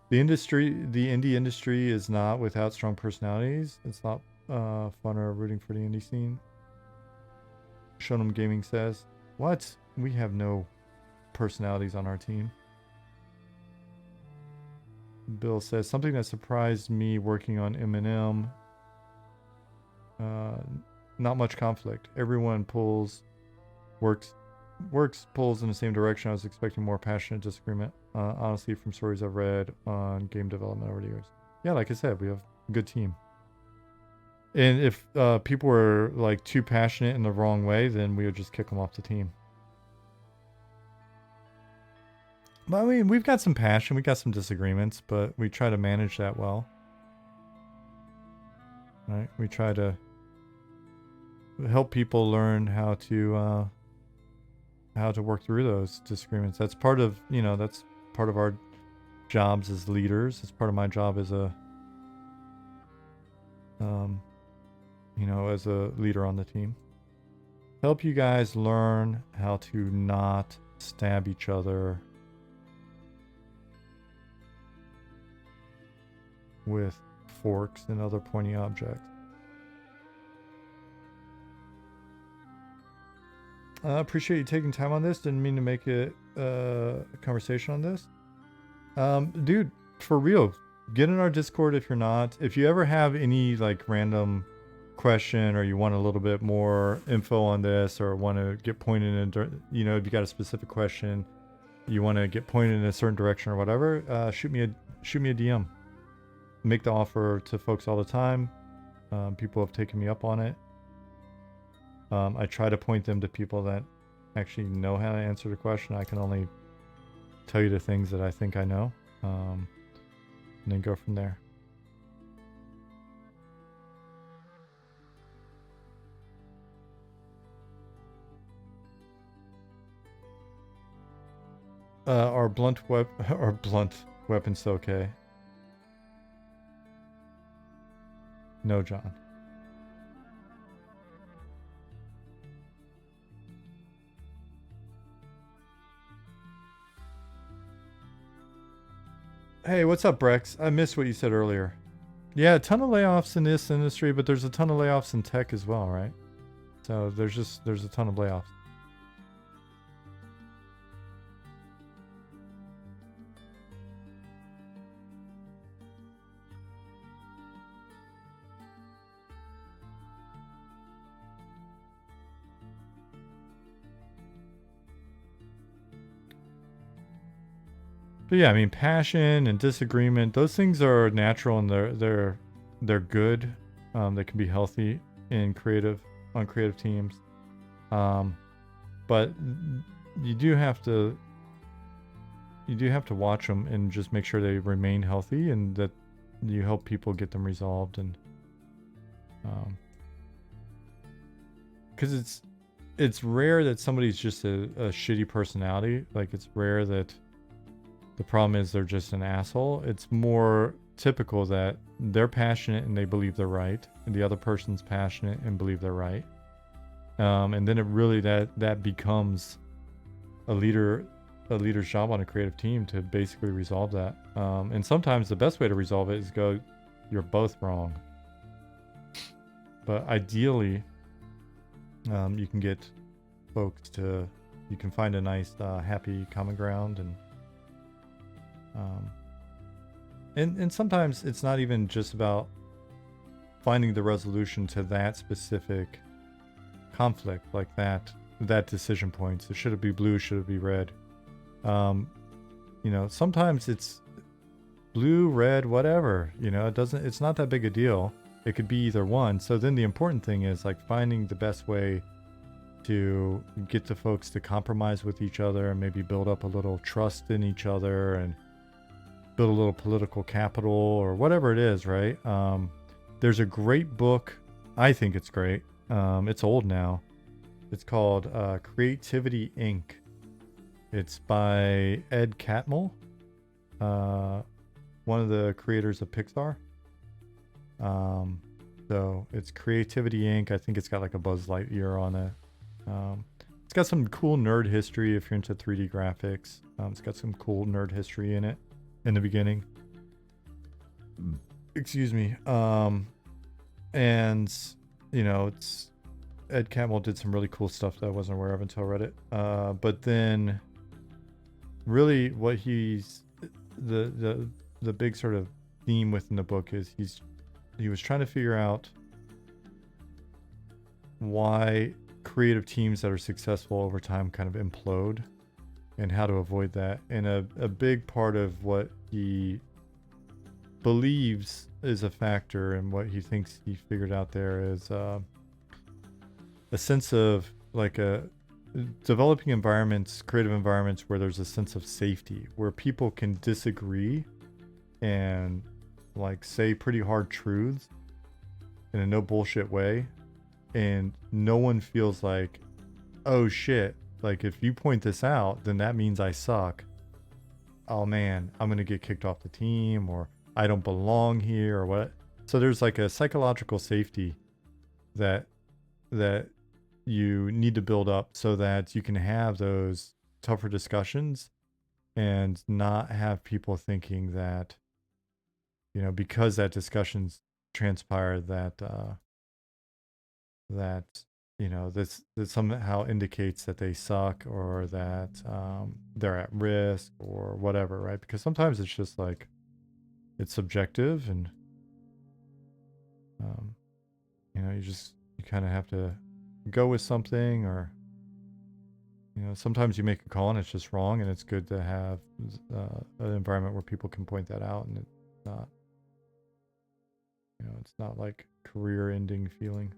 The indie industry is not without strong personalities. It's not fun or rooting for the indie scene. Shonen Gaming says, what? We have no personalities on our team. Bill says, something that surprised me working on M&M. Not much conflict. Everyone pulls in the same direction. I was expecting more passionate disagreement. Honestly, from stories I've read on game development over the years. Yeah, like I said, we have a good team. And if people were like too passionate in the wrong way, then we would just kick them off the team. But I mean, we've got some passion, we got some disagreements, but we try to manage that well. Right? We try to help people learn how to work through those disagreements. That's part of our jobs as leaders. It's part of my job as a as a leader on the team. Help you guys learn how to not stab each other with forks and other pointy objects. I appreciate you taking time on this. Didn't mean to make it a conversation on this. Dude, for real, get in our Discord if you're not. If you ever have any like random question, or you want a little bit more info on this, or want to get pointed in, if you got a specific question, you want to get pointed in a certain direction or whatever, shoot me a DM. Make the offer to folks all the time. People have taken me up on it. I try to point them to people that actually know how to answer the question. I can only tell you the things that I think I know, and then go from there. Our blunt Weapon's still okay. No, John. Hey, what's up, Brex? I missed what you said earlier. Yeah, a ton of layoffs in this industry, but there's a ton of layoffs in tech as well, right? So there's a ton of layoffs. But yeah, I mean, passion and disagreement, those things are natural and they're good. They can be healthy in on creative teams. But you do have to watch them and just make sure they remain healthy and that you help people get them resolved. And because it's rare that somebody's just a shitty personality. Like, it's rare that the problem is they're just an asshole. It's more typical that they're passionate and they believe they're right, and the other person's passionate and believe they're right. And then it really that becomes a leader's job on a creative team to basically resolve that. And sometimes the best way to resolve it is go, you're both wrong. But ideally, you can get folks you can find a nice, happy common ground, and sometimes it's not even just about finding the resolution to that specific conflict, like that decision point. So should it be blue? Should it be red? Sometimes it's blue, red, whatever. It's not that big a deal. It could be either one. So then the important thing is like finding the best way to get the folks to compromise with each other and maybe build up a little trust in each other and build a little political capital or whatever it is, right? There's a great book. I think it's great. It's old now. It's called Creativity Inc. It's by Ed Catmull, one of the creators of Pixar. So it's Creativity Inc. I think it's got like a Buzz Lightyear on it. It's got some cool nerd history if you're into 3D graphics. It's got some cool nerd history in it in the beginning. Excuse me. And it's Ed Catmull did some really cool stuff that I wasn't aware of until I read it. But then really what he's the big sort of theme within the book is he was trying to figure out why creative teams that are successful over time kind of implode and how to avoid that. And a big part of what he believes is a factor and what he thinks he figured out there is a sense of like developing creative environments where there's a sense of safety, where people can disagree and like say pretty hard truths in a no bullshit way, and no one feels like, oh shit, like if you point this out, then that means I suck. Oh man, I'm gonna get kicked off the team, or I don't belong here, or what. So there's like a psychological safety that you need to build up so that you can have those tougher discussions and not have people thinking that, because that discussion's transpired that this somehow indicates that they suck or that they're at risk or whatever, right? Because sometimes it's just like it's subjective, and you kind of have to go with something, or sometimes you make a call and it's just wrong, and it's good to have an environment where people can point that out, and it's not like career-ending feeling.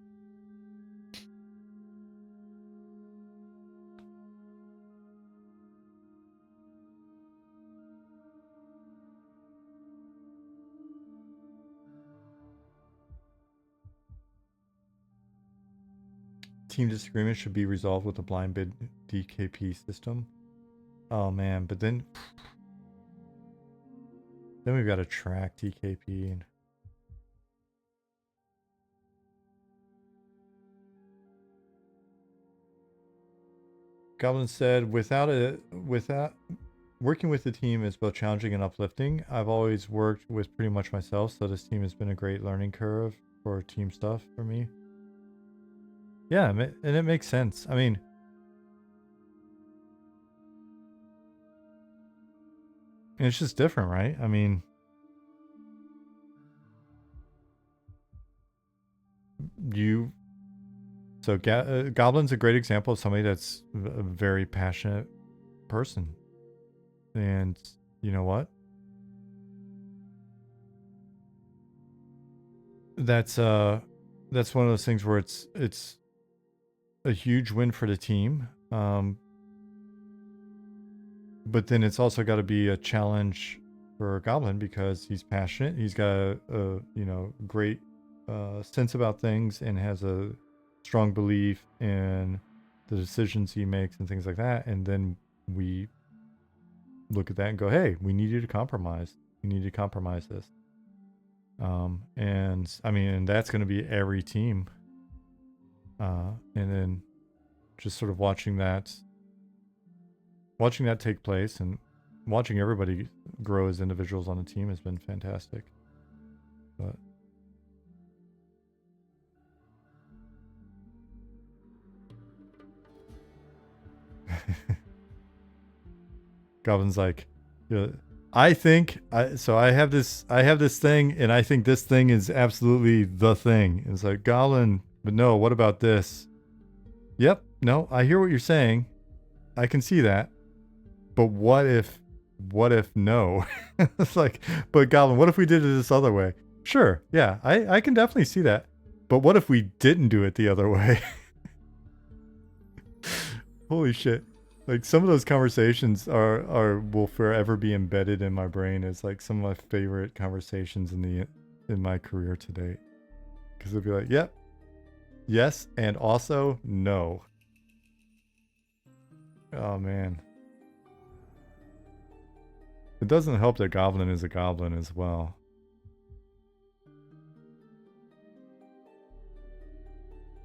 Team disagreement should be resolved with a blind bid DKP system. Oh man, but then Then we've got to track TKP. And Goblin said, without working with the team is both challenging and uplifting. I've always worked with pretty much myself, so this team has been a great learning curve for team stuff for me. Yeah, and it makes sense. I mean, it's just different, right? I mean, Goblin's a great example of somebody that's a very passionate person. And you know what? That's one of those things where it's a huge win for the team. But then it's also got to be a challenge for Goblin because he's passionate. He's got a great sense about things and has a strong belief in the decisions he makes and things like that. And then we look at that and go, hey, we need you to compromise. We need to compromise this. And I mean, that's going to be every team. And then just sort of watching that take place and watching everybody grow as individuals on the team has been fantastic. But Goblin's like, I think so. I have this thing, and I think this thing is absolutely the thing. And it's like, Goblin, but no. What about this? Yep. No, I hear what you're saying. I can see that. But what if no? It's like, but Goblin, what if we did it this other way? Sure. Yeah, I can definitely see that. But what if we didn't do it the other way? Holy shit. Like some of those conversations will forever be embedded in my brain as like some of my favorite conversations in my career to date. Because it'll be like, yep, yes, and also no. Oh man. It doesn't help that Goblin is a goblin as well.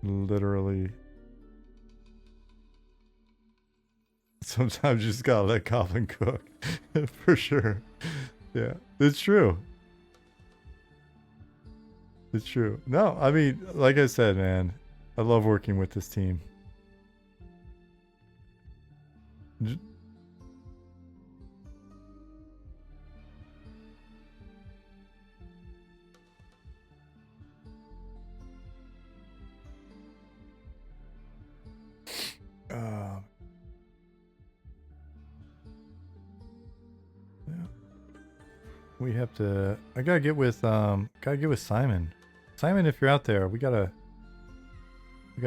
Literally. Sometimes you just gotta let Goblin cook. For sure. Yeah, it's true. It's true. No, I mean, like I said, man, I love working with this team. We have to. I gotta get with Simon. Simon, if you're out there, we got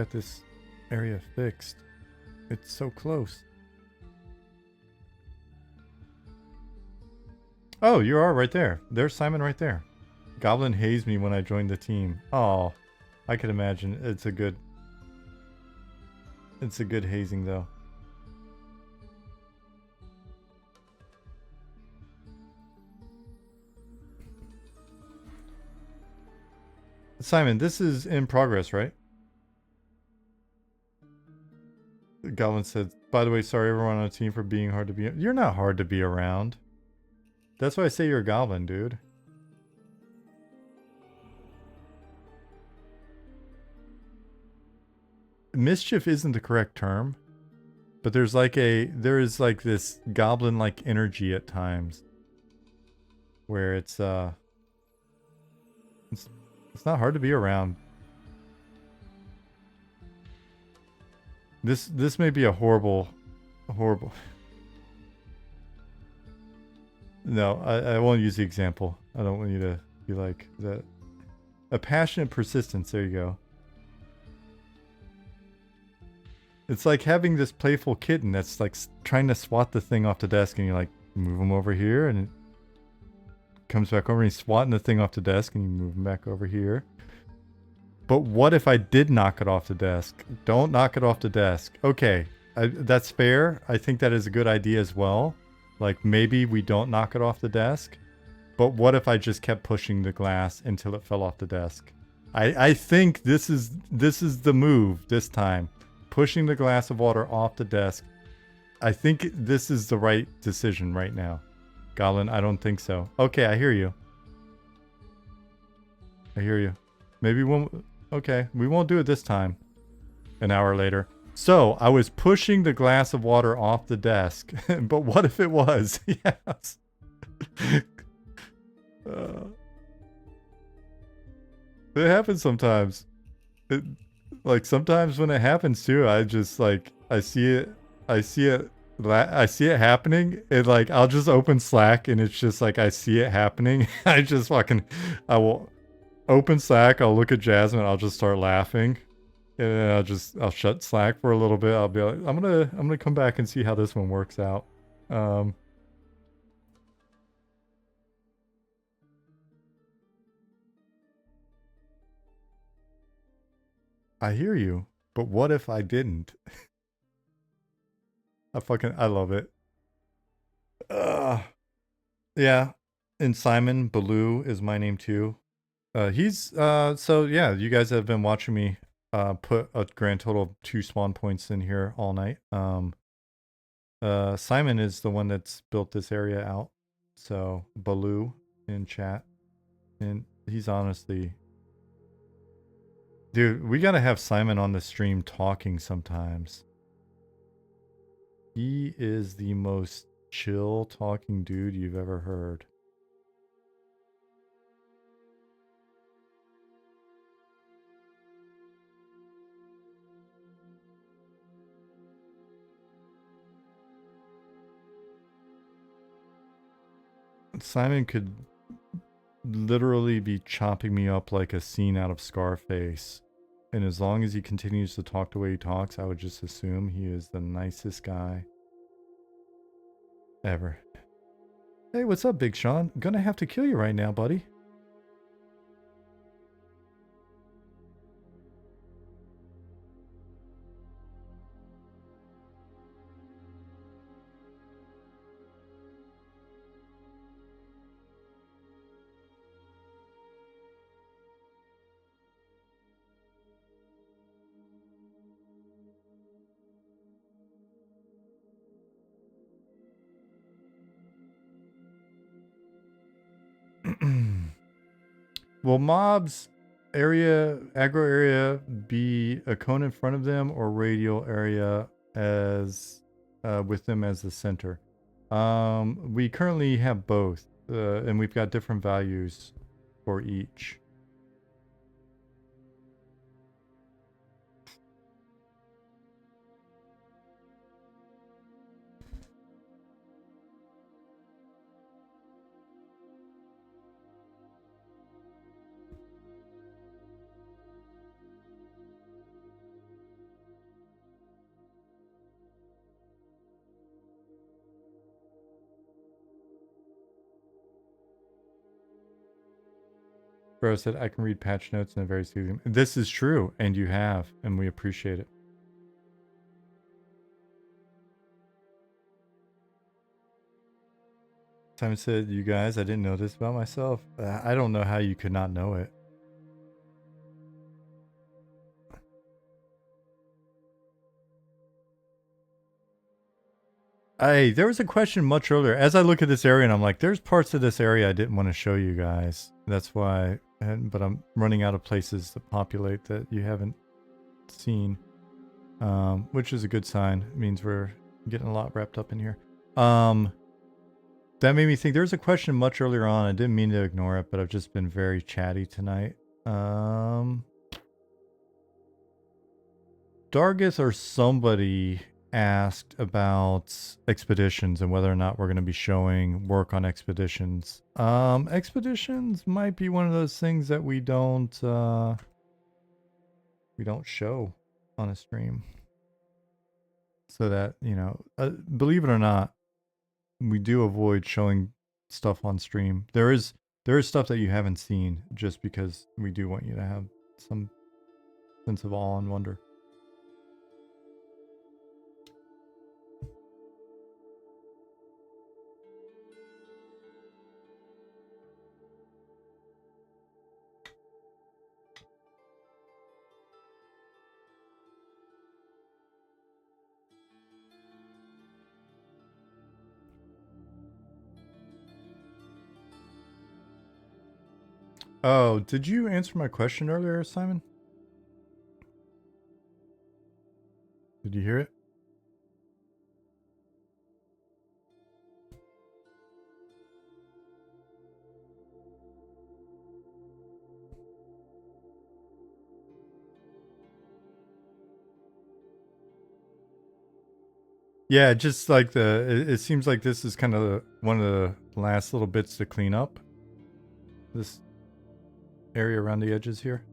this area fixed. It's so close. Oh, you are right there. There's Simon right there. Goblin hazed me when I joined the team. Oh, I could imagine. It's a good hazing though. Simon, this is in progress, right? Goblin said, by the way, sorry everyone on the team for being hard to be. You're not hard to be around. That's why I say you're a goblin, dude. Mischief isn't the correct term, but there is like this goblin-like energy at times where it's not hard to be around. This may be a horrible. No, I won't use the example. I don't want you to be like that. A passionate persistence. There you go. It's like having this playful kitten that's like trying to swat the thing off the desk, and you're like, move him over here, and it comes back over, and he's swatting the thing off the desk, and you move him back over here. But what if I did knock it off the desk? Don't knock it off the desk. Okay, that's fair. I think that is a good idea as well. Like maybe we don't knock it off the desk. But what if I just kept pushing the glass until it fell off the desk? I think this is the move this time. Pushing the glass of water off the desk. I think this is the right decision right now. Goblin, I don't think so. Okay, I hear you. I hear you. Maybe one... Okay, we won't do it this time. An hour later. So, I was pushing the glass of water off the desk. But what if it was? Yes. It happens sometimes. Like sometimes when it happens too, I just like I see it happening, and like I'll just open Slack and it's just like I see it happening. I will open Slack, I'll look at Jasmine, I'll just start laughing. And then I'll shut Slack for a little bit. I'll be like, I'm gonna come back and see how this one works out. I hear you, but what if I didn't? I love it. Yeah. And Simon Baloo is my name too. So yeah, you guys have been watching me put a grand total of 2 spawn points in here all night. Simon is the one that's built this area out. So Baloo in chat. And he's honestly... Dude, we gotta have Simon on the stream talking sometimes. He is the most chill talking dude you've ever heard. Simon could literally be chopping me up like a scene out of Scarface. And as long as he continues to talk the way he talks, I would just assume he is the nicest guy ever. Hey, what's up, Big Sean? Gonna have to kill you right now, buddy. Will mobs aggro area be a cone in front of them or radial area as with them as the center? We currently have both, and we've got different values for each. Bro said, I can read patch notes in a very soothing... This is true, and you have, and we appreciate it. Simon said, you guys, I didn't know this about myself. I don't know how you could not know it. There was a question much earlier. As I look at this area and I'm like, there's parts of this area I didn't want to show you guys. That's why, but I'm running out of places to populate that you haven't seen. Which is a good sign. It means we're getting a lot wrapped up in here. That made me think there's a question much earlier on. I didn't mean to ignore it, but I've just been very chatty tonight. Dargith or somebody asked about expeditions and whether or not we're going to be showing work on expeditions. Expeditions might be one of those things that we don't show on a stream. So that, you know, believe it or not, we do avoid showing stuff on stream. There is stuff that you haven't seen just because we do want you to have some sense of awe and wonder. Oh, did you answer my question earlier, Simon? Did you hear it? Yeah, just like it seems like this is kind of one of the last little bits to clean up. This area around the edges here.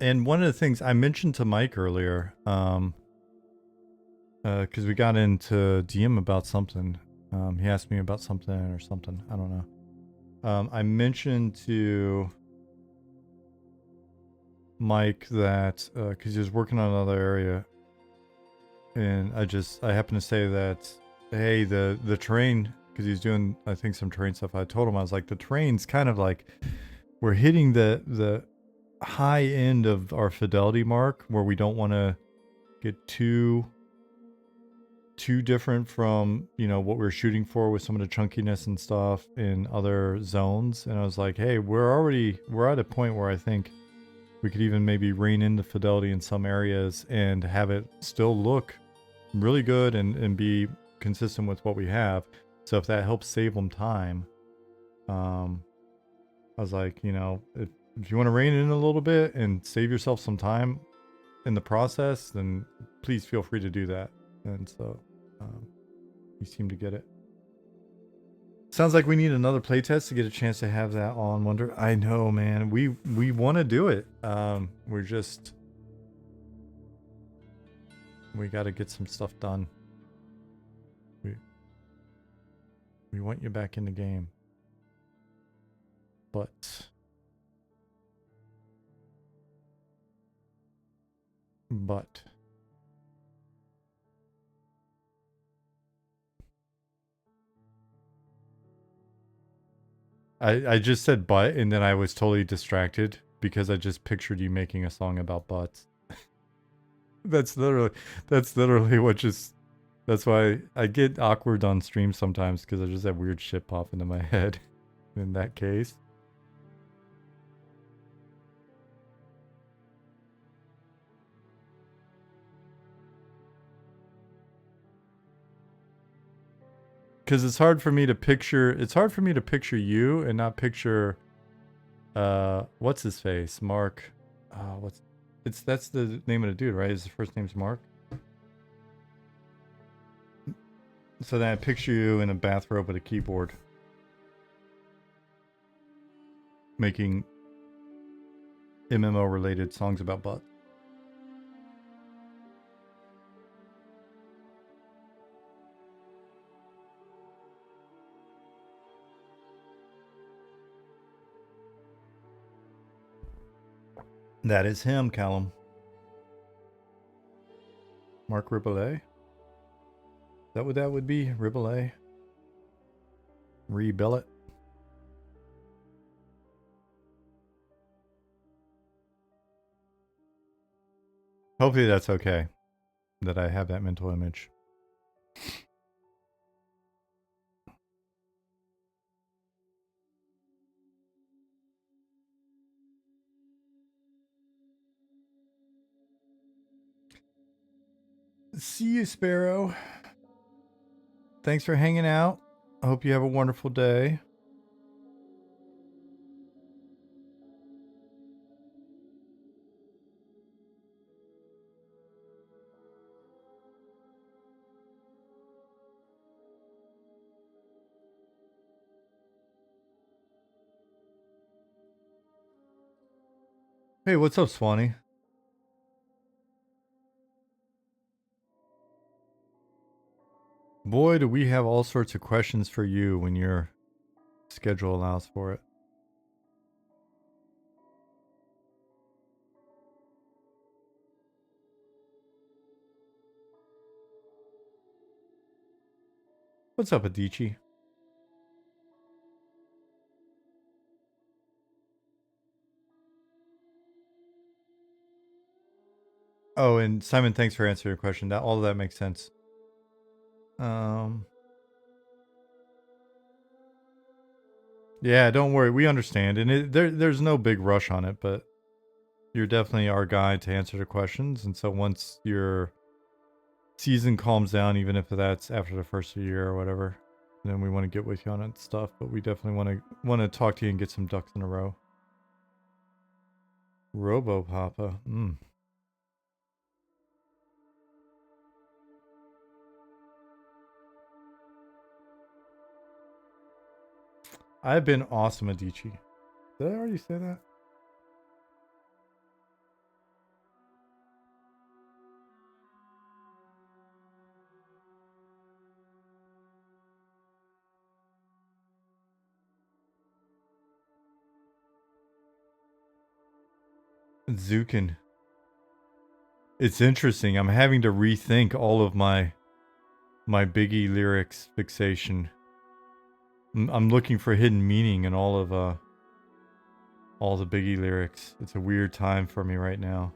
And one of the things I mentioned to Mike earlier, because we got into DM about something. He asked me about something or something. I don't know. I mentioned to Mike that because he was working on another area, and I happened to say that, hey, the terrain, because he's doing I think some terrain stuff. I told him, I was like, the terrain's kind of like we're hitting the high end of our fidelity mark where we don't want to get too different from, you know, what we're shooting for with some of the chunkiness and stuff in other zones. And I was like, hey, we're at a point where I think we could even maybe rein in the fidelity in some areas and have it still look really good and be consistent with what we have. So if that helps save them time, I was like, you know, if you want to rein it in a little bit and save yourself some time in the process, then please feel free to do that. And so you seem to get it. Sounds like we need another playtest to get a chance to have that on Wonder. I know, man. We want to do it. We're just we got to get some stuff done. We want you back in the game, but I just said butt, and then I was totally distracted because I just pictured you making a song about butts. that's literally what just. That's why I get awkward on stream sometimes because I just have weird shit pop into my head. In that case. Because it's hard for me to picture you and not picture what's his face, Mark. That's the name of the dude, right? His first name's Mark. So then I picture you in a bathrobe with a keyboard making MMO related songs about butt. That is him, Callum. Mark Riboulet? Is that what that would be? Riboulet? Rebillet? Hopefully that's okay. That I have that mental image. See you, Sparrow. Thanks for hanging out. I hope you have a wonderful day. Hey, what's up, Swanee? Boy, do we have all sorts of questions for you when your schedule allows for it. What's up, Adichie? Oh, and Simon, thanks for answering your question. All of that makes sense. Yeah, don't worry. We understand. And there's no big rush on it, but you're definitely our guy to answer the questions. And so once your season calms down, even if that's after the first year or whatever, then we want to get with you on it stuff. But we definitely want to talk to you and get some ducks in a row. Robo Papa. I've been awesome, Adichie. Did I already say that? Zukin. It's interesting. I'm having to rethink all of my Biggie lyrics fixation. I'm looking for hidden meaning in all the Biggie lyrics. It's a weird time for me right now.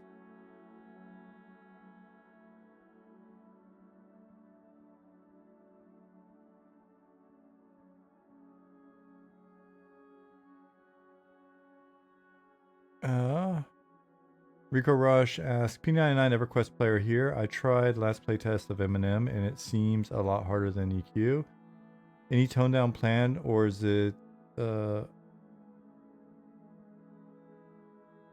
Rico Rush asks, P99 EverQuest player here. I tried last playtest of Eminem and it seems a lot harder than EQ. Any tone down plan, or is it going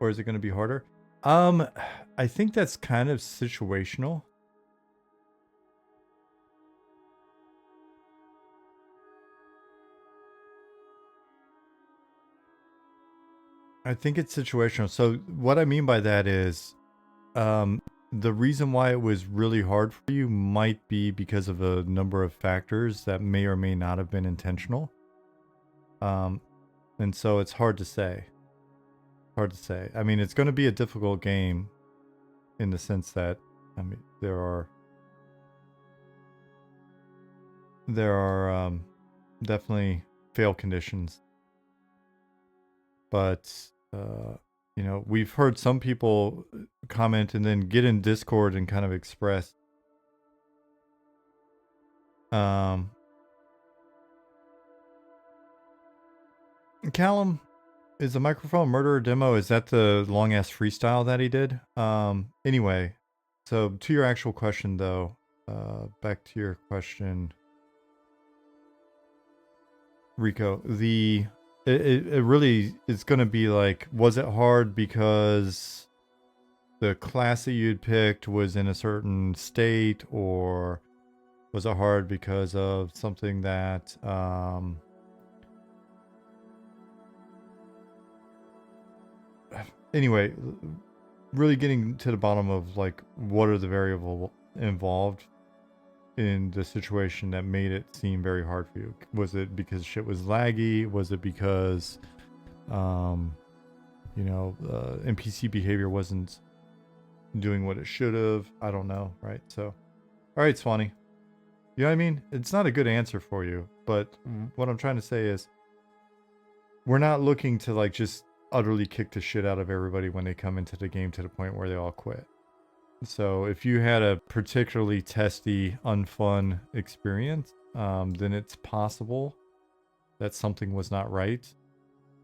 to be harder? I think that's kind of situational. I think it's situational. So what I mean by that is, the reason why it was really hard for you might be because of a number of factors that may or may not have been intentional. And so it's hard to say. Hard to say. I mean, it's going to be a difficult game in the sense that, I mean, there are definitely fail conditions. But, you know, we've heard some people comment and then get in Discord and kind of express Callum, is the Microphone Murderer demo, is that the long ass freestyle that he did? Anyway, so to your actual question though, back to your question, Rico, it really is going to be like, was it hard because the class that you'd picked was in a certain state, or was it hard because of something that anyway, really getting to the bottom of like what are the variables involved in the situation that made it seem very hard for you? Was it because shit was laggy? Was it because you know, NPC behavior wasn't doing what it should have? I don't know, right? So, all right, Swanee. You know what I mean? It's not a good answer for you, but what I'm trying to say is we're not looking to like just utterly kick the shit out of everybody when they come into the game to the point where they all quit. So if you had a particularly testy, unfun experience, then it's possible that something was not right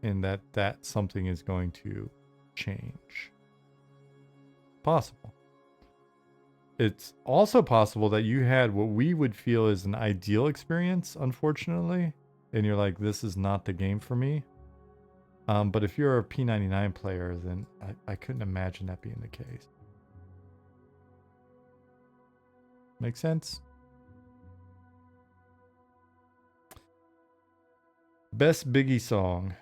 and that something is going to change. Possible. It's also possible that you had what we would feel is an ideal experience, unfortunately, and you're like, this is not the game for me. But if you're a P99 player, then I couldn't imagine that being the case. Make sense? Best Biggie song.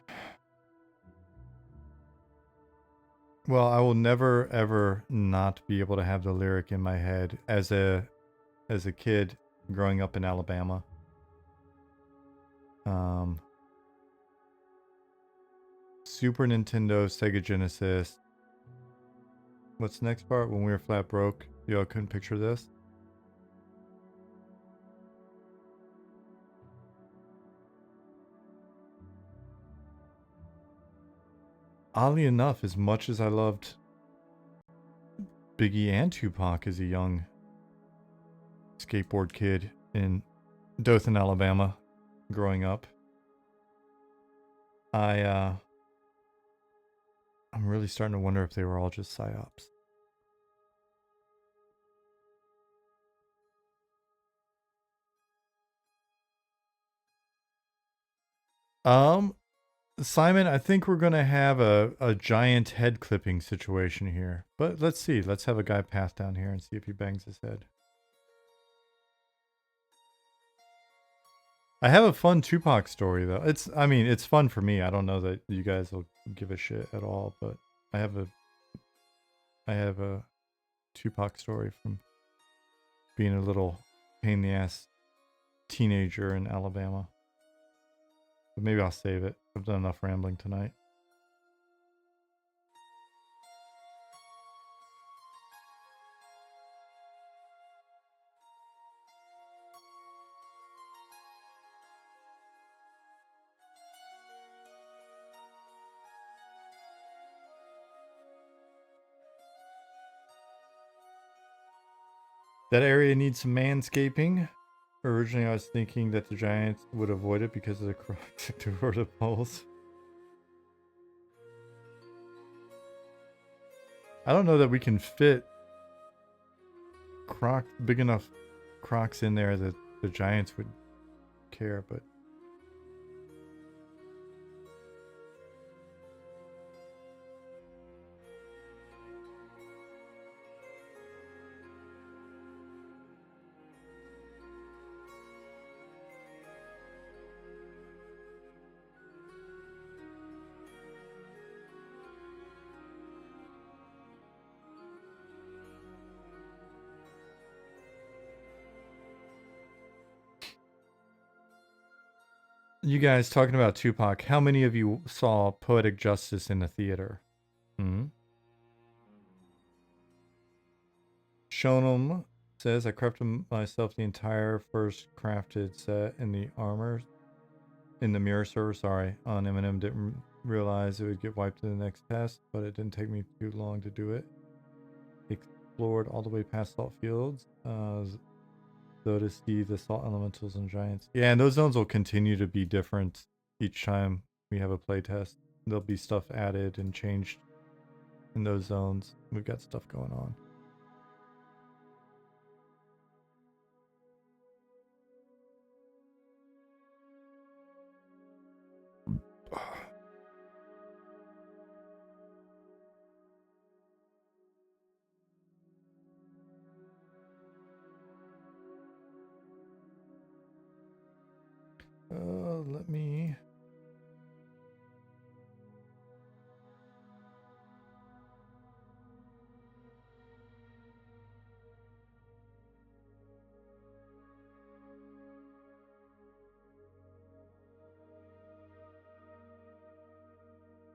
Well, I will never ever not be able to have the lyric in my head as a kid growing up in Alabama. Super Nintendo, Sega Genesis. What's the next part? When we were flat broke. Yo, I couldn't picture this. Oddly enough, as much as I loved Biggie and Tupac is a young skateboard kid in Dothan, Alabama, growing up. I'm really starting to wonder if they were all just psyops. Simon, I think we're gonna have a giant head clipping situation here. But let's see. Let's have a guy pass down here and see if he bangs his head. I have a fun Tupac story though. I mean, it's fun for me. I don't know that you guys will give a shit at all, but I have a Tupac story from being a little pain in the ass teenager in Alabama. But maybe I'll save it. I've done enough rambling tonight. That area needs some manscaping. Originally, I was thinking that the Giants would avoid it because of the Crocs to the poles. I don't know that we can fit big enough Crocs in there that the Giants would care, but you guys talking about Tupac, how many of you saw Poetic Justice in the theater? Hmm? Shonem says, I crafted myself the entire first crafted set in the armor, in the mirror server, sorry, on Eminem. Didn't realize it would get wiped in the next test, but it didn't take me too long to do it. Explored all the way past Salt Fields. So to see the Salt Elementals and Giants. Yeah, and those zones will continue to be different each time we have a playtest. There'll be stuff added and changed in those zones. We've got stuff going on. Let me...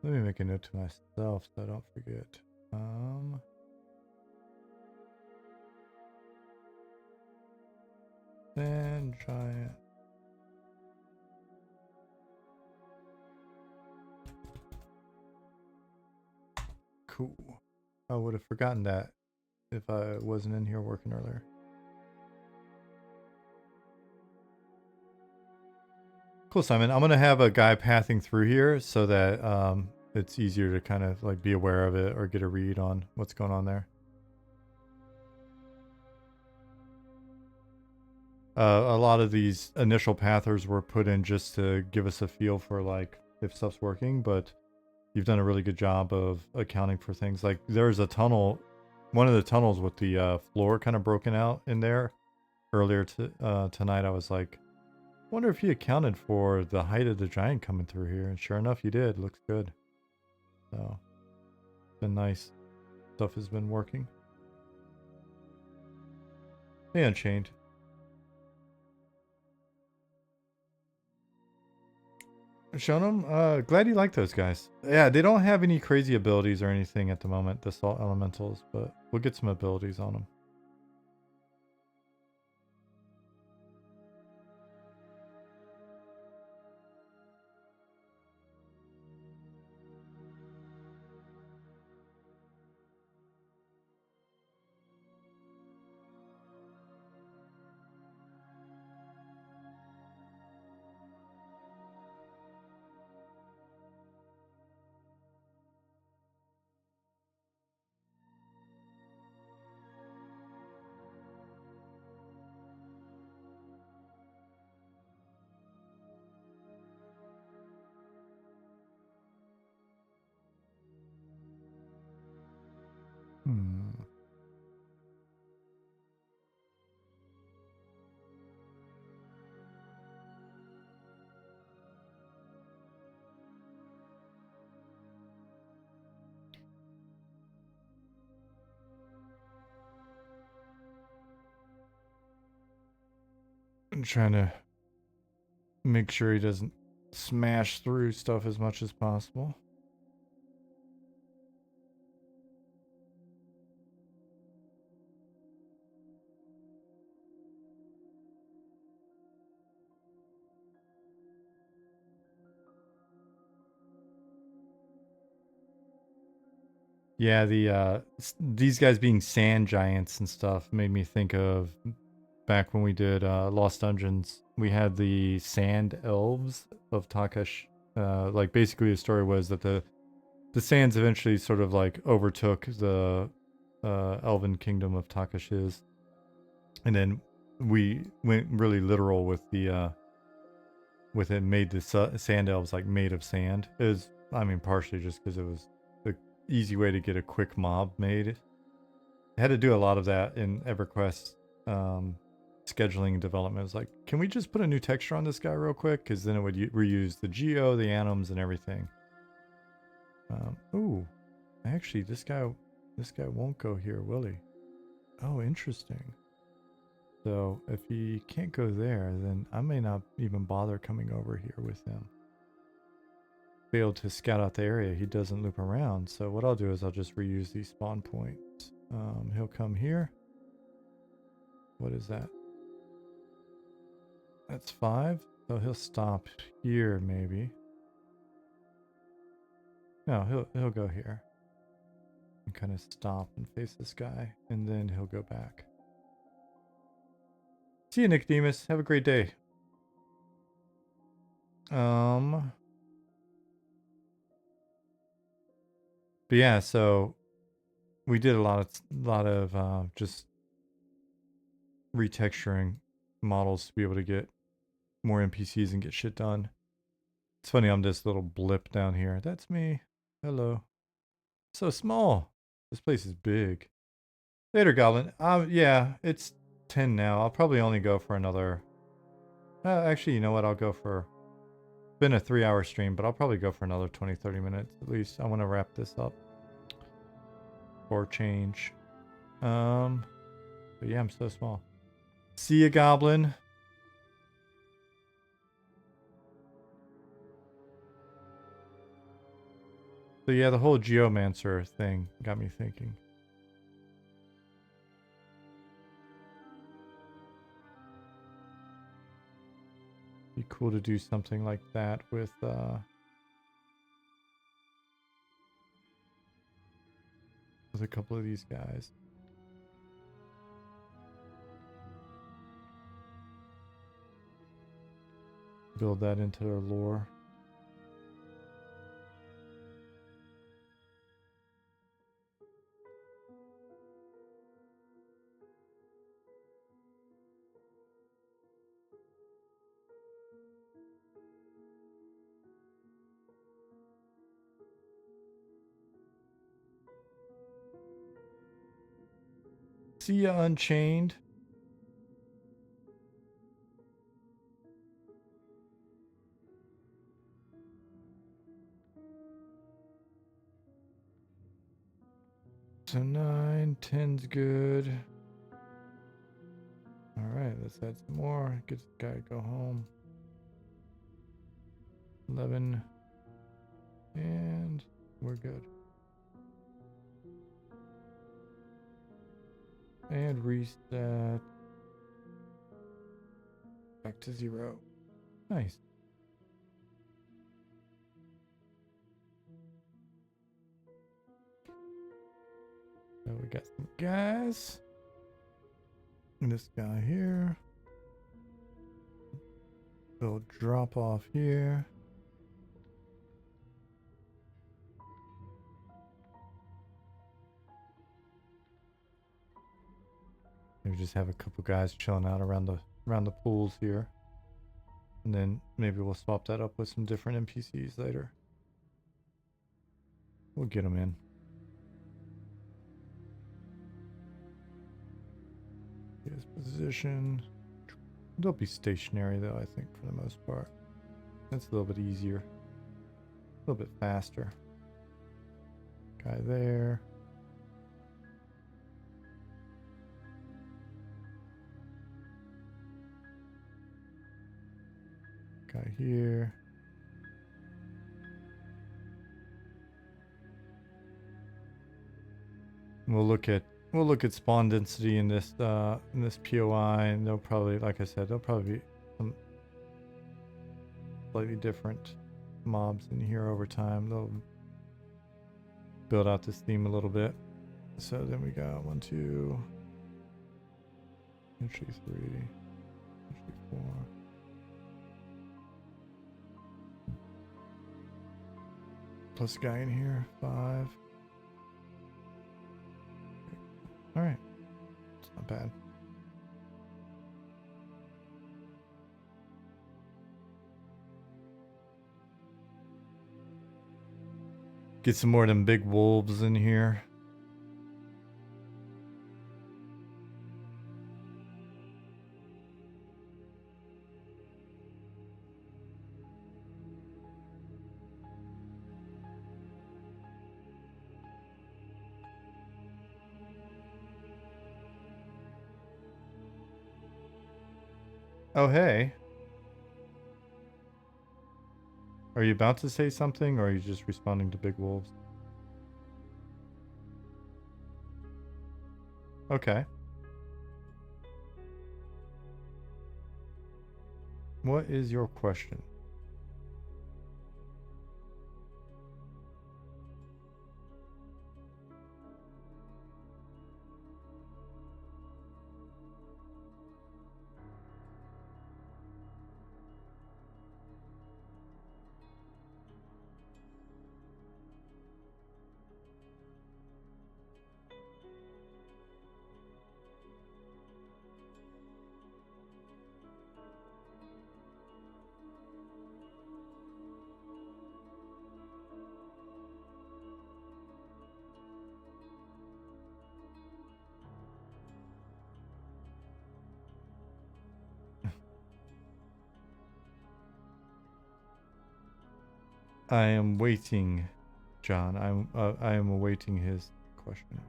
Let me make a note to myself so I don't forget. And Giant. Cool. I would have forgotten that if I wasn't in here working earlier. Cool, Simon. I'm going to have a guy pathing through here so that it's easier to kind of like be aware of it or get a read on what's going on there. A lot of these initial pathers were put in just to give us a feel for like if stuff's working, but you've done a really good job of accounting for things. Like there's a tunnel, one of the tunnels with the floor kind of broken out in there. Earlier tonight, I was like, wonder if he accounted for the height of the giant coming through here. And sure enough, he did. Looks good. So, it's been nice. Stuff has been working. Hey, Unchained. Shonem, glad you like those guys. Yeah, they don't have any crazy abilities or anything at the moment, the Salt Elementals, but we'll get some abilities on them. I'm trying to make sure he doesn't smash through stuff as much as possible. Yeah, these guys being sand giants and stuff made me think of back when we did Lost Dungeons. We had the sand elves of Takash. Like basically the story was that the sands eventually sort of like overtook the elven kingdom of Takashi's, and then we went really literal with the with it, made the sand elves like made of sand. It was, I mean, partially just because it was the easy way to get a quick mob made. It had to do a lot of that in EverQuest scheduling and development. It was like, can we just put a new texture on this guy real quick? Because then it would reuse the geo, the animals, and everything. Ooh, actually, this guy won't go here, will he? Oh, interesting. So if he can't go there, then I may not even bother coming over here with him. Failed to scout out the area, he doesn't loop around. So what I'll do is I'll just reuse these spawn points. He'll come here. What is that? That's 5. So he'll stop here maybe. No, he'll go here. And kind of stop and face this guy. And then he'll go back. See you, Nicodemus. Have a great day. But yeah, so we did a lot of just retexturing models to be able to get more NPCs and get shit done. It's funny, I'm this little blip down here. That's me. Hello. So small. This place is big. Later, Goblin. Yeah, it's 10 now. I'll probably only go for another. Actually, you know what? I'll go for. It's been a 3-hour stream, but I'll probably go for another 20-30 minutes at least. I want to wrap this up or change. But yeah, I'm so small. See ya, Goblin. So yeah, the whole Geomancer thing got me thinking. Be cool to do something like that with a couple of these guys. Build that into their lore. See ya, Unchained. So 9, 10's good. Alright, let's add some more. Get this guy to go home. 11. And we're good. And reset. Back to 0. Nice. So we got some guys. And this guy here. We'll drop off here. Maybe just have a couple guys chilling out around the pools here. And then maybe we'll swap that up with some different NPCs later. We'll get them in. this position. They'll be stationary though, I think, for the most part. That's a little bit easier. A little bit faster. Guy there. Guy here. We'll look at spawn density in this POI, and they'll probably, like I said, there'll probably be some slightly different mobs in here over time. They'll build out this theme a little bit. So then we got 1, 2, entry 3, entry 4. Plus a guy in here, 5. All right, it's not bad. Get some more of them big wolves in here. Oh, hey. Are you about to say something, or are you just responding to big wolves? Okay. What is your question? I am waiting, John. I am awaiting his question.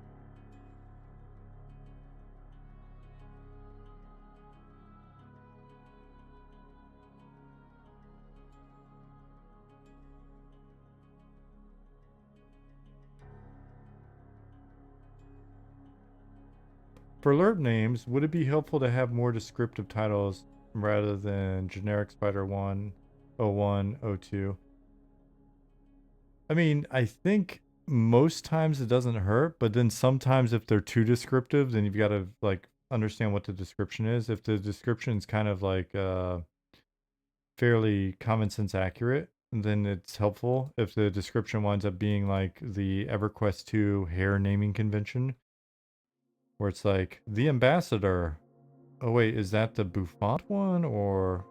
For alert names, would it be helpful to have more descriptive titles rather than generic Spider 1, 01, 02? I mean, I think most times it doesn't hurt, but then sometimes if they're too descriptive, then you've got to like understand what the description is. If the description is kind of like fairly common sense accurate, then it's helpful. If the description winds up being like the EverQuest 2 hair naming convention, where it's like the ambassador. Oh wait, is that the Bouffant one or?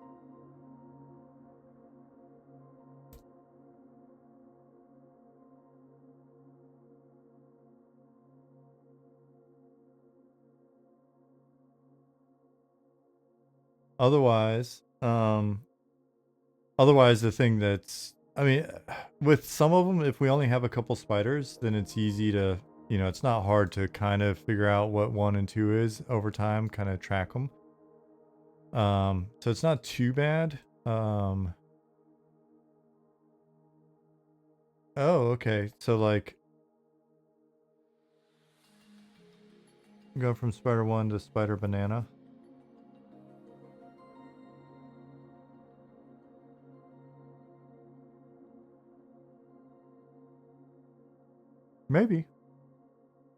Otherwise, the thing that's, I mean, with some of them, if we only have a couple spiders, then it's easy to, you know, it's not hard to kind of figure out what 1 and 2 is over time, kind of track them. So it's not too bad. Oh, okay. So like, go from spider 1 to spider banana. Maybe.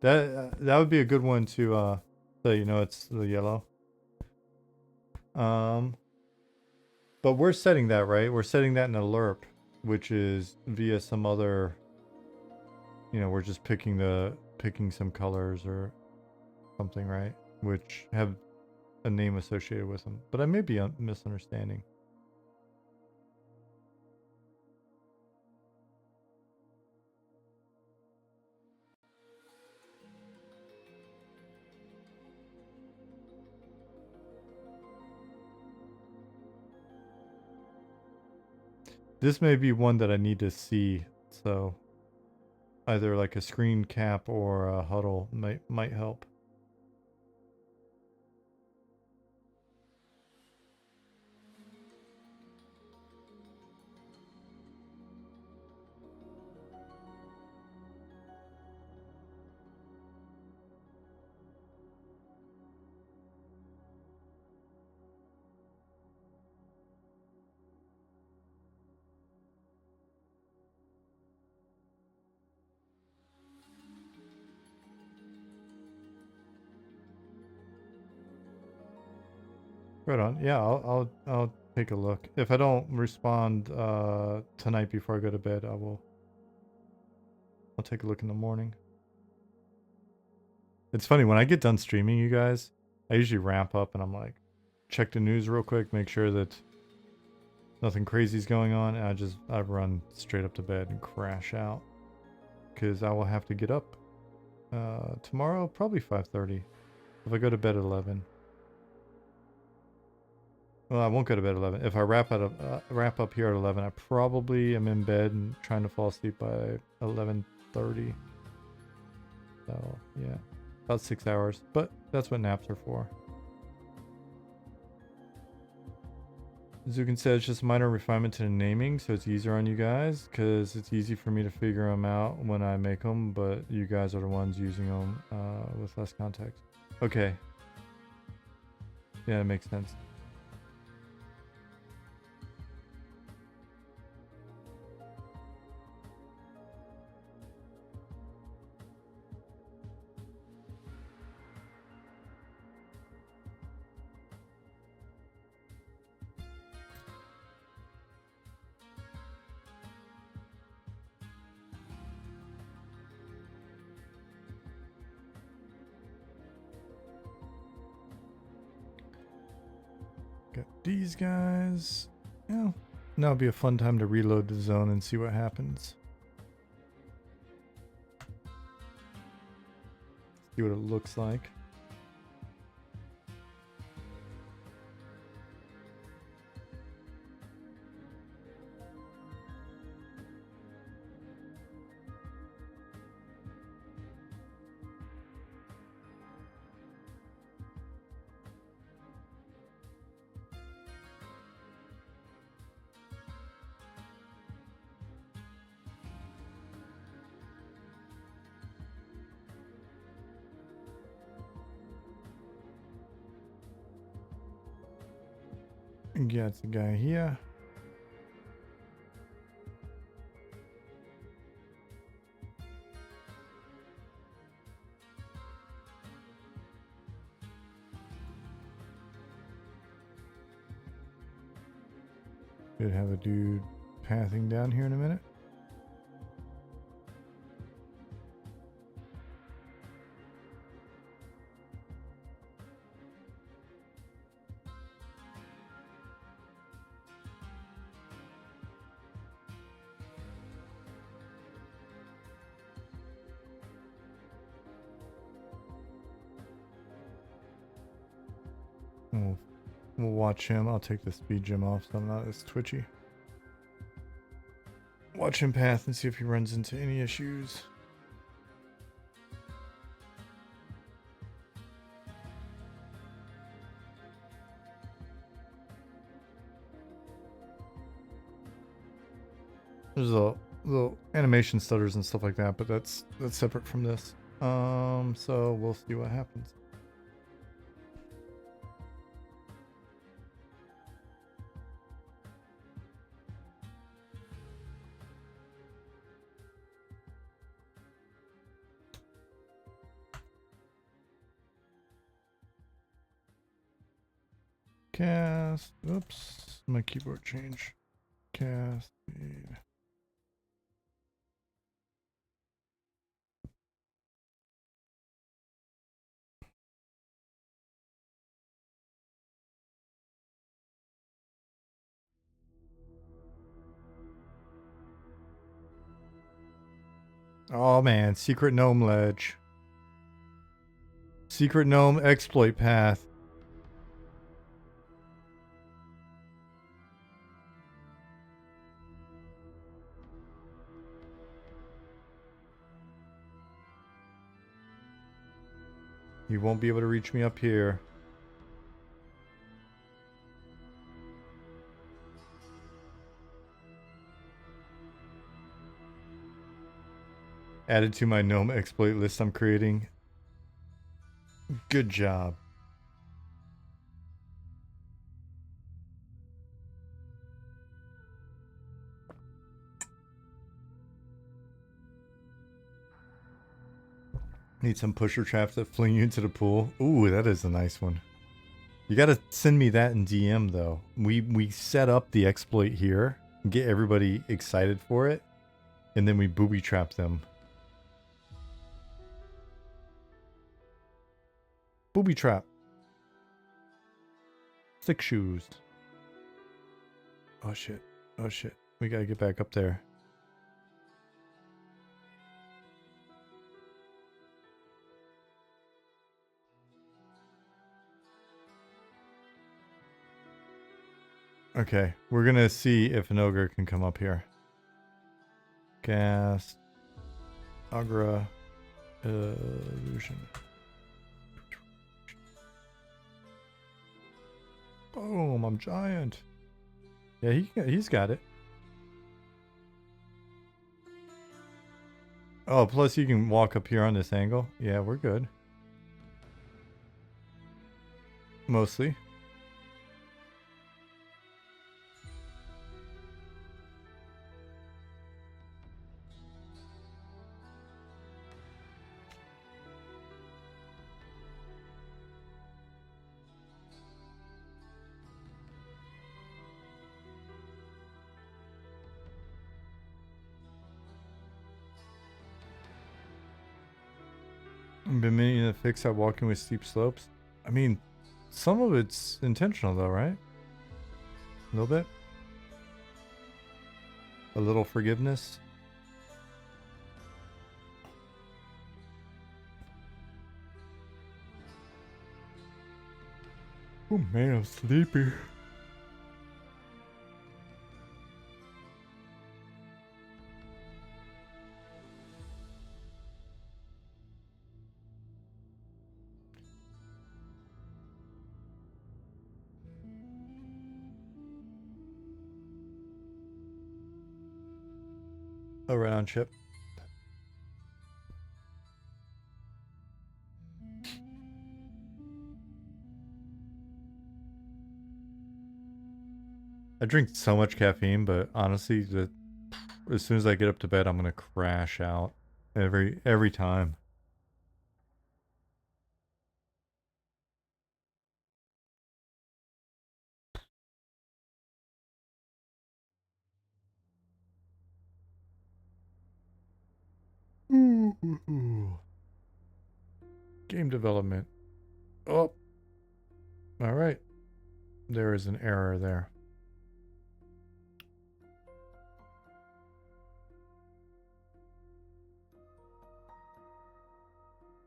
That would be a good one to so you know it's the yellow. But we're setting that, right? We're setting that in a lerp, which is via some other, you know, we're just picking some colors or something, right? Which have a name associated with them. But I may be misunderstanding. This may be one that I need to see, so either like a screen cap or a huddle might help. Right on. Yeah, I'll take a look. If I don't respond tonight before I go to bed, I'll take a look in the morning. It's funny when I get done streaming, you guys, I usually ramp up and I'm like, check the news real quick, make sure that nothing crazy is going on, and I run straight up to bed and crash out because I will have to get up tomorrow, probably 5:30. If I go to bed at 11. Well, I won't go to bed at 11. If I wrap up here at 11, I probably am in bed and trying to fall asleep by 11:30. So, yeah. About 6 hours. But that's what naps are for. Zukin says just a minor refinement to the naming, so it's easier on you guys, because it's easy for me to figure them out when I make them, but you guys are the ones using them with less context. Okay. Yeah, it makes sense. Got these guys. Yeah. Now it'll be a fun time to reload the zone and see what happens. See what it looks like. Yeah, it's the guy here. Should have a dude pathing down here in a minute. We'll watch him. I'll take the speed gem off so I'm not as twitchy. Watch him path and see if he runs into any issues. There's a little animation stutters and stuff like that, but that's separate from this. So we'll see what happens. Cast. Oops, my keyboard changed. Cast speed. Oh man, secret gnome ledge. Secret gnome exploit path. He won't be able to reach me up here. Added to my gnome exploit list I'm creating. Good job. Need some pusher traps that fling you into the pool. Ooh, that is a nice one. You gotta send me that in DM though. We set up the exploit here, get everybody excited for it, and then we booby trap them. Booby trap. Thick shoes. Oh shit. Oh shit. We gotta get back up there. Okay, we're gonna see if an ogre can come up here. Gas. Agra. Illusion. Boom, I'm giant. Yeah, he's got it. Oh, plus you can walk up here on this angle. Yeah, we're good. Mostly. I've been meaning to fix that walking with steep slopes. I mean, some of it's intentional though, right? A little bit. A little forgiveness. Oh man, I'm sleepy. Oh, right on, Chip. I drink so much caffeine, but honestly, as soon as I get up to bed, I'm gonna crash out every time. Ooh. Game development. Oh. All right. There is an error there.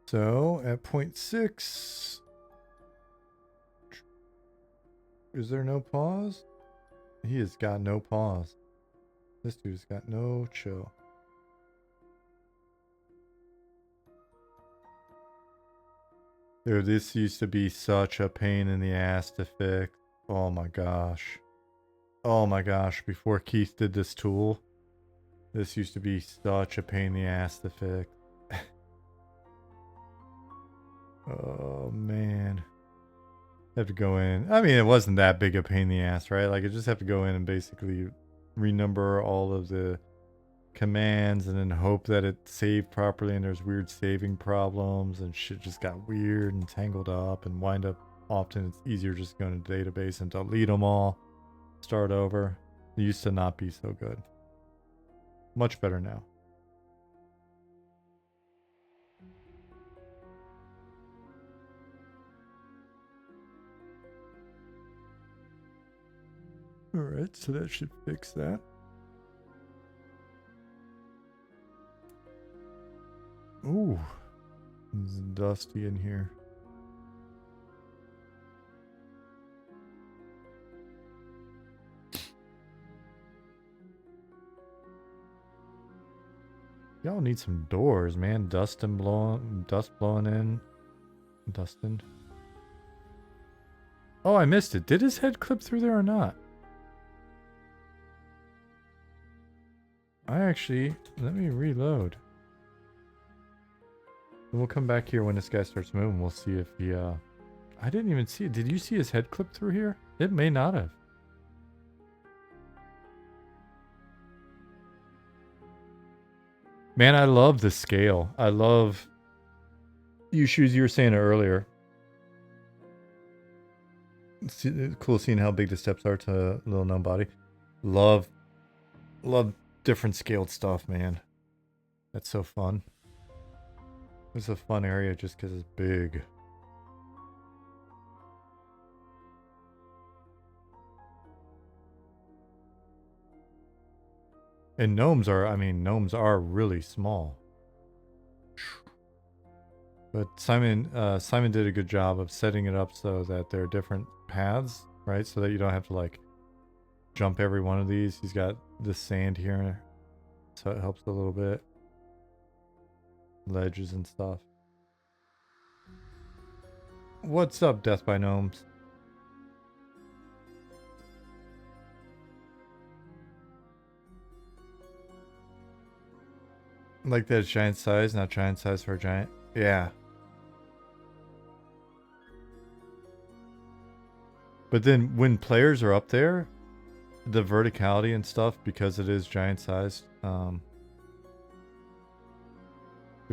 So at 0.6, is there no pause? He has got no pause. This dude's got no chill. Dude, this used to be such a pain in the ass to fix. Oh my gosh. Oh my gosh, before Keith did this tool, this used to be such a pain in the ass to fix. Oh man. Have to go in. I mean, it wasn't that big a pain in the ass, right? Like, I just have to go in and basically renumber all of the commands and then hope that it saved properly, and there's weird saving problems and shit just got weird and tangled up and wind up often it's easier just going to the database and delete them all, start over. It used to not be so good. Much better now. All right, so that should fix that. Ooh, it's dusty in here. Y'all need some doors, man. Dust blowing in. Dustin. Oh, I missed it. Did his head clip through there or not? I actually... Let me reload. And we'll come back here when this guy starts moving. We'll see if he... I didn't even see it. Did you see his head clip through here? It may not have. Man, I love the scale. I love... You were saying it earlier. It's cool seeing how big the steps are to a little known body. Love different scaled stuff, man. That's so fun. It's a fun area just because it's big. And gnomes are really small. But Simon did a good job of setting it up so that there are different paths, right? So that you don't have to like jump every one of these. He's got this sand here, so it helps a little bit. Ledges and stuff. What's up, Death by Gnomes? Like that giant size, not giant size for a giant. Yeah. But then when players are up there, the verticality and stuff, because it is giant sized, it's gonna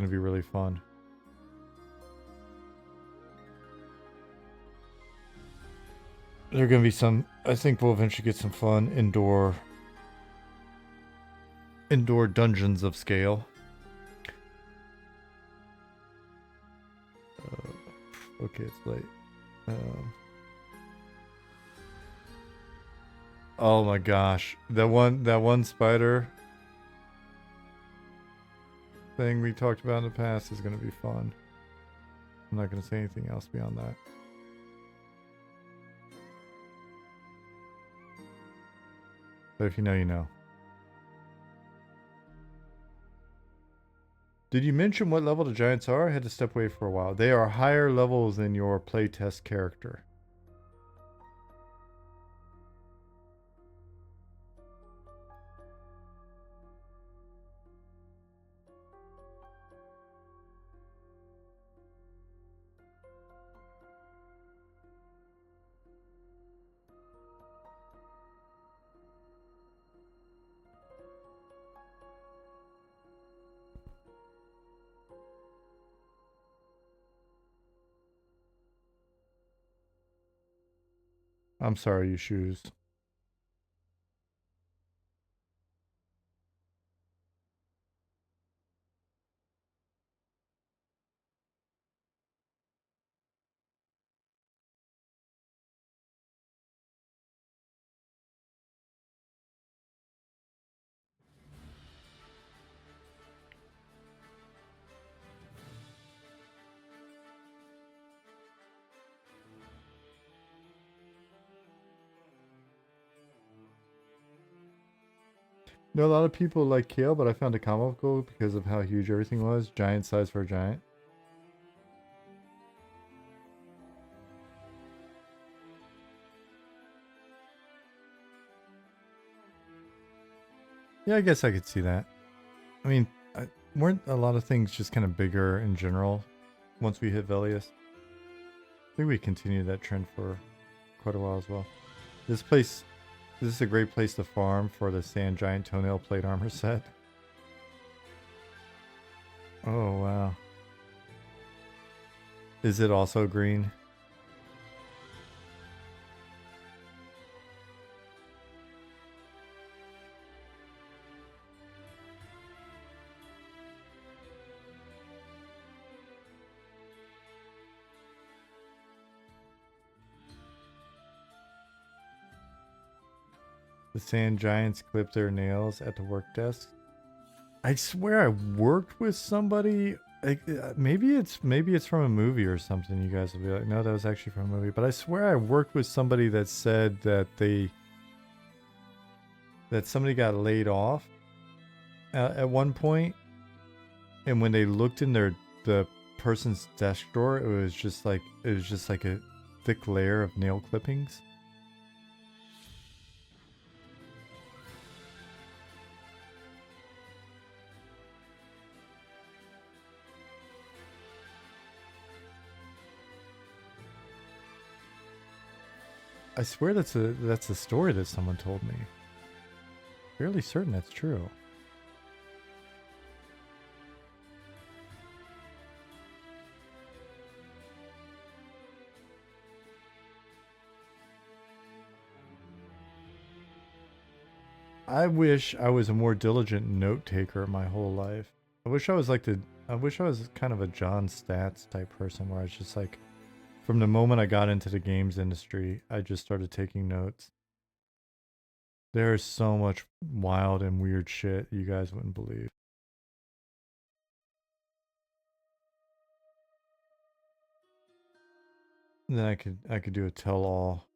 be really fun. There are gonna be some, I think we'll eventually get some fun indoor dungeons of scale. Okay, it's late. Oh my gosh, that one spider thing we talked about in the past is gonna be fun. I'm not gonna say anything else beyond that. But if you know, you know. Did you mention what level the giants are? I had to step away for a while. They are higher levels than your playtest character. I'm sorry, you shoes. No, a lot of people like kale, but I found it comical because of how huge everything was. Giant size for a giant. Yeah, I guess I could see that. I mean, weren't a lot of things just kind of bigger in general once we hit Velius? I think we continued that trend for quite a while as well. This is a great place to farm for the sand giant toenail plate armor set. Oh, wow. Is it also green? The sand giants clip their nails at the work desk. I swear I worked with somebody. Like, maybe it's from a movie or something. You guys will be like, no, that was actually from a movie. But I swear I worked with somebody that said that somebody got laid off at one point, and when they looked in the person's desk drawer, it was just like a thick layer of nail clippings. I swear that's a story that someone told me. Fairly certain that's true. I wish I was a more diligent note taker my whole life. I wish I was kind of a John Stats type person where I was just like, from the moment I got into the games industry, I just started taking notes. There's so much wild and weird shit you guys wouldn't believe. And then I could do a tell all.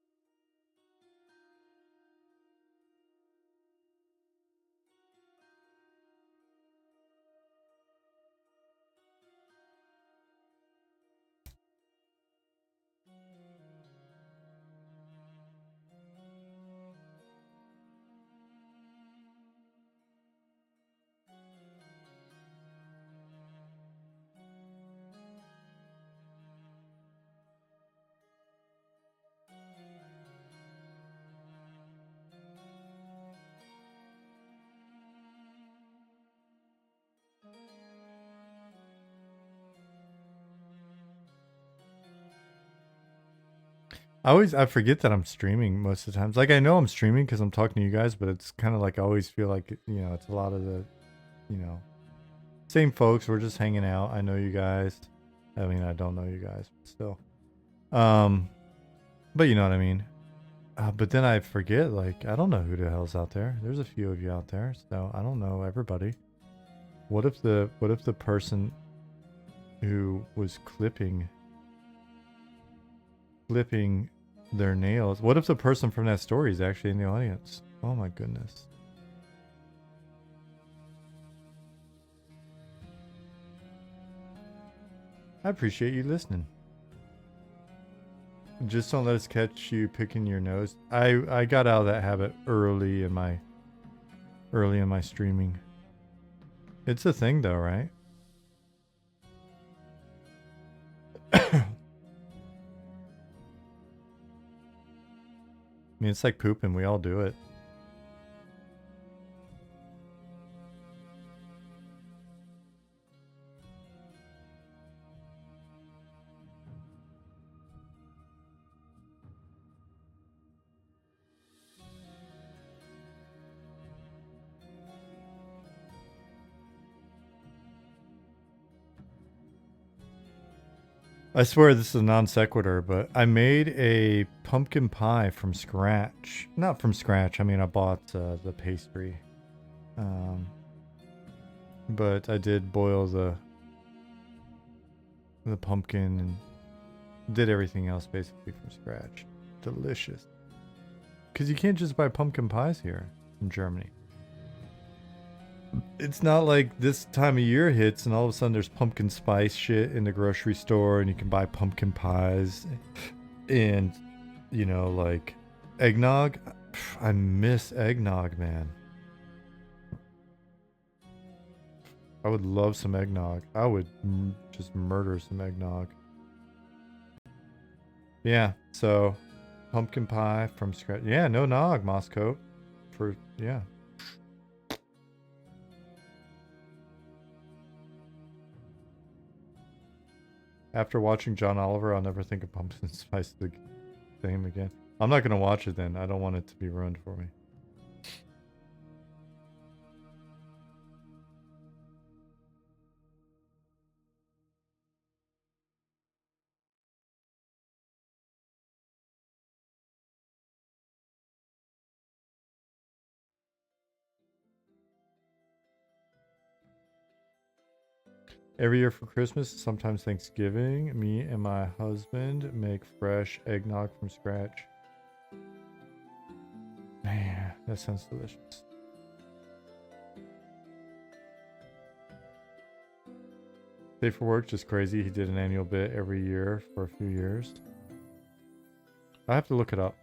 I forget that I'm streaming most of the times. Like I know I'm streaming because I'm talking to you guys, but it's kind of like I always feel like it's a lot of the, same folks. We're just hanging out. I know you guys. I mean, I don't know you guys, but still. But you know what I mean. But then I forget. Like I don't know who the hell's out there. There's a few of you out there, so I don't know everybody. What if the person who was clipping their nails. What if the person from that story is actually in the audience? Oh my goodness. I appreciate you listening. Just don't let us catch you picking your nose. I got out of that habit early in my streaming. It's a thing though, right? I mean, it's like pooping. We all do it. I swear this is a non sequitur, but I made a pumpkin pie from scratch. Not from scratch. I mean, I bought the pastry. But I did boil the pumpkin and did everything else basically from scratch. Delicious. Because you can't just buy pumpkin pies here in Germany. It's not like this time of year hits and all of a sudden there's pumpkin spice shit in the grocery store and you can buy pumpkin pies and, like eggnog. I miss eggnog, man. I would love some eggnog. I would just murder some eggnog. Yeah, so pumpkin pie from scratch. Yeah, no nog, Moscow. Yeah. After watching John Oliver, I'll never think of pumpkin spice the same again. I'm not gonna watch it then. I don't want it to be ruined for me. Every year for Christmas, sometimes Thanksgiving, me and my husband make fresh eggnog from scratch. Man, that sounds delicious. Safe for Work, just crazy. He did an annual bit every year for a few years. I have to look it up.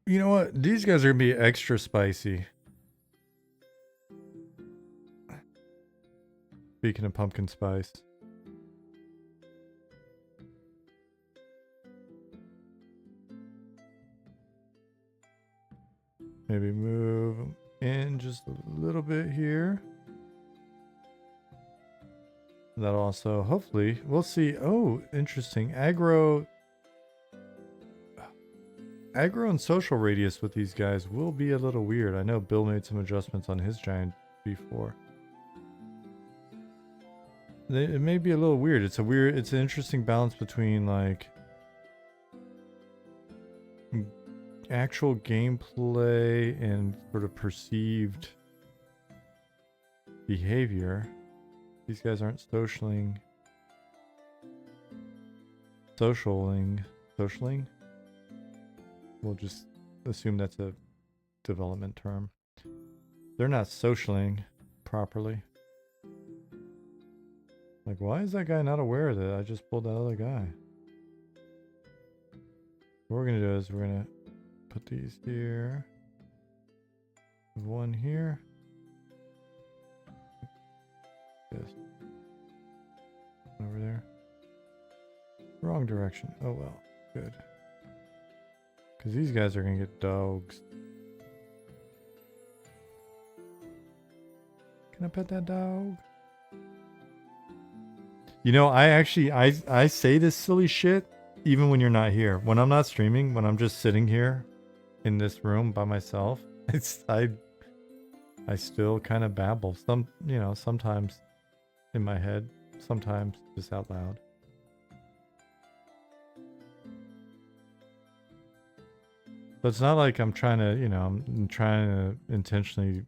You know what? These guys are going to be extra spicy. Speaking of pumpkin spice. Maybe move them in just a little bit here. That also, hopefully, we'll see. Oh, interesting. Aggro and social radius with these guys will be a little weird. I know Bill made some adjustments on his giant before. It may be a little weird. It's an interesting balance between like actual gameplay and sort of perceived behavior. These guys aren't socialing. We'll just assume that's a development term. They're not socialing properly. Like, why is that guy not aware that I just pulled that other guy? What we're gonna do is we're gonna put these here. One here. Yes. Over there. Wrong direction. Oh well. Good. Because these guys are going to get dogs. Can I pet that dog? You know, I say this silly shit even when you're not here. When I'm not streaming, when I'm just sitting here in this room by myself, I still kind of babble. Sometimes in my head, sometimes just out loud. But it's not like I'm trying to, I'm trying to intentionally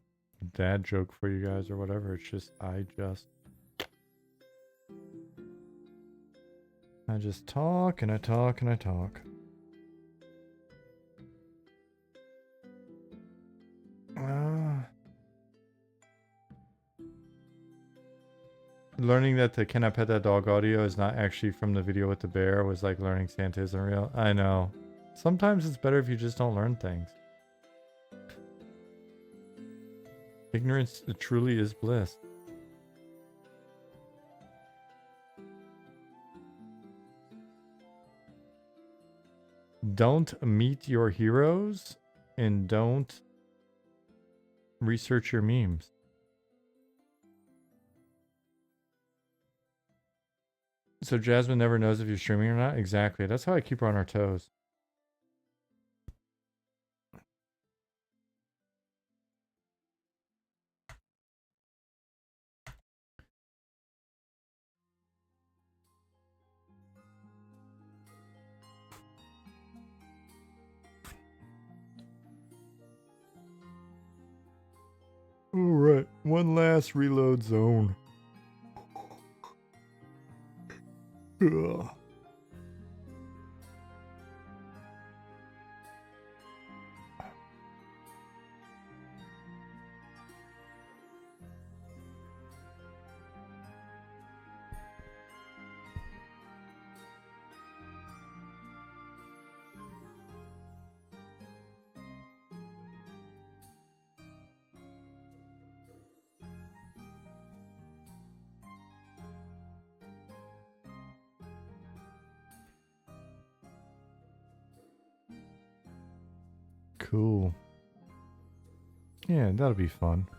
dad joke for you guys or whatever. It's just, I just talk and I talk and I talk. Learning that the "Can I Pet That Dog" audio is not actually from the video with the bear was like learning Santa isn't real. I know. Sometimes it's better if you just don't learn things. Ignorance truly is bliss. Don't meet your heroes and don't research your memes. So Jasmine never knows if you're streaming or not? Exactly. That's how I keep her on her toes. Alright, one last reload zone. Ugh. Cool. Yeah, that'll be fun.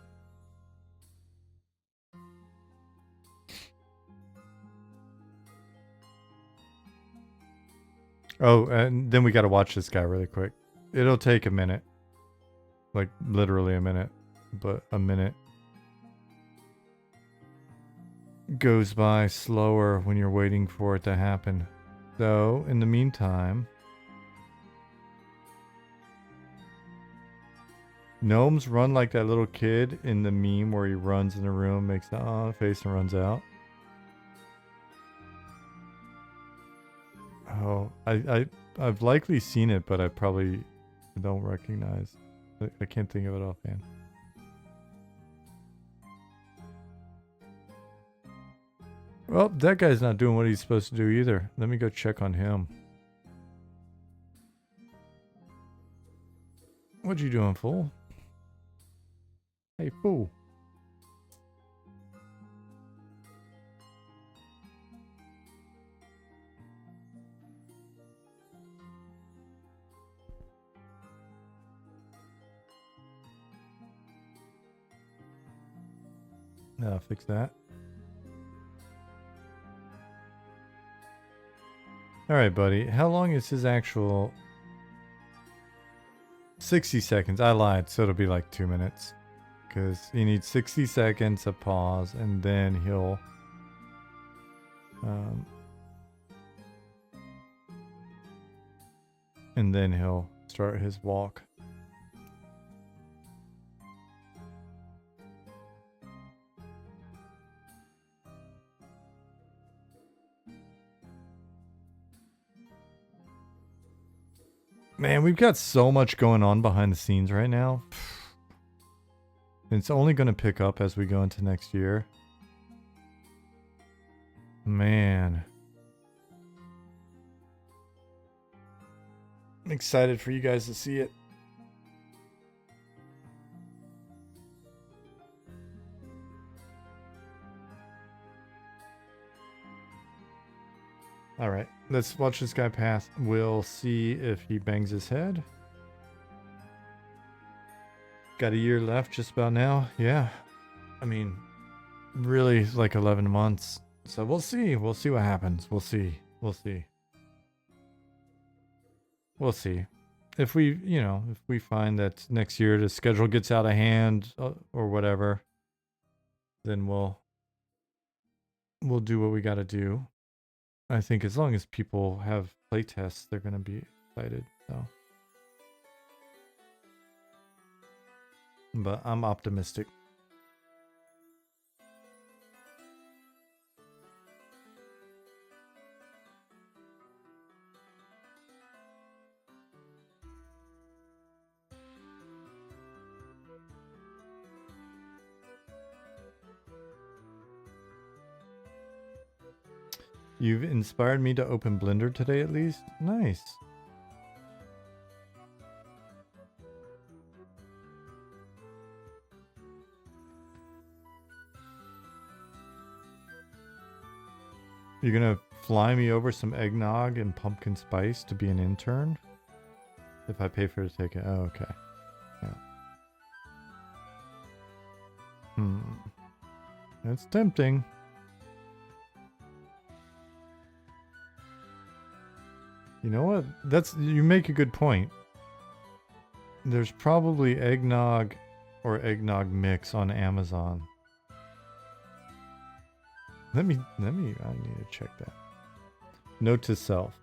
Oh, and then we gotta watch this guy really quick. It'll take a minute. Like, literally a minute. But a minute goes by slower when you're waiting for it to happen. So, in the meantime... Gnomes run like that little kid in the meme where he runs in the room, makes the face and runs out. Oh, I've likely seen it, but I probably don't recognize. I can't think of it offhand. Well, that guy's not doing what he's supposed to do either. Let me go check on him. What you doing, fool? Hey, fool. Fix that. Alright, buddy. How long is his actual... 60 seconds. I lied, so it'll be like 2 minutes. Because he needs 60 seconds of pause, and then he'll... and then he'll start his walk. Man, we've got so much going on behind the scenes right now. It's only going to pick up as we go into next year. Man. I'm excited for you guys to see it. Alright, let's watch this guy pass. We'll see if he bangs his head. Got a year left just about now. Yeah. I mean, really like 11 months. So we'll see. We'll see what happens. We'll see. We'll see. We'll see. If we, you know, if we find that next year the schedule gets out of hand or whatever, then we'll do what we got to do. I think as long as people have playtests, they're going to be excited. So, but I'm optimistic. You've inspired me to open Blender today at least. Nice. You're gonna fly me over some eggnog and pumpkin spice to be an intern? If I pay for the ticket. Oh, okay. Yeah. That's tempting. You know what? You make a good point. There's probably eggnog or eggnog mix on Amazon. I need to check that. Note to self.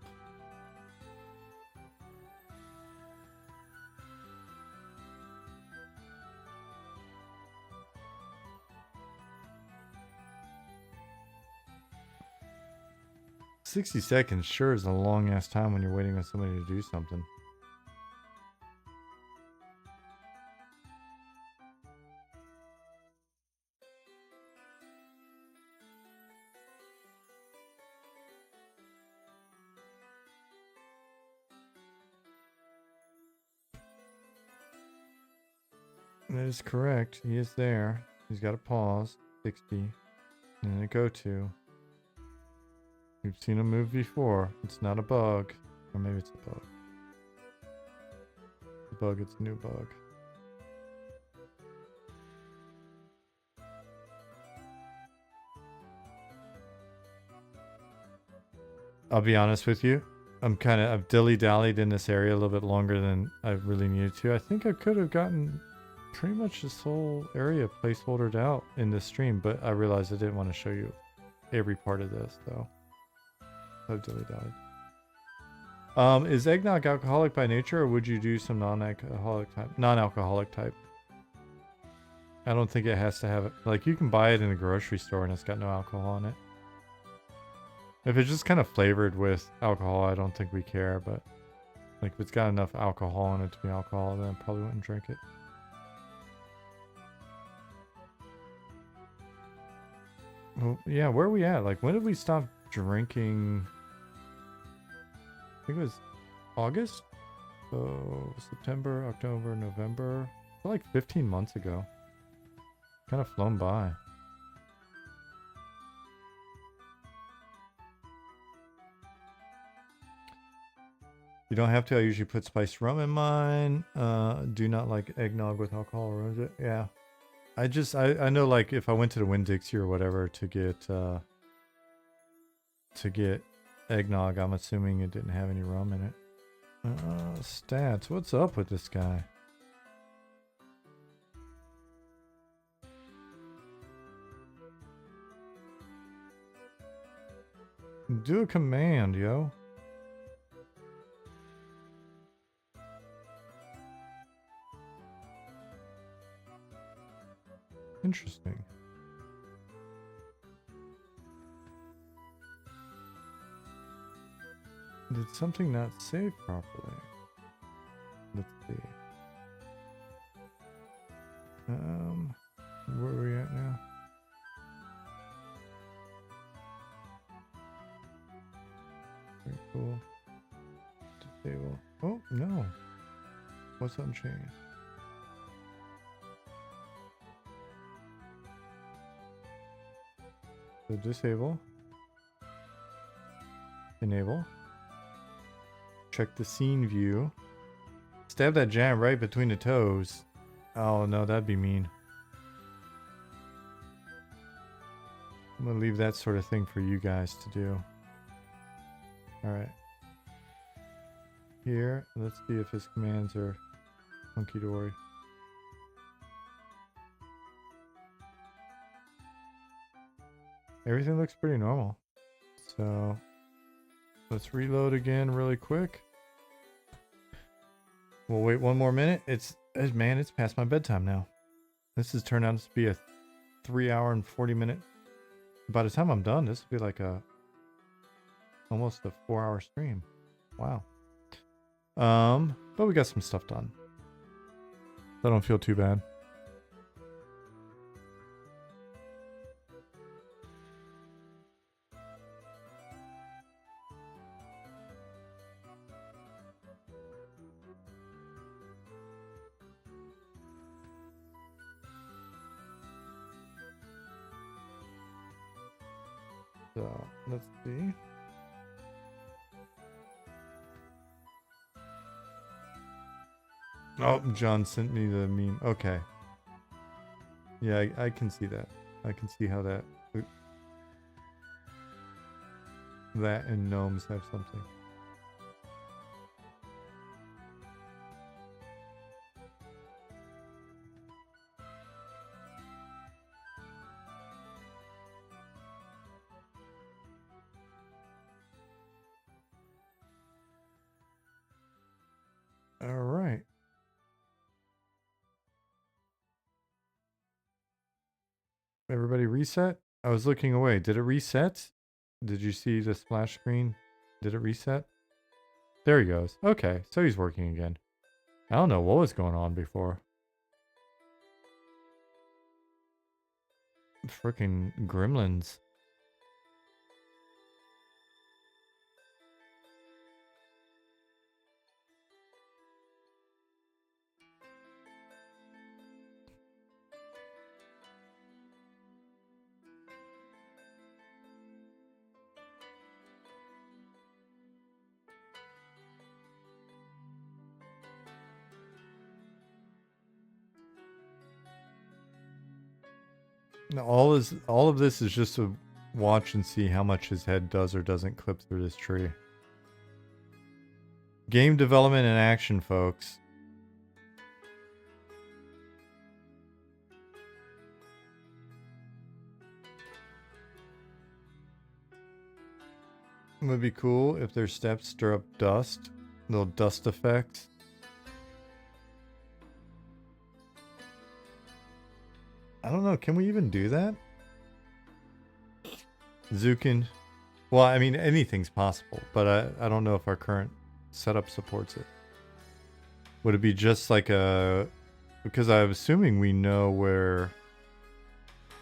$60 seconds sure is a long ass time when you're waiting on somebody to do something. That is correct. He is there. He's got a pause. 60. And a go to. We've seen him move before. It's not a bug. Or maybe it's a bug. It's a bug, it's a new bug. I'll be honest with you. I've dilly-dallied in this area a little bit longer than I really needed to. I think I could have gotten pretty much this whole area placeholdered out in this stream, but I realized I didn't want to show you every part of this, though. I've dilly-dallied. Is eggnog alcoholic by nature, or would you do some non-alcoholic type? I don't think it has to have it. Like, you can buy it in a grocery store and it's got no alcohol in it. If it's just kind of flavored with alcohol, I don't think we care, but like if it's got enough alcohol in it to be alcohol, then I probably wouldn't drink it. Well, yeah, where are we at? Like, when did we stop drinking? I think it was August? So, September, October, November. Like 15 months ago. Kind of flown by. You don't have to. I usually put spiced rum in mine. Do not like eggnog with alcohol. Ruins it. Yeah. I know, like, if I went to the Winn-Dixie or whatever to get eggnog, I'm assuming it didn't have any rum in it. Stats. What's up with this guy? Do a command, yo. Interesting. Did something not save properly? Let's see. Where are we at now? Very cool. Disable. Oh, no. What's unchanged? So disable. Enable. Check the scene view. Stab that jam right between the toes. Oh no, that'd be mean. I'm gonna leave that sort of thing for you guys to do. Alright. Here, let's see if his commands are hunky-dory. Everything looks pretty normal. So, let's reload again really quick. We'll wait one more minute. Man, it's past my bedtime now. This has turned out to be a 3-hour and 40-minute. By the time I'm done, this will be like almost a 4-hour stream. Wow. But we got some stuff done. I don't feel too bad. So, let's see. Oh, John sent me the meme. Okay. Yeah, I can see that. I can see how that and gnomes have something. All right. Everybody reset? I was looking away. Did it reset? Did you see the splash screen? Did it reset? There he goes. Okay, so he's working again. I don't know what was going on before. Freaking gremlins. No, all of this is just to watch and see how much his head does or doesn't clip through this tree. Game development and action, folks. It would be cool if their steps stir up dust. Little dust effects. I don't know. Can we even do that? Zukin, Well, I mean, anything's possible, but I don't know if our current setup supports it. Would it be just like a... Because I'm assuming we know where...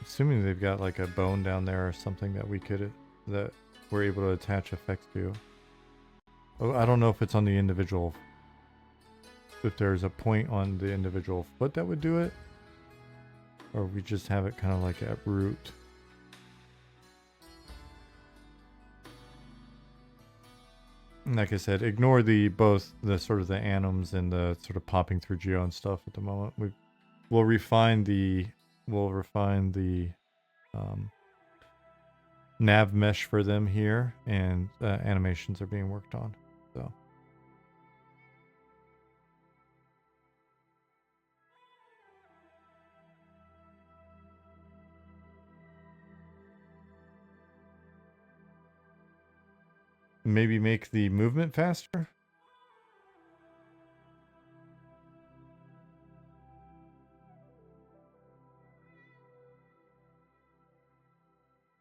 Assuming they've got like a bone down there or something that we could... That we're able to attach effects to. Oh, I don't know if it's on the individual... If there's a point on the individual foot that would do it. Or we just have it kind of like at root. Like I said, ignore both the sort of the anims and the sort of popping through geo and stuff at the moment. We'll refine the nav mesh for them here, and animations are being worked on. So maybe make the movement faster.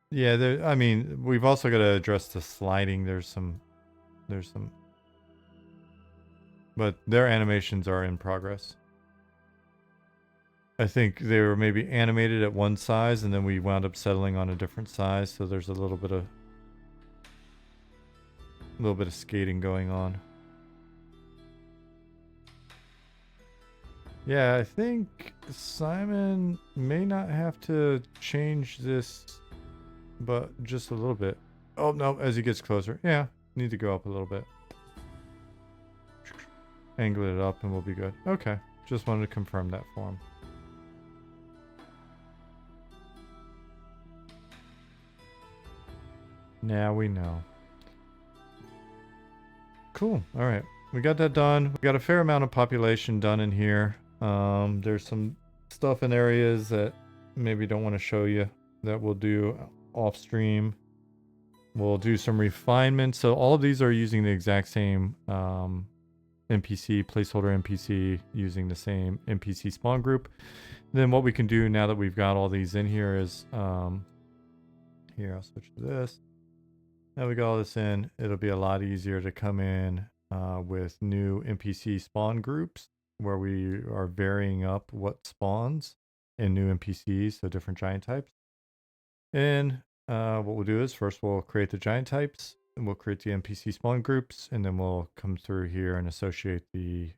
Yeah, I mean, we've also got to address the sliding. There's some, but their animations are in progress. I think they were maybe animated at one size, and then we wound up settling on a different size. So there's a little bit of skating going on. Yeah, I think Simon may not have to change this, but just a little bit. Oh, no, as he gets closer. Yeah, need to go up a little bit. Angle it up and we'll be good. Okay, just wanted to confirm that for him. Now we know. Cool, alright. We got that done. We got a fair amount of population done in here. There's some stuff in areas that maybe don't want to show you that we'll do off stream. We'll do some refinement. So all of these are using the exact same NPC, placeholder NPC, using the same NPC spawn group. Then what we can do now that we've got all these in here is, here, I'll switch to this. Now we got all this in, it'll be a lot easier to come in with new NPC spawn groups where we are varying up what spawns in new NPCs, so different giant types. And what we'll do is first we'll create the giant types, and we'll create the NPC spawn groups, and then we'll come through here and associate the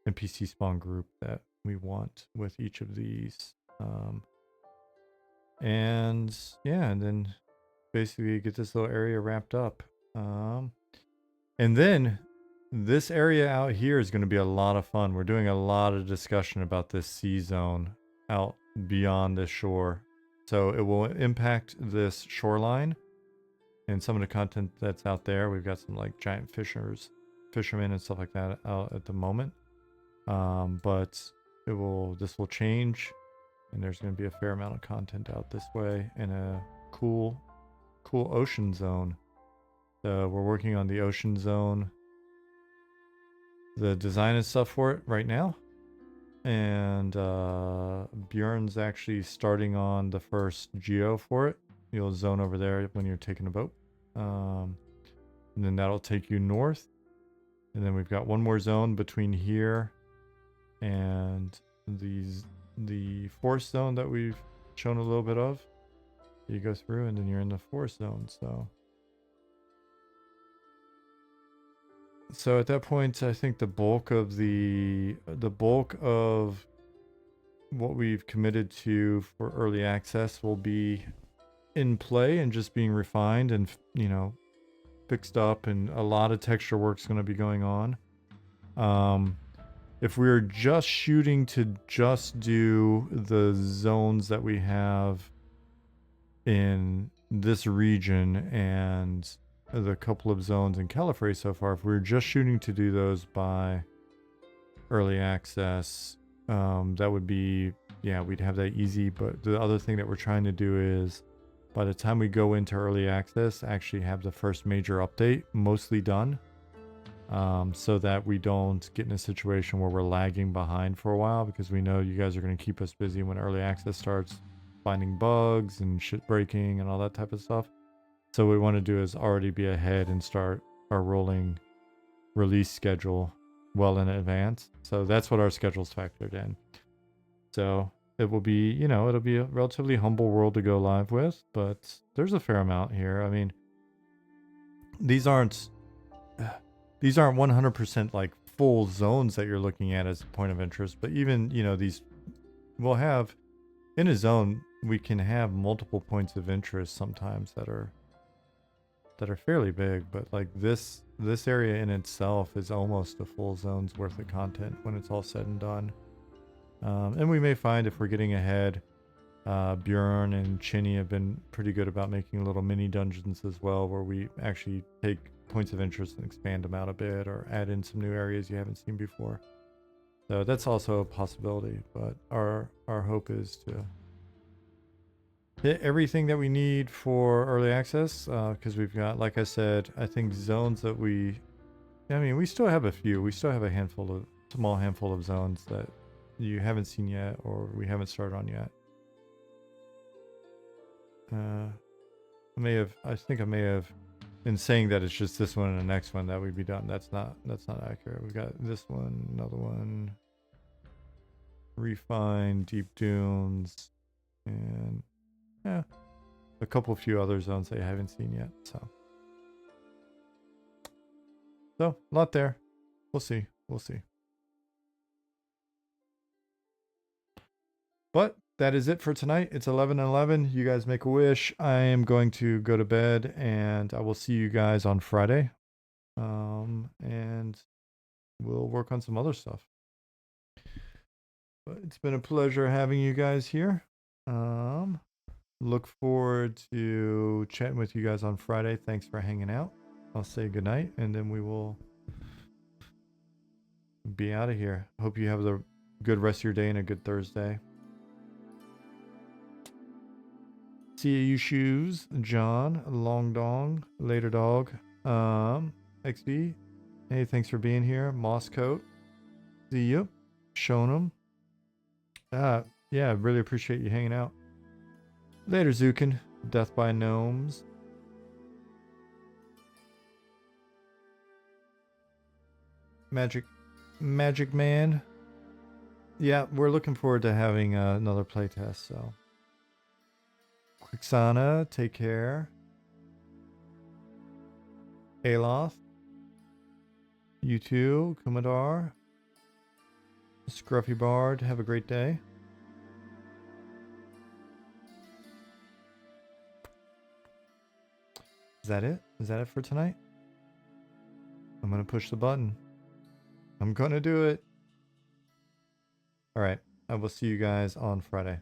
NPC spawn group that we want with each of these. And yeah, and then basically get this little area wrapped up. And then this area out here is going to be a lot of fun. We're doing a lot of discussion about this sea zone out beyond this shore. So it will impact this shoreline and some of the content that's out there. We've got some like giant fishermen and stuff like that out at the moment. But this will change, and there's going to be a fair amount of content out this way in a cool ocean zone. So we're working on the ocean zone, the design and stuff for it right now. And Bjorn's actually starting on the first geo for it. You'll zone over there when you're taking a boat. And then that'll take you north. And then we've got one more zone between here and the forest zone that we've shown a little bit of. You go through and then you're in the forest zone. So at that point, I think the bulk of what we've committed to for early access will be in play and just being refined and, you know, fixed up, and a lot of texture work's going to be going on. If we were just shooting to just do the zones that we have in this region and the couple of zones in Califrey so far, if we were just shooting to do those by early access, that would be, yeah, we'd have that easy. But the other thing that we're trying to do is, by the time we go into early access, actually have the first major update mostly done, so that we don't get in a situation where we're lagging behind for a while, because we know you guys are going to keep us busy when early access starts, finding bugs and shit breaking and all that type of stuff. So what we want to do is already be ahead and start our rolling release schedule well in advance. So that's what our schedule's factored in. So it will be, you know, it'll be a relatively humble world to go live with, but there's a fair amount here. I mean, these aren't 100% like full zones that you're looking at as a point of interest, but even, you know, these we'll have in a zone, we can have multiple points of interest sometimes that are fairly big, but like this area in itself is almost a full zone's worth of content when it's all said and done. And we may find if we're getting ahead, Bjorn and Chinny have been pretty good about making little mini dungeons as well, where we actually take points of interest and expand them out a bit or add in some new areas you haven't seen before. So that's also a possibility, but our hope is to hit everything that we need for early access, because we've got, like I said, I think zones that we still have a few. We still have a small handful of zones that you haven't seen yet or we haven't started on yet. I think I may have in saying that it's just this one and the next one that we'd be done. That's not accurate. We've got this one, another one, Refine, Deep Dunes, and yeah, a few other zones that I haven't seen yet. So a lot there. We'll see. But that is it for tonight. It's 11:11. You guys make a wish. I am going to go to bed, and I will see you guys on Friday. And we'll work on some other stuff. But it's been a pleasure having you guys here. Look forward to chatting with you guys on Friday. Thanks for hanging out. I'll say goodnight, and then we will be out of here. Hope you have a good rest of your day and a good Thursday. See you shoes, John, Long Dong, Later Dog, XB. Hey, thanks for being here. Moss Coat. See you. Shonum. Yeah, really appreciate you hanging out. Later, Zukin. Death by Gnomes. Magic Man. Yeah, we're looking forward to having another playtest, so. Quixana, take care. Aloth. You too, Kumadar. Scruffy Bard, have a great day. Is that it? Is that it for tonight? I'm going to push the button. I'm going to do it. All right. I will see you guys on Friday.